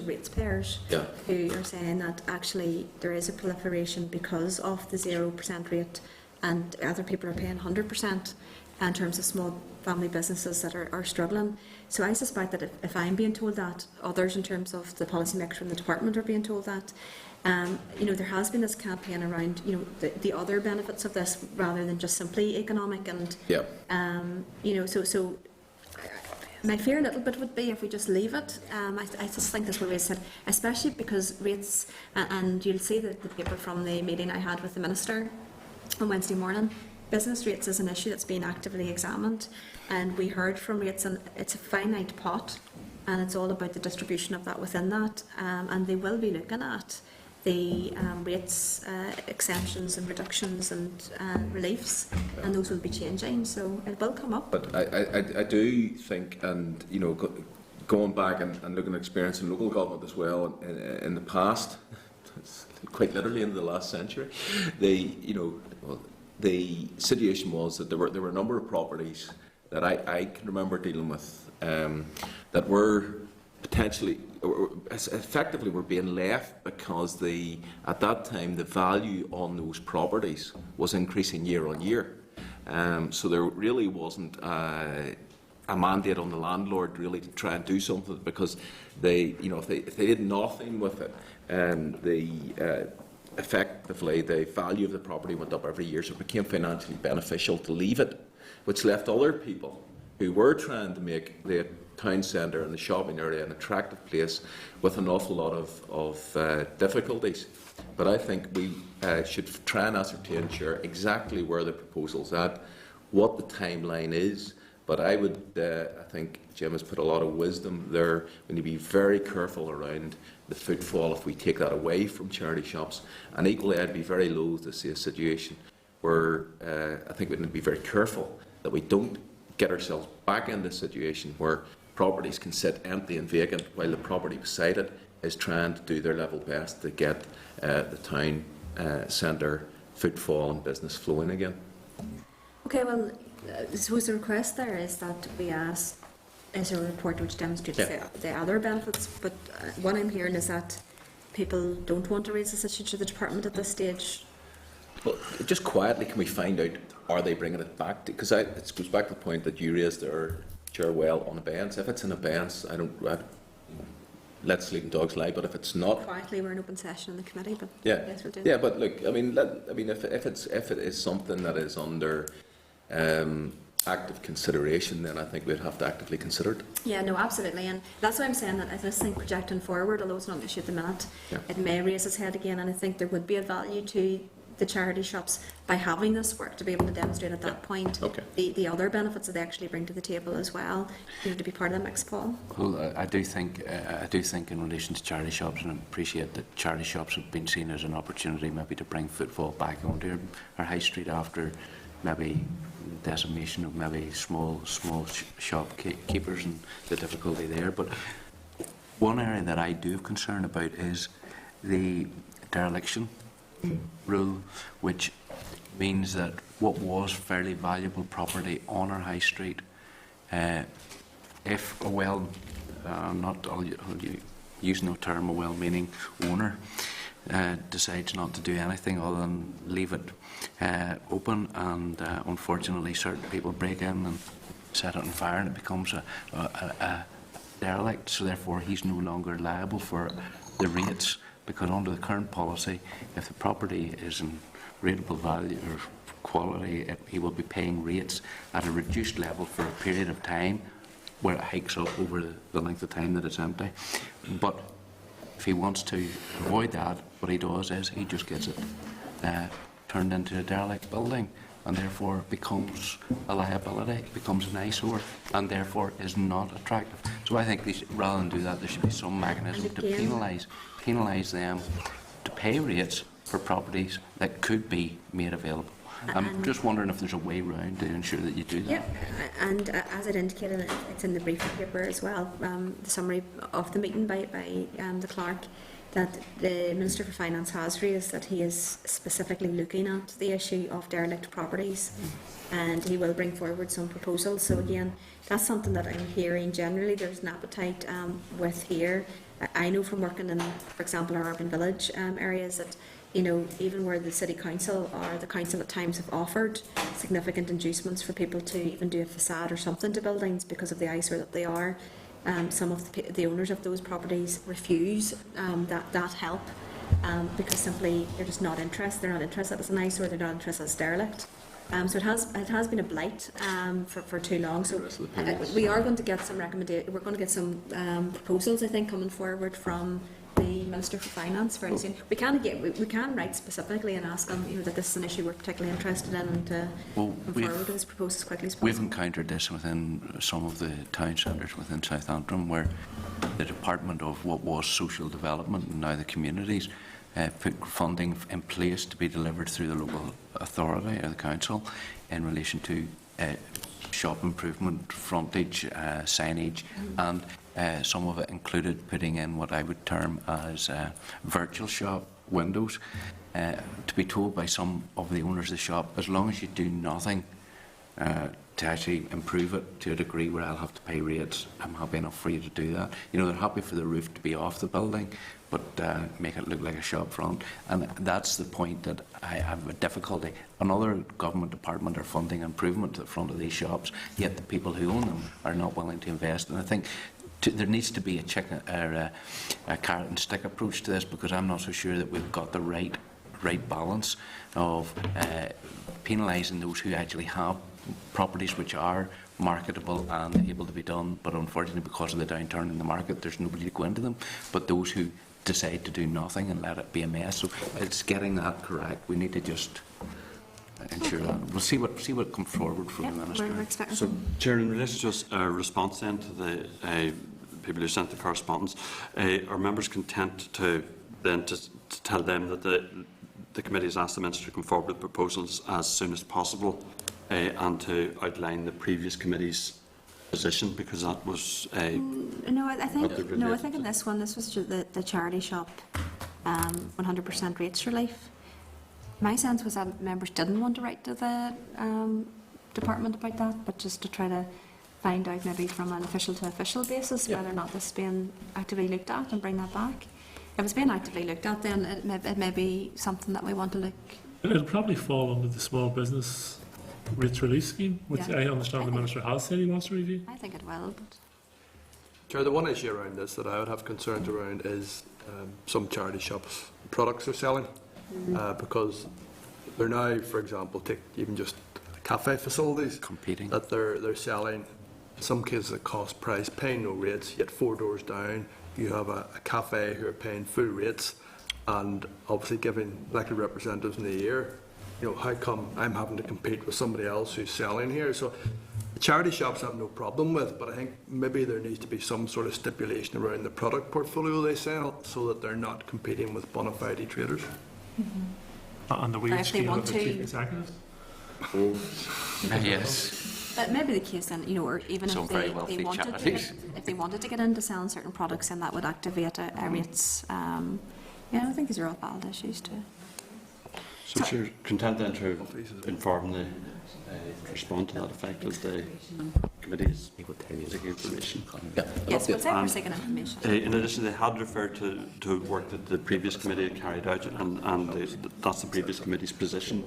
rates payers who are saying that actually there is a proliferation because of the 0% rate, and other people are paying 100% in terms of small family businesses that are struggling. So I suspect that if I'm being told that, others in terms of the policymakers in the department are being told that. There has been this campaign around the other benefits of this rather than just simply economic, and so my fear a little bit would be if we just leave it. I just think that's what we said, especially because rates, and you'll see the paper from the meeting I had with the Minister on Wednesday morning. Business rates is an issue that's being actively examined, and we heard from rates, and it's a finite pot, and it's all about the distribution of that within that, and they will be looking at the rates, exemptions and reductions and reliefs, and those will be changing, so it will come up. But I do think, and going back and looking at experience in local government as well, in the past, quite literally in the last century, the situation was that there were a number of properties that I can remember dealing with that were potentially, or effectively were being left because at that time the value on those properties was increasing year on year. So there really wasn't a mandate on the landlord really to try and do something, because if they did nothing with it, effectively the value of the property went up every year, so it became financially beneficial to leave it, which left other people who were trying to make the town centre and the shopping area an attractive place with an awful lot of difficulties. But I think we should try and ascertain, exactly where the proposal's at, what the timeline is. But I think Jim has put a lot of wisdom there. We need to be very careful around the footfall if we take that away from charity shops. And equally, I'd be very loath to see a situation where I think we need to be very careful that we don't get ourselves back into a situation where properties can sit empty and vacant while the property beside it is trying to do their level best to get the town centre footfall and business flowing again. Okay, well, I suppose the request there is that we ask, is there a report which demonstrates the other benefits, but what I'm hearing is that people don't want to raise this issue to the department at this stage. Well, just quietly, can we find out, are they bringing it back? Because it goes back to the point that you raised there, Chair, well, on abeyance. If it's in abeyance, I let sleeping dogs lie, but if it's not... Quietly, we're in open session in the committee, but yes, we'll do. Yeah, but look, I mean, if it is something that is under active consideration, then I think we'd have to actively consider it. Yeah, no, absolutely, and that's why I'm saying that I just think projecting forward, although it's not an issue at the minute, it may raise its head again, and I think there would be a value to the charity shops by having this work to be able to demonstrate at that point the other benefits that they actually bring to the table as well, to be part of the mix, Paul. Well, I do think in relation to charity shops, and I appreciate that charity shops have been seen as an opportunity maybe to bring footfall back onto our high street after maybe decimation of maybe small shopkeepers and the difficulty there. But one area that I do have concern about is the dereliction rule, which means that what was fairly valuable property on our high street, if a I'll use no term, a well-meaning owner decides not to do anything other than leave it open, and unfortunately certain people break in and set it on fire, and it becomes a derelict, so therefore he's no longer liable for the rates, because under the current policy, if the property is in rateable value or quality, he will be paying rates at a reduced level for a period of time where it hikes up over the length of time that it's empty. But if he wants to avoid that, what he does is he just gets it turned into a derelict building, and therefore becomes a liability, becomes an eyesore, and therefore is not attractive. So I think rather than do that, there should be some mechanism to penalise them to pay rates for properties that could be made available. I'm just wondering if there's a way round to ensure that you do that. Yeah, and as it indicated, it's in the briefing paper as well, the summary of the meeting by the clerk, that the Minister for Finance has raised that he is specifically looking at the issue of derelict properties, and he will bring forward some proposals. So again, that's something that I'm hearing generally there's an appetite with here. I know from working in, for example, our urban village areas, that even where the City Council or the Council at times have offered significant inducements for people to even do a facade or something to buildings because of the eyesore that they are, some of the owners of those properties refuse that help because simply they're just not interested. They're not interested as an eyesore. They're not interested as derelict. So it has been a blight for too long. So we are going to get some recommendations. We're going to get some proposals, I think, coming forward from the Minister for Finance very soon. We can write specifically and ask them that this is an issue we're particularly interested in, and come forward with this proposal as quickly as possible. We've encountered this within some of the town centres within South Antrim, where the Department of what was Social Development and now the Communities put funding in place to be delivered through the local authority or the council in relation to shop improvement, frontage, signage, and some of it included putting in what I would term as virtual shop windows. To be told by some of the owners of the shop, as long as you do nothing to actually improve it to a degree where I'll have to pay rates, I'm happy enough for you to do that. They're happy for the roof to be off the building, but make it look like a shop front. And that's the point that I have a difficulty. Another government department are funding improvement to the front of these shops, yet the people who own them are not willing to invest. And I think there needs to be a carrot and stick approach to this, because I'm not so sure that we've got the right balance of penalising those who actually have properties which are marketable and able to be done, but unfortunately because of the downturn in the market there's nobody to go into them, but those who decide to do nothing and let it be a mess. So it's getting that correct. We need to just ensure that. We'll see what comes forward from the Minister. So, Chair, in relation to just a response then to the people who sent the correspondence, are members content to tell them that the committee has asked the Minister to come forward with proposals as soon as possible and to outline the previous committee's position, because that was I think in this one, this was just the charity shop 100% rates relief. My sense was that members didn't want to write to the department about that, but just to try to find out maybe from an official to official basis whether or not this is being actively looked at and bring that back. If it's being actively looked at, then it may be something that we want to look. It'll probably fall under the small business rates relief scheme, which I understand the Minister has said he wants to review. I think it will. But Chair, the one issue around this that I would have concerns around is some charity shops products they're selling, because they're now, for example, take even just cafe facilities competing that they're selling. In some cases at cost price, paying no rates, yet 4 doors down you have a cafe who are paying full rates, and obviously giving elected representatives in the ear, how come I'm having to compete with somebody else who's selling here? So the charity shops have no problem with, but I think maybe there needs to be some sort of stipulation around the product portfolio they sell, so that they're not competing with bona fide traders. And the wage scale of the chief executive. Yes. But maybe the case then, or even Some if very wealthy charities. if they wanted to get into selling certain products, then that would activate a rates. I think these are all valid issues too. So if you're content then to inform the, respond to that effect as the committee's seeking information. Yes, we'll say we're seeking information. In addition, they had referred to work that the previous committee had carried out, and that's the previous committee's position.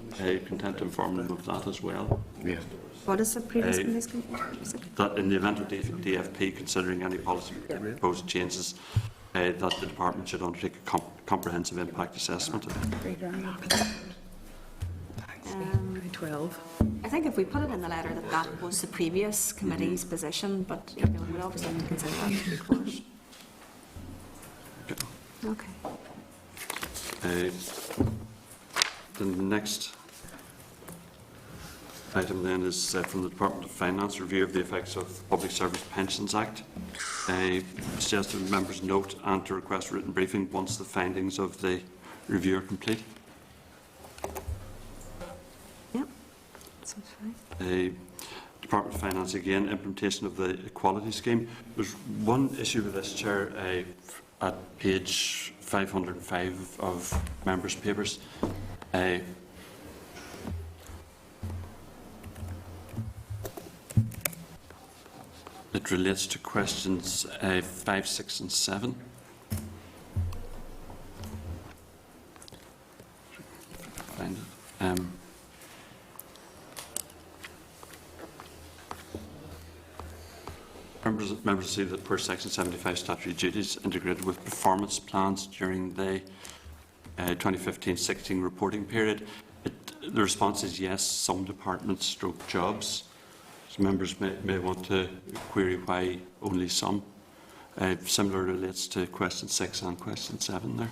Content to inform them of that as well. Yeah. What is the previous committee's position? That in the event of DFP considering any policy proposed changes, that the department should undertake a comprehensive impact assessment. 12. I think if we put it in the letter that was the previous committee's position, but we'd obviously have to consider that in due course. Okay. The next item then is from the Department of Finance, review of the effects of Public Service Pensions Act. Suggested members note and to request written briefing once the findings of the review are complete. Yep, sounds fine. Department of Finance again, implementation of the equality scheme. There's one issue with this, Chair, at page 505 of members' papers. It relates to questions 5, 6 and 7. Find it. Members see that per Section 75 statutory duties integrated with performance plans during the 2015-16 reporting period. The response is yes, some departments stroke jobs. So members may want to query why only some. Similar relates to question 6 and question 7 there.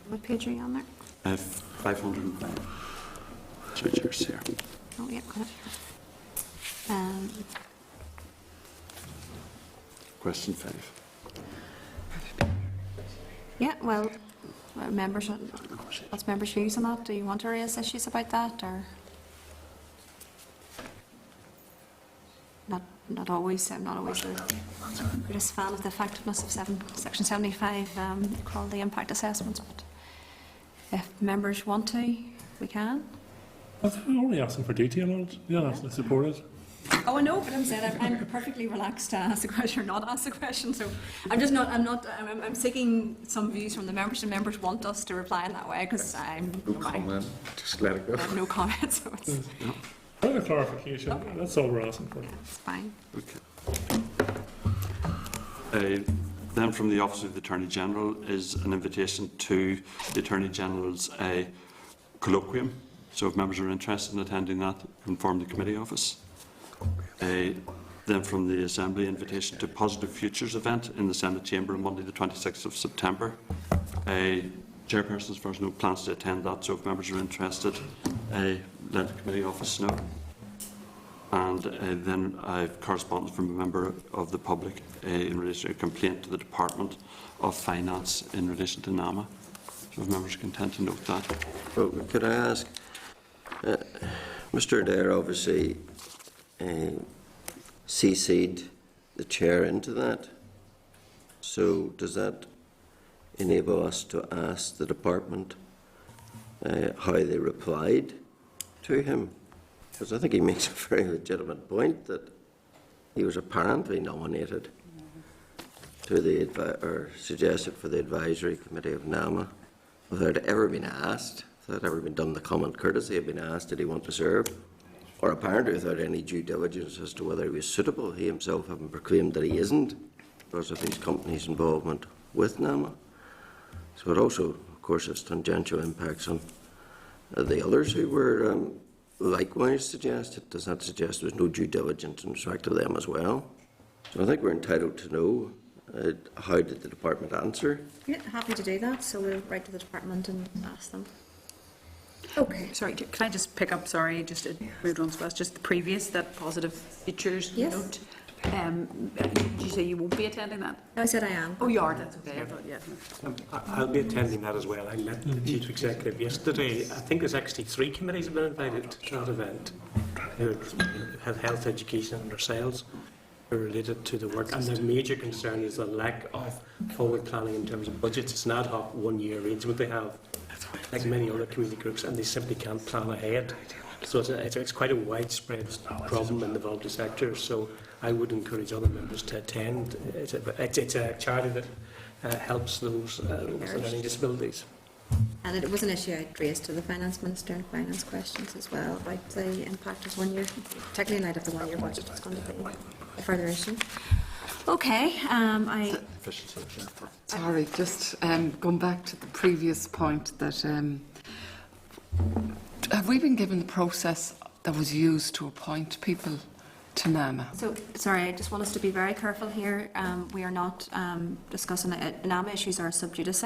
What page are you on there? 505. Switchers here. Oh, yeah, got it. Question 5. Yeah, well, members, what's members' views on that? Do you want to raise issues about that, or not always? I'm not always the greatest fan of the effectiveness of Section 75 equality impact assessments, but if members want to, we can. I'm only asking for detail on it. Yeah, I support it. Oh, I know, but I'm perfectly relaxed to ask the question or not ask the question. So I'm seeking some views from the members, and members want us to reply in that way because No comment. Just let it go. I have no comment. So it's Further clarification. Okay. That's all we're asking for. it's fine. Okay. Then from the Office of the Attorney General is an invitation to the Attorney General's colloquium. So if members are interested in attending that, inform the committee office. Then from the Assembly, invitation to Positive Futures event in the Senate Chamber on Monday the 26th of September. Chairperson, as far as I know, plans to attend that, so if members are interested, let the committee office know. And then I have correspondence from a member of the public in relation to a complaint to the Department of Finance in relation to NAMA. So if members are content to note that. Well, could I ask, Mr. Adair obviously CC'd the chair into that. So does that enable us to ask the department how they replied to him? Because I think he makes a very legitimate point that he was apparently nominated to or suggested for the advisory committee of NAMA without ever being asked, without ever being done the common courtesy of being asked did he want to serve, or apparently without any due diligence as to whether he was suitable, he himself having proclaimed that he isn't because of his company's involvement with NAMA. So it also, of course, has tangential impacts on the others who were likewise suggested. Does that suggest there's no due diligence in respect to them as well? So I think we're entitled to know how did the department answer. Yeah, happy to do that. So we'll write to the department and ask them. Okay. Sorry, can I just pick up, just moved on to us, just the previous, that Positive Futures Yes. note. Did you say you won't be attending that? No, I said I am. Oh, you are, that's okay. I thought, yeah. I'll be attending that as well. I met the Chief Executive yesterday. I think there's actually 3 committees have been invited to that event. Health, education and ourselves are related to the work. And the major concern is the lack of forward planning in terms of budgets. It's an ad hoc 1-year arrangement they have, like many other community groups, and they simply can't plan ahead. So it's quite a widespread problem in the voluntary sector. So I would encourage other members to attend. It's a charity that helps those with learning disabilities. And it was an issue I raised to the Finance Minister in finance questions as well about the impact of 1 year, particularly in light of the 1 year budget. It's going to be a further issue. Okay, Sorry, just going back to the previous point that have we been given the process that was used to appoint people to NAMA? So, sorry, I just want us to be very careful here. We are not discussing it. NAMA issues are sub judice.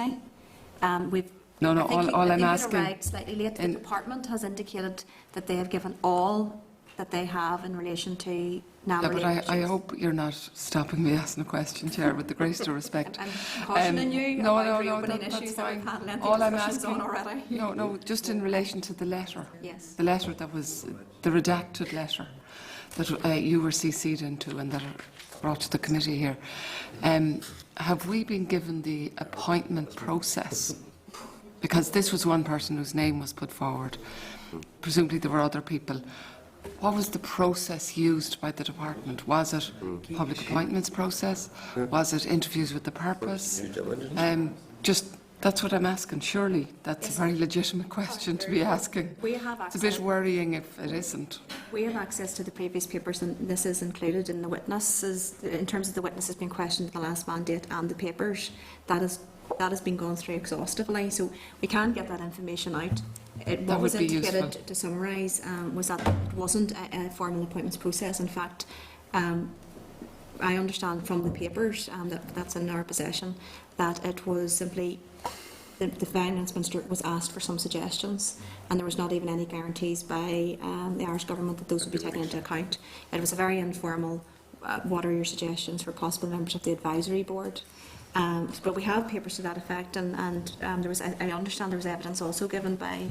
No, all I'm asking. asking. Slightly late. The department has indicated that they have given all that they have in relation to NAMA. Yeah, but I hope you're not stopping me asking a question, Chair, with the greatest of respect. I'm cautioning you about reopening that's issues that we've had lengthy all I'm discussions asking, on already. No, just in relation to the letter. Yes. The letter that was, the redacted letter that you were CC'd into and that are brought to the committee here. Have we been given the appointment process? Because this was one person whose name was put forward. Presumably there were other people. What was the process used by the department? Was it public appointments process? Was it interviews with the purpose? Just that's what I'm asking. Surely that's a very legitimate question to be asking. We have access. It's a bit worrying if it isn't. We have access to the previous papers, and this is included in the witnesses, in terms of the witnesses being questioned in the last mandate and the papers. That has been gone through exhaustively, so we can get that information out. What was indicated, to summarise, was that it wasn't a formal appointments process. In fact, I understand from the papers that's in our possession that it was simply the Finance Minister was asked for some suggestions, and there was not even any guarantees by the Irish Government that those would be taken into account. It was a very informal, what are your suggestions for possible members of the advisory board? But we have papers to that effect, and there was, I understand there was evidence also given by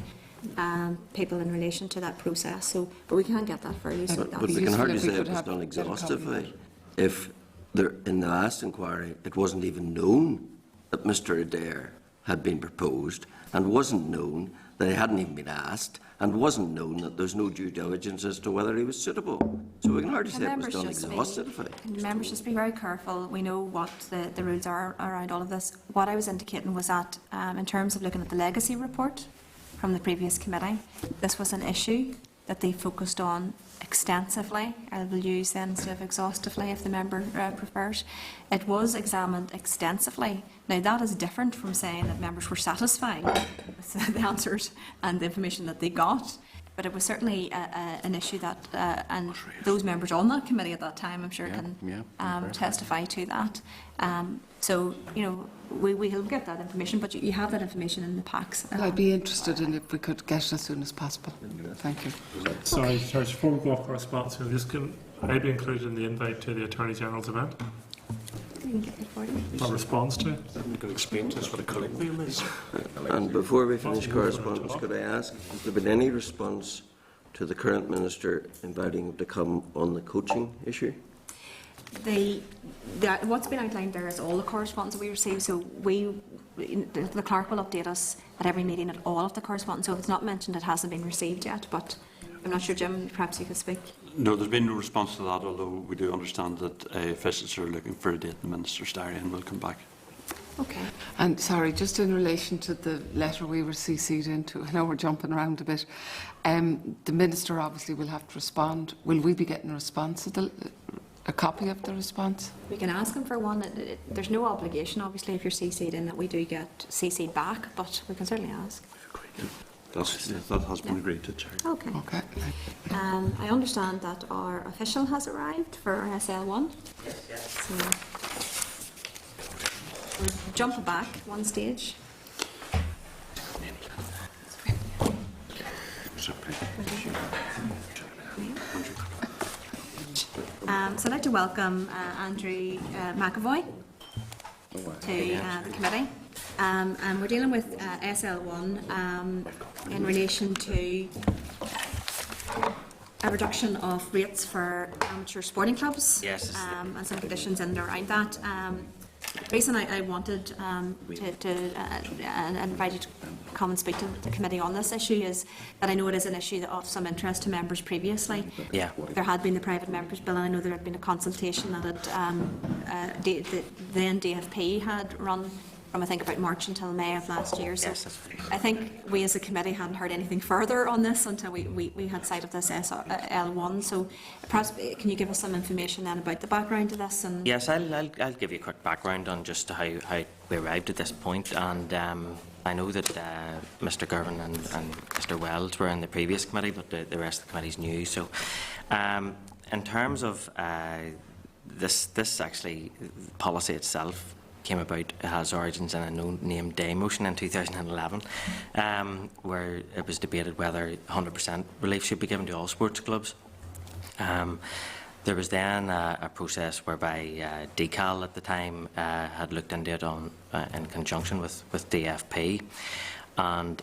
people in relation to that process. So, but we can get that for you. So but we can hardly say it was done exhaustively if there, in the last inquiry it wasn't even known that Mr. Adair had been proposed, and wasn't known that he hadn't even been asked, and wasn't known that there's no due diligence as to whether he was suitable. So we can hardly say it was done exhaustively. Members, just be very careful. We know what the rules are around all of this. What I was indicating was that in terms of looking at the legacy report from the previous committee, this was an issue that they focused on extensively. I will use then instead of exhaustively if the member prefers. It was examined extensively. Now that is different from saying that members were satisfied with the answers and the information that they got. But it was certainly an issue that, and those members on that committee at that time, I'm sure, can testify to that. So, you know, we'll get that information, but you have that information in the packs. Well, I'd be interested in if we could get it as soon as possible. Thank you. Sorry, before we go off correspondence, I'd be included in the invite to the Attorney General's event. What response to it? I'm going to explain to us what a colloquium is. And before we finish correspondence, could I ask, has there been any response to the current Minister inviting him to come on the coaching issue? What's been outlined there is all the correspondence that we receive. So the clerk will update us at every meeting at all of the correspondence. So if it's not mentioned, it hasn't been received yet. But I'm not sure, Jim, perhaps you could speak. No, there's been no response to that, although we do understand that officials are looking for a date in the Minister's diary and will come back. Okay. And sorry, just in relation to the letter we were CC'd into, I know we're jumping around a bit. The Minister obviously will have to respond. Will we be getting a response to a copy of the response? We can ask him for one. There's no obligation, obviously, if you're CC'd in, that we do get CC'd back, but we can certainly ask. That has been agreed to, Chair. Okay. I understand that our official has arrived for SL1. Yes. So we're jumping back one stage. So I'd like to welcome Andrew McAvoy to the committee. And we're dealing with SL1 in relation to a reduction of rates for amateur sporting clubs. Yes. And some conditions in and around that. The reason I wanted to invite you to come and speak to the committee on this issue is that I know it is an issue of some interest to members previously. Yeah. There had been the private members bill, and I know there had been a consultation that the then DFP had run from I think about March until May of last year. So Yes, that's right. I think we as a committee hadn't heard anything further on this until we had sight of this L1. So perhaps can you give us some information then about the background to this? And Yes, I'll give you a quick background on just how we arrived at this point. And I know that Mr. Girvan and Mr. Wells were in the previous committee, but the rest of the committee's new. So in terms of this actually policy itself came about, it has origins in a no-name day motion in 2011, where it was debated whether 100% relief should be given to all sports clubs. There was then a process whereby DCAL at the time had looked into it in conjunction with DFP, and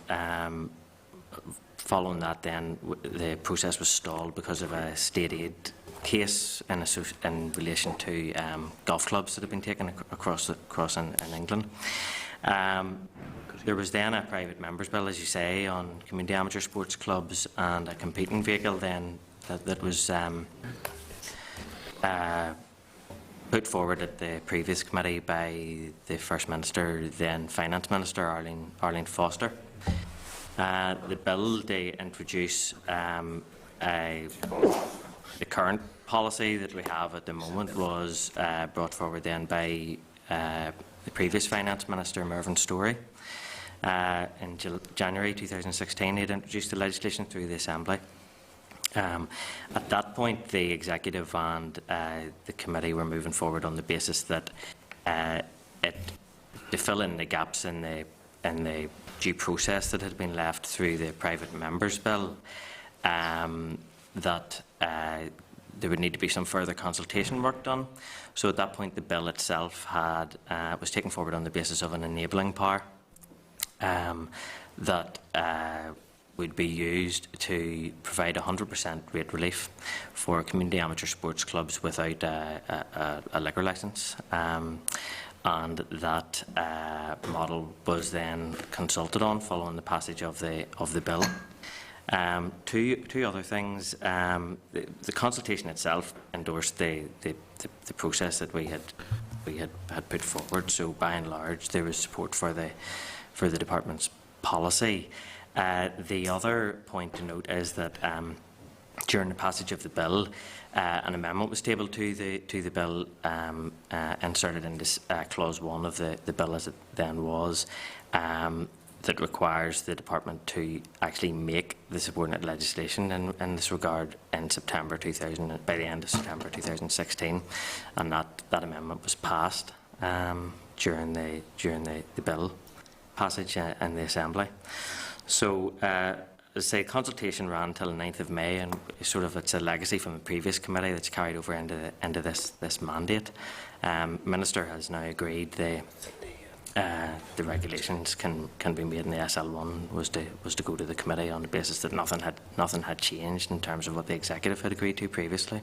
following that then the process was stalled because of a state aid case in relation to golf clubs that have been taken across in England. There was then a private members bill, as you say, on community amateur sports clubs, and a competing vehicle then that was put forward at the previous committee by the First Minister, then Finance Minister Arlene Foster. The bill, they introduce the current policy that we have at the moment was brought forward then by the previous Finance Minister, Mervyn Storey. In January 2016, he had introduced the legislation through the Assembly. At that point, the Executive and the Committee were moving forward on the basis that to fill in the gaps in the due process that had been left through the private members bill, that there would need to be some further consultation work done. So at that point, the bill itself was taken forward on the basis of an enabling power that would be used to provide 100% rate relief for community amateur sports clubs without a liquor licence. And that model was then consulted on following the passage of the bill. Two other things. The consultation itself endorsed the process that we had put forward. So by and large, there was support for the department's policy. The other point to note is that during the passage of the bill, an amendment was tabled to the bill, inserted into clause 1 of the bill as it then was, that requires the department to actually make the subordinate legislation in this regard in by the end of September 2016, and that amendment was passed during the bill passage in the Assembly. So, as I say, consultation ran till the 9th of May, and it's a legacy from the previous committee that's carried over into this mandate. Minister has now agreed the regulations can be made in the SL1 was to go to the committee on the basis that nothing had changed in terms of what the Executive had agreed to previously.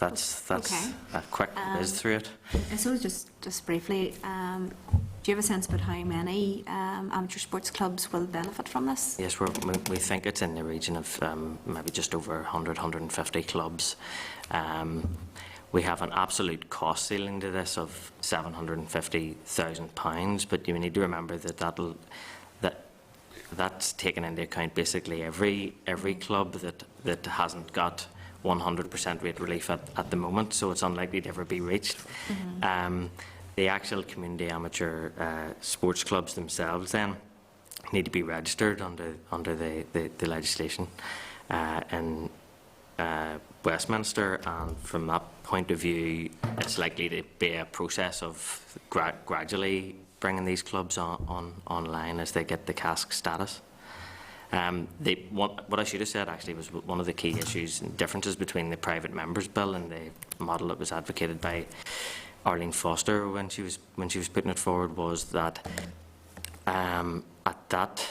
That's okay. A quick whiz through it. So just briefly, do you have a sense about how many amateur sports clubs will benefit from this? Yes, we think it's in the region of maybe just over 150 clubs. We have an absolute cost ceiling to this of £750,000, but you need to remember that's taken into account basically every club that hasn't got 100% rate relief at the moment, so it's unlikely to ever be reached. Mm-hmm. The actual community amateur sports clubs themselves then need to be registered under the legislation in Westminster, and from that point of view, it's likely to be a process of gradually bringing these clubs online as they get the cask status. What I should have said actually was one of the key issues and differences between the private members bill and the model that was advocated by Arlene Foster when she was putting it forward was that at that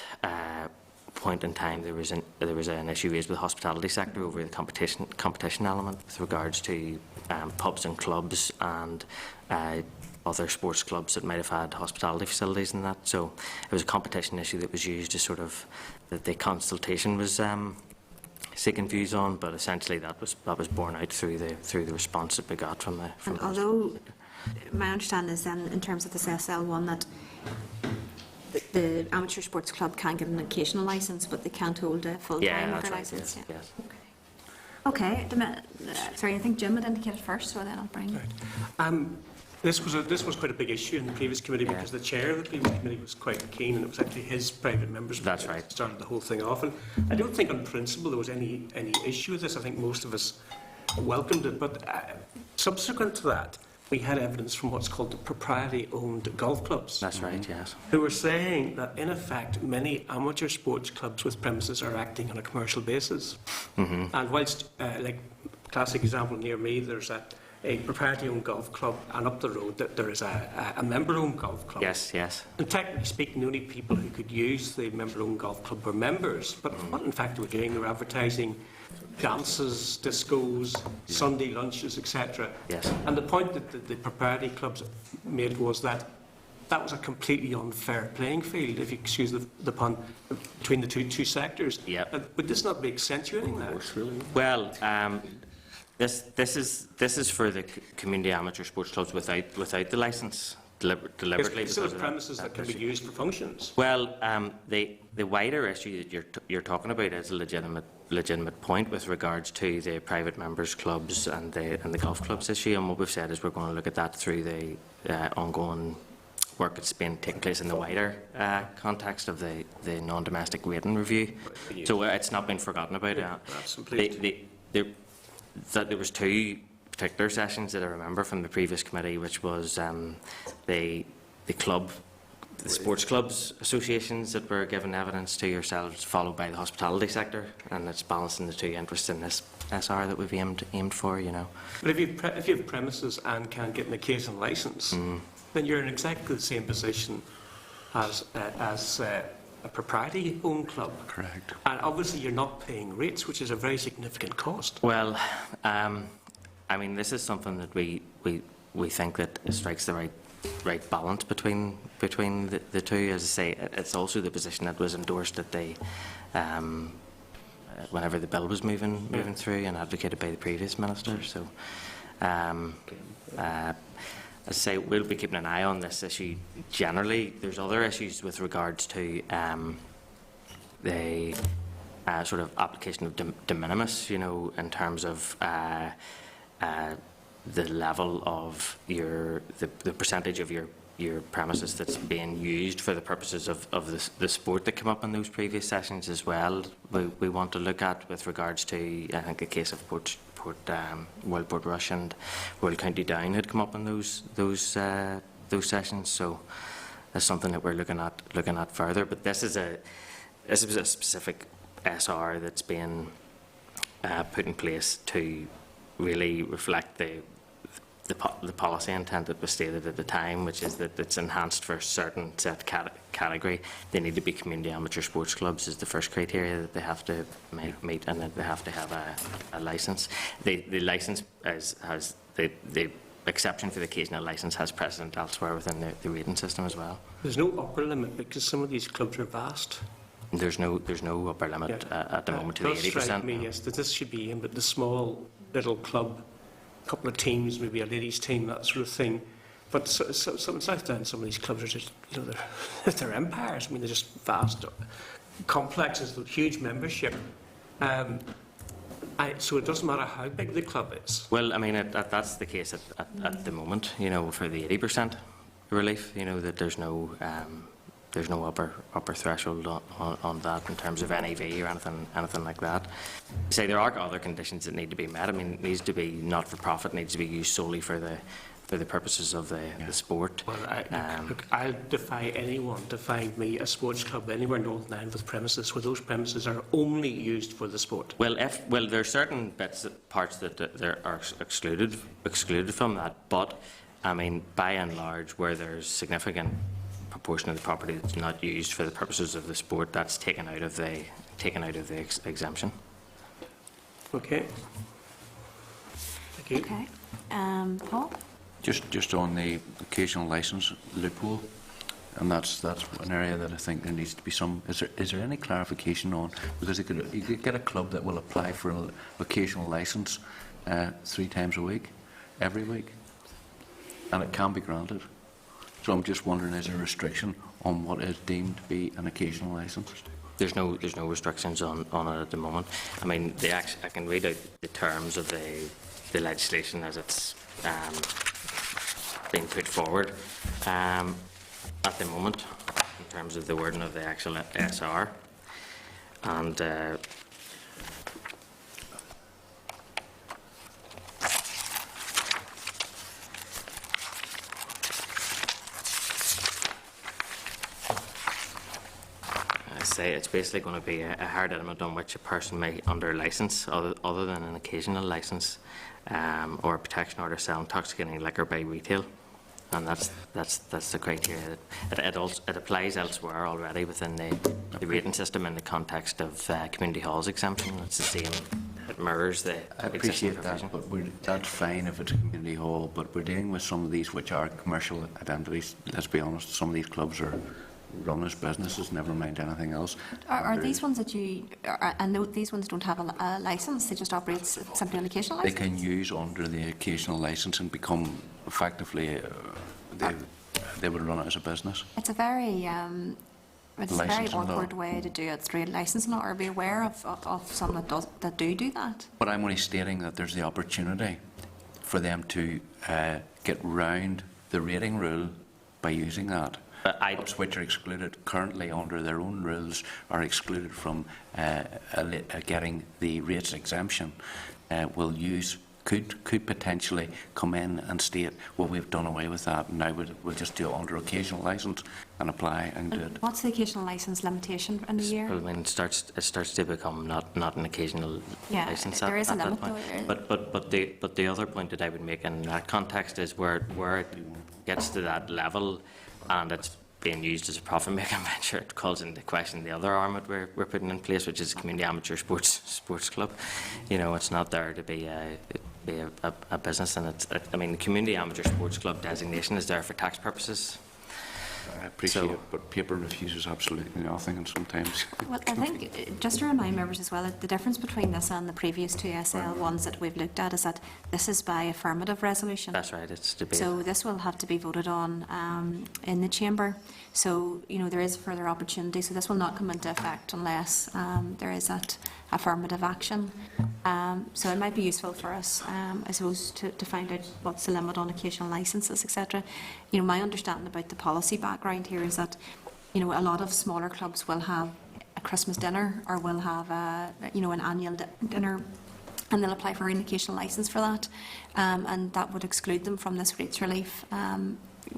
point in time there was an issue raised with the hospitality sector over the competition element with regards to pubs and clubs and other sports clubs that might have had hospitality facilities and that. So it was a competition issue that was used to sort of that the consultation was seeking views on, but essentially that was borne out through the response that we got from the. And although my understanding is then in terms of this SL1 that the amateur sports club can get an occasional licence, but they can't hold a full-time that's right, licence. yes, yes. Okay. Sorry, I think Jim had indicated first, so then I'll bring. Right. This was quite a big issue in the previous committee because the chair of the previous committee was quite keen, and it was actually his private members That's right. started the whole thing off. And I don't think on principle there was any issue with this. I think most of us welcomed it, but subsequent to that, we had evidence from what's called the propriety-owned golf clubs. That's right, yes. Who were saying that, in effect, many amateur sports clubs with premises are acting on a commercial basis. And whilst, like, classic example near me, there's a propriety-owned golf club, and up the road there is a member-owned golf club. Yes, yes. And technically speaking, the only people who could use the member-owned golf club were members. But what in fact they were doing, they were advertising dances, discos, Sunday lunches, etc. Yes. And the point that the propriety clubs made was that that was a completely unfair playing field, if you excuse the pun, between the two sectors. Yep. Would this not be accentuating that? Well, this is for the community amateur sports clubs without the licence. Deliberately, it's still premises that can be used for functions. Well, the wider issue that you're talking about is a legitimate point with regards to the private members clubs and the golf clubs issue. And what we've said is we're going to look at that through the ongoing work that's been taking place in the wider context of the non-domestic rating review. So it's not been forgotten about. There was two particular sessions that I remember from the previous committee, which was the sports clubs associations that were given evidence to yourselves, followed by the hospitality sector, and it's balancing the two interests in this SR that we've aimed for, you know. But if you have premises and can get an occasional licence, then you're in exactly the same position as a propriety-owned club. Correct. And obviously you're not paying rates, which is a very significant cost. Well, I mean, this is something that we think that strikes the right balance between the two. As I say, it's also the position that was endorsed at the whenever the bill was moving through and advocated by the previous minister. So, as I say, we'll be keeping an eye on this issue. Generally, there's other issues with regards to the sort of application of de minimis, you know, in terms of the level of the percentage of your premises that's being used for the purposes of the sport that came up in those previous sessions as well. We want to look at with regards to, I think, a case of World Port Rush and Royal County Down had come up in those sessions. So that's something that we're looking at further. But this is a specific SR that's being put in place to really reflect the policy intent that was stated at the time, which is that it's enhanced for a certain set category. They need to be community amateur sports clubs is the first criteria that they have to meet, and that they have to have a licence. The licence has the exception for the occasional licence has precedent elsewhere within the rating system as well. There's no upper limit because some of these clubs are vast. There's no upper limit at the moment to the 80%. It does strike me, yes, that this should be aimed at the small little club, a couple of teams, maybe a ladies' team, that sort of thing. But so in South Down, some of these clubs are just, you know, they're empires. I mean, they're just vast complexes with huge membership. So it doesn't matter how big the club is. Well, I mean, that's the case at the moment, you know, for the 80% relief, you know, that there's no upper threshold on that in terms of NAV or anything like that. Say there are other conditions that need to be met. I mean, it needs to be not for profit, needs to be used solely for for the purposes of the sport. Well, look, I'll defy anyone to find me a sports club anywhere in Northern Ireland with premises where those premises are only used for the sport. Well, there are certain parts that there are excluded from that, but I mean, by and large, where there's significant proportion of the property that's not used for the purposes of the sport, that's taken out of the exemption. Okay. Thank you. Okay. Paul? Just on the occasional licence loophole, and that's an area that I think there needs to be some. Is there any clarification on, because you could get a club that will apply for an occasional licence 3 times a week, every week, and it can be granted. So I'm just wondering, is there a restriction on what is deemed to be an occasional licence? There's no restrictions on it at the moment. I mean, I can read out the terms of the legislation as it's being put forward at the moment, in terms of the wording of the actual SR, and say it's basically going to be a hard element on which a person may, under licence, other than an occasional licence, or a protection order, sell intoxicating liquor by retail, and that's the criteria. It applies elsewhere already within the rating system in the context of community halls exemption. It's the same. It mirrors the. I appreciate that, but that's fine if it's a community hall. But we're dealing with some of these which are commercial identities. Let's be honest. Some of these clubs are run as businesses, never mind anything else. Are these ones that you... I know these ones don't have a licence, they just operate simply on occasional licence? They can use under the occasional licence and become effectively... they would run it as a business. It's a very... it's a very awkward way to do it through a licence law. Are we aware of some that do that? But I'm only stating that there's the opportunity for them to get round the rating rule by using that. Clubs which are excluded currently under their own rules are excluded from getting the rates exemption. Could potentially come in and state, well, we've done away with that, and now we'll just do it under occasional licence and apply and do it. What's the occasional licence limitation in a year? Well, I mean, it starts to become not an occasional licence. There is a limit though. But the other point that I would make in that context is where it gets to that level and it's being used as a profit-making venture, it calls into question the other arm that we're putting in place, which is community amateur sports club. You know, it's not there to be a business, and I mean, the community amateur sports club designation is there for tax purposes. I appreciate it, but paper refuses absolutely nothing, and sometimes... Well, I think, just to remind members as well, the difference between this and the previous two SL ones that we've looked at is that this is by affirmative resolution. That's right, it's debate. So this will have to be voted on in the chamber. So, you know, there is further opportunity. So this will not come into effect unless there is that affirmative action. So it might be useful for us, I suppose, to find out what's the limit on occasional licences, etc. You know, my understanding about the policy background here is that, you know, a lot of smaller clubs will have a Christmas dinner or will have an annual dinner, and they'll apply for an occasional licence for that, and that would exclude them from this rates relief.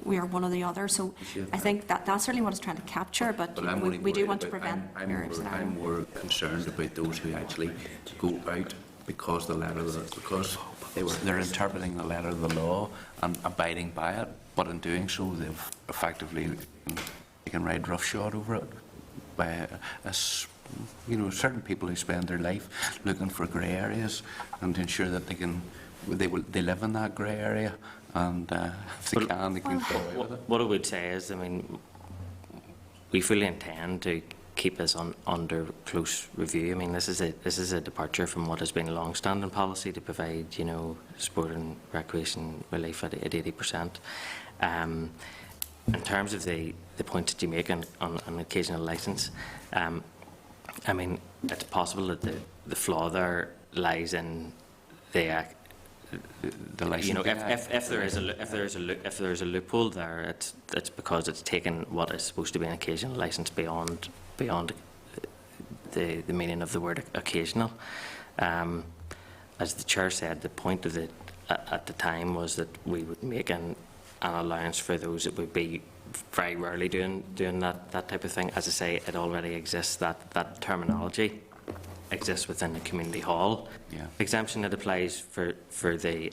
We are one or the other, so I think that's certainly what it's trying to capture, but we do want to prevent errors. I'm more concerned about those who actually go out because they're interpreting the letter of the law and abiding by it, but in doing so they've effectively taken ride roughshod over it by certain people who spend their life looking for grey areas and to ensure that they live in that grey area, and if they can go away with it. What I would say is, I mean, we fully intend to keep this under close review. I mean, this is a departure from what has been a long-standing policy to provide, you know, sport and recreation relief at 80%. In terms of the point that you make on an occasional licence, I mean, it's possible that the flaw there lies in the license. You know, if there is a loophole there, it's because it's taken what is supposed to be an occasional licence beyond the meaning of the word occasional. As the chair said, the point of the at the time was that we would make an allowance for those that would be very rarely doing that type of thing. As I say, it already exists. That terminology exists within the community hall exemption that applies for the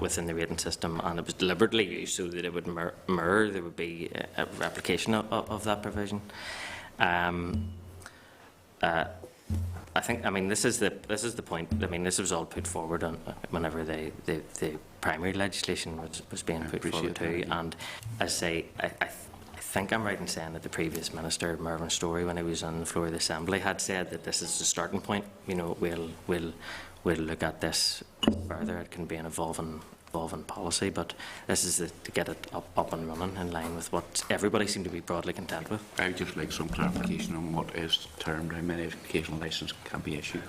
within the rating system, and it was deliberately used so that it would mirror. There would be a replication of that provision. I think, I mean, this is the point. I mean, this was all put forward on whenever the primary legislation was being put forward too. And as I say, I think I'm right in saying that the previous minister, Mervyn Story, when he was on the floor of the Assembly, had said that this is the starting point. You know, we'll look at this further. It can be an evolving policy, but this is to get it up and running in line with what everybody seemed to be broadly content with. I would just like some clarification on what is termed how many educational licences can be issued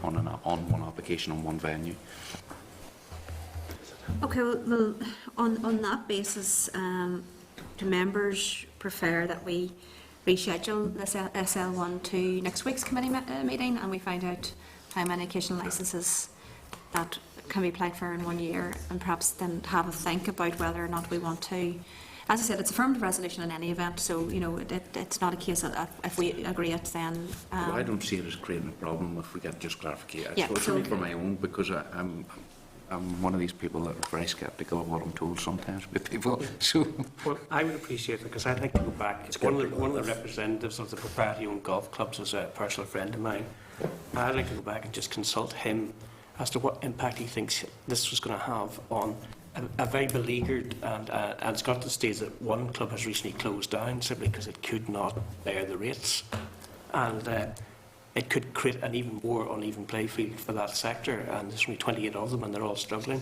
on one application on one venue. Okay, well on that basis, do members prefer that we reschedule this SL1 to next week's committee meeting, and we find out how many educational licences that can be applied for in 1 year, and perhaps then have a think about whether or not we want to. As I said, it's affirmative resolution in any event, so you know it's not a case that if we agree it, then. Well, I don't see it as creating a problem if we get just clarification. Yeah, it's only for my own, because I'm one of these people that are very sceptical of what I'm told sometimes with people. So, well, I would appreciate it, because I'd like to go back. One of the representatives of the proprietary-owned golf clubs was a personal friend of mine. I'd like to go back and just consult him as to what impact he thinks this was going to have on a very beleaguered, and it's got to the stage that one club has recently closed down simply because it could not bear the rates, and it could create an even more uneven play field for that sector, and there's only 28 of them and they're all struggling.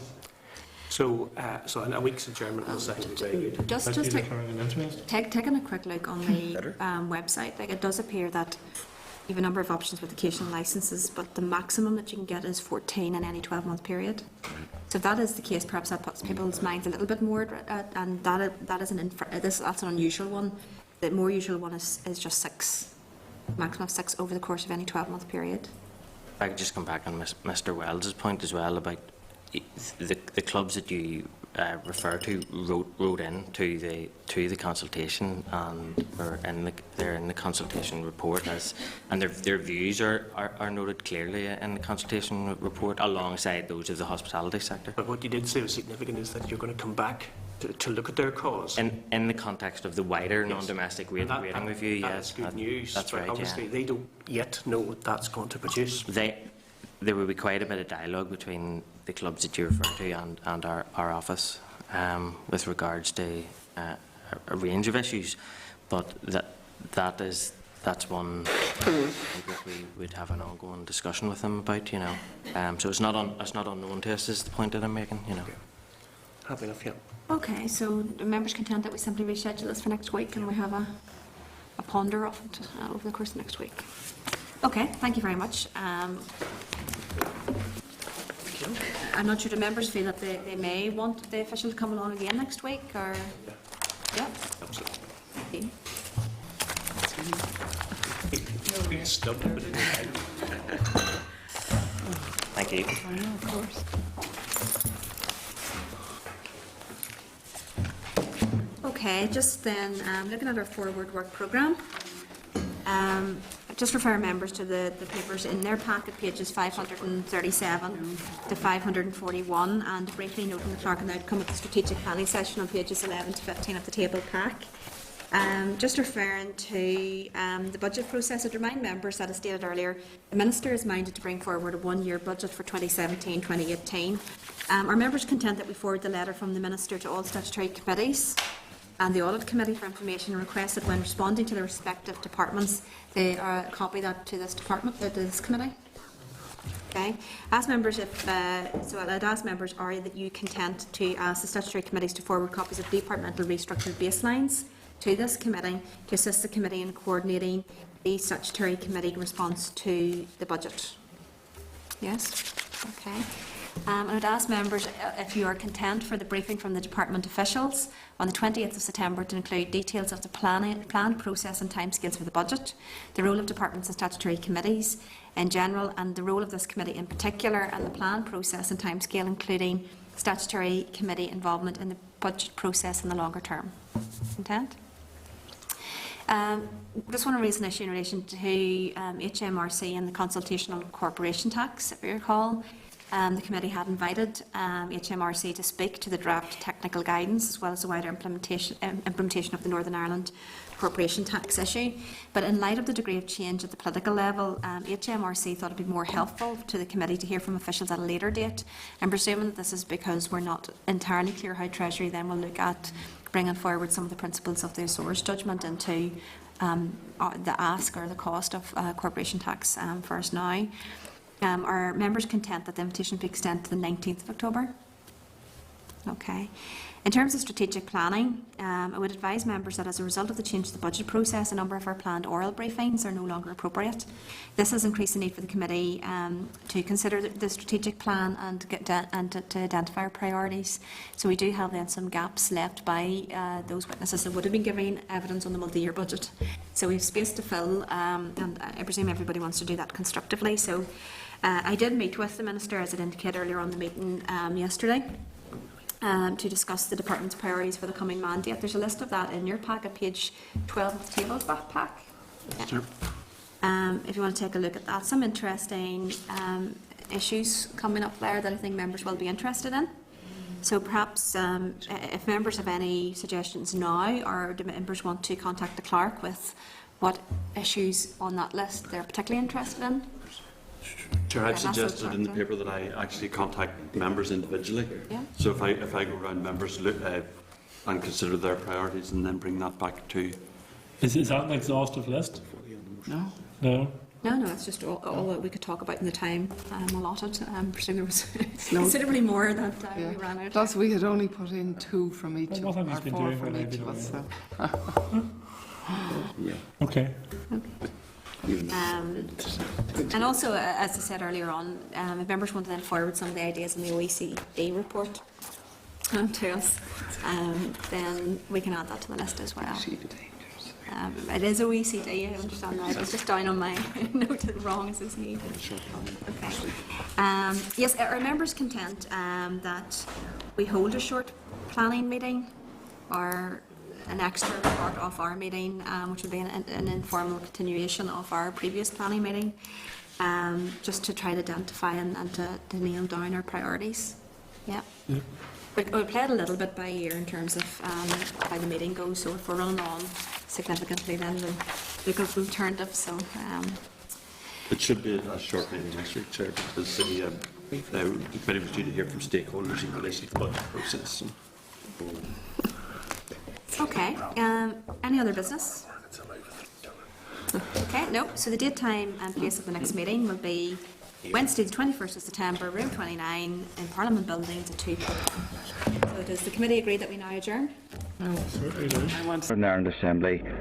So a week's adjournment will be very good. Just taking a quick look on the website, like it does appear that you have a number of options with occasional licences, but the maximum that you can get is 14 in any 12-month period. So if that is the case, perhaps that puts people's minds a little bit more, and that is that's an unusual one. The more usual one is just 6, maximum of 6 over the course of any 12-month period. I could just come back on Mr. Wells's point as well about the clubs that you refer to wrote in to the consultation, and they're in the consultation report, and their views are noted clearly in the consultation report alongside those of the hospitality sector. But what you did say was significant is that you're going to come back to look at their cause. In the context of the wider non-domestic rating review, yes. That's good news. That's right, obviously, they don't yet know what that's going to produce. There will be quite a bit of dialogue between the clubs that you refer to and our office with regards to a range of issues, but that's one that we would have an ongoing discussion with them about, you know. So it's not unknown to us, is the point that I'm making, you know. Okay. Happy enough, yeah. Okay, so the members content that we simply reschedule this for next week, and we have a ponder of it over the course of next week. Okay, thank you very much. I'm not sure, do members feel that they may want the official to come along again next week, or? Yeah. Absolutely. Thank you. I know, of course. Okay, just then, looking at our forward work programme, just refer members to the papers in their packet, pages 537 to 541, and briefly noting the clerk and the outcome of the strategic planning session on pages 11 to 15 of the table pack. Just referring to the budget process, I'd remind members that, as stated earlier, the Minister is minded to bring forward a one-year budget for 2017-2018. Are members content that we forward the letter from the Minister to all statutory committees and the Audit Committee for information requested when responding to the respective departments? They copy that to this department, to this committee. Okay. Ask members so I'd ask members, are that you content to ask the statutory committees to forward copies of departmental restructured baselines to this committee to assist the committee in coordinating the statutory committee response to the budget? Yes. Okay. I would ask members if you are content for the briefing from the department officials on the 20th of September to include details of the planned process and timescales for the budget, the role of departments and statutory committees in general, and the role of this committee in particular, and the planned process and timescale, including statutory committee involvement in the budget process in the longer term. Content? Just want to raise an issue in relation to HMRC and the consultation on corporation tax. If you recall, the committee had invited HMRC to speak to the draft technical guidance as well as the wider implementation of the Northern Ireland corporation tax issue. But in light of the degree of change at the political level, HMRC thought it would be more helpful to the committee to hear from officials at a later date. And presuming that this is because we're not entirely clear how Treasury then will look at bringing forward some of the principles of the source judgment into the ask or the cost of corporation tax for us now. Are members content that the invitation be extended to the 19th of October? Okay. In terms of strategic planning, I would advise members that as a result of the change to the budget process, a number of our planned oral briefings are no longer appropriate. This has increased the need for the committee to consider the strategic plan and to identify our priorities. So we do have then some gaps left by those witnesses that would have been giving evidence on the multi-year budget. So we have space to fill, and I presume everybody wants to do that constructively. So I did meet with the Minister, as I indicated earlier on the meeting yesterday, to discuss the department's priorities for the coming mandate. There's a list of that in your packet, page 12 of the table of that pack. Yeah. If you want to take a look at that, some interesting issues coming up there that I think members will be interested in. So perhaps if members have any suggestions now, or do members want to contact the clerk with what issues on that list they're particularly interested in? Chair, I've suggested in the paper that I actually contact members individually. Yeah. So if I go around members and consider their priorities and then bring that back to... Is that an exhaustive list? No. No. No, it's just all that we could talk about in the time allotted. I presume there was considerably more that we ran out. Plus, we had only put in 2 from each of our 4 from each of us. Yeah. Okay. And also, as I said earlier on, if members want to then forward some of the ideas in the OECD report to us, then we can add that to the list as well. It is OECD, I understand that. It's just down on my noted wrong as it's needed. Okay. Yes, are members content that we hold a short planning meeting or an extra part of our meeting, which would be an informal continuation of our previous planning meeting, just to try to identify and to nail down our priorities? Yeah. We'll play it a little bit by ear in terms of how the meeting goes. So if we're running on significantly, then we'll look at alternatives. So it should be a short meeting next week, Chair, because the committee was due to hear from stakeholders in relation to the budget process. Okay. Any other business? Okay. No. So the date, time, and place of the next meeting will be Wednesday, the 21st of September, room 29 in Parliament Buildings at 2 p.m. So does the committee agree that we now adjourn? No, certainly do. Northern Ireland Assembly